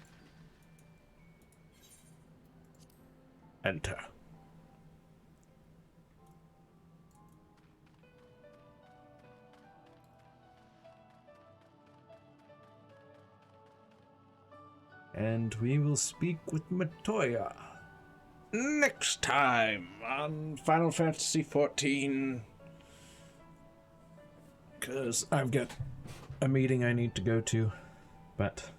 Enter. And we will speak with Matoya next time on Final Fantasy XIV. Because I've got a meeting I need to go to, but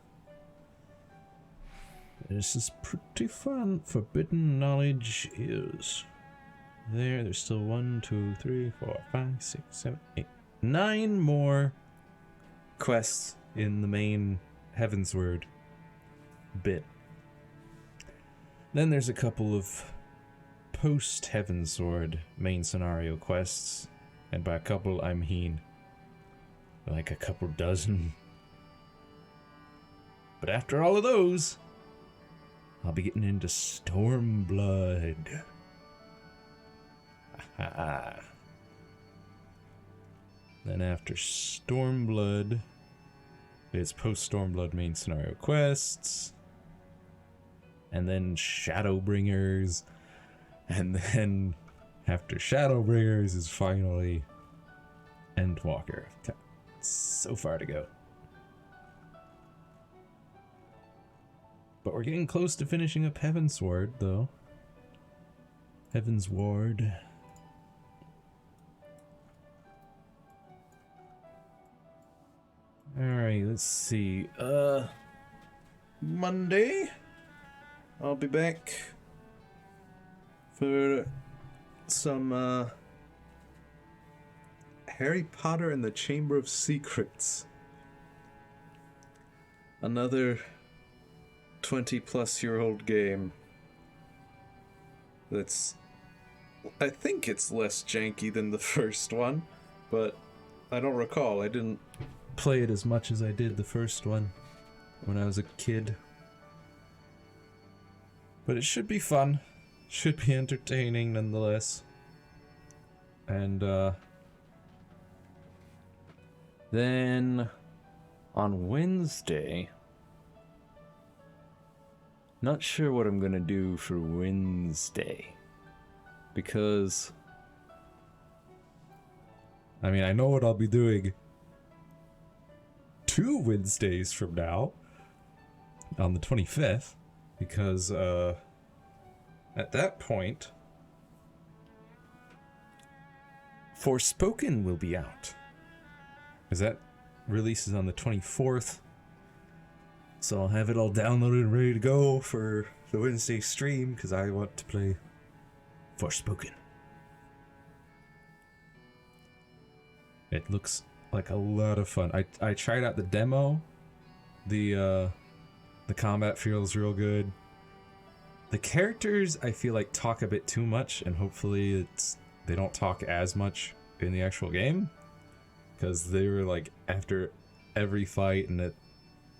this is pretty fun. Forbidden knowledge is there. There's still 1, 2, 3, 4, 5, 6, 7, 8, 9 more quests in the main Heavensward bit. Then there's a couple of post Heavensward main scenario quests, and by a couple I mean like a couple dozen. But after all of those, I'll be getting into Stormblood. Then after Stormblood, it's post Stormblood main scenario quests, and then Shadowbringers, and then after Shadowbringers is finally Endwalker. So far to go. But we're getting close to finishing up Heavensward, though. Heavensward. Alright, let's see. Monday, I'll be back for some Harry Potter and the Chamber of Secrets. Another 20-plus-year-old game. That's... I think it's less janky than the first one, but I don't recall. I didn't play it as much as I did the first one when I was a kid. But it should be fun. Should be entertaining nonetheless. And then on Wednesday, not sure what I'm gonna do for Wednesday, because I mean, I know what I'll be doing 2 Wednesdays from now on the 25th, because at that point Forspoken will be out, because that releases on the 24th. So I'll have it all downloaded and ready to go for the Wednesday stream, because I want to play Forspoken. It looks like a lot of fun. I tried out the demo. The combat feels real good. The characters, I feel like, talk a bit too much, and hopefully they don't talk as much in the actual game, because they were like after every fight, and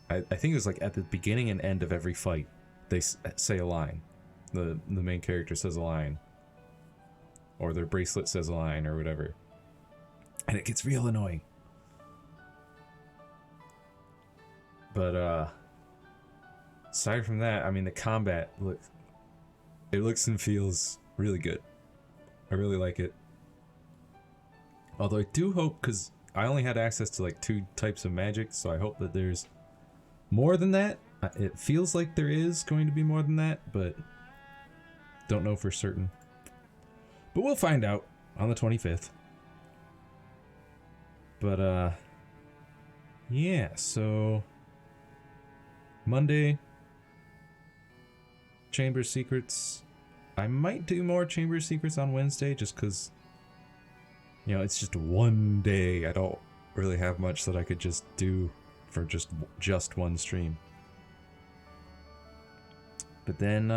I think it was like at the beginning and end of every fight they say a line. The main character says a line, or their bracelet says a line, or whatever, and it gets real annoying. But aside from that, I mean, the combat looks and feels really good. I really like it. Although I do hope, because I only had access to like 2 types of magic, so I hope that there's more than that. It feels like there is going to be more than that, but don't know for certain. But we'll find out on the 25th. But yeah, so Monday, Chamber Secrets. I might do more Chamber Secrets on Wednesday, just because, you know, it's just one day. I don't really have much that I could just do for just one stream. But then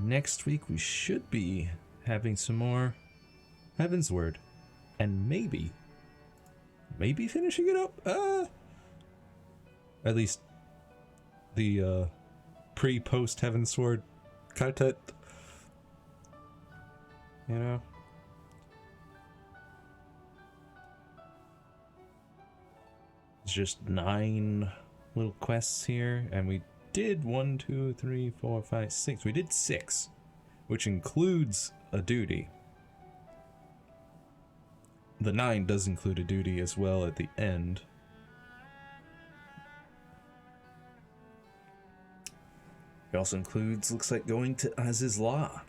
next week we should be having some more Heaven's Word, and maybe finishing it up. At least the pre-post Heaven's Sword content. You know? It's just 9 little quests here, and we did 1, 2, 3, 4, 5, 6. We did 6, which includes a duty. The 9 does include a duty as well at the end. It also includes, looks like, going to Az's Law.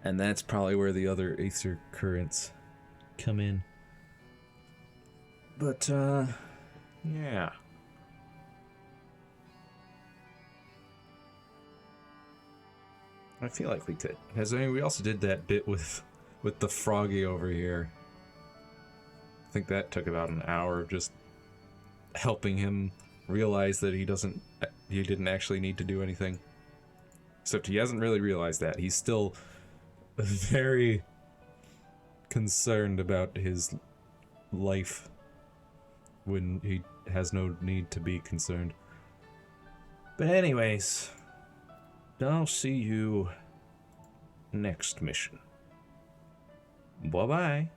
And that's probably where the other Aether Currents come in. But, yeah. I feel like we could. Because, I mean, we also did that bit with the Froggy over here. I think that took about an hour of just helping him realize that he didn't actually need to do anything. Except he hasn't really realized that. He's still very concerned about his life when he has no need to be concerned. But anyways, I'll see you next mission. Bye-bye.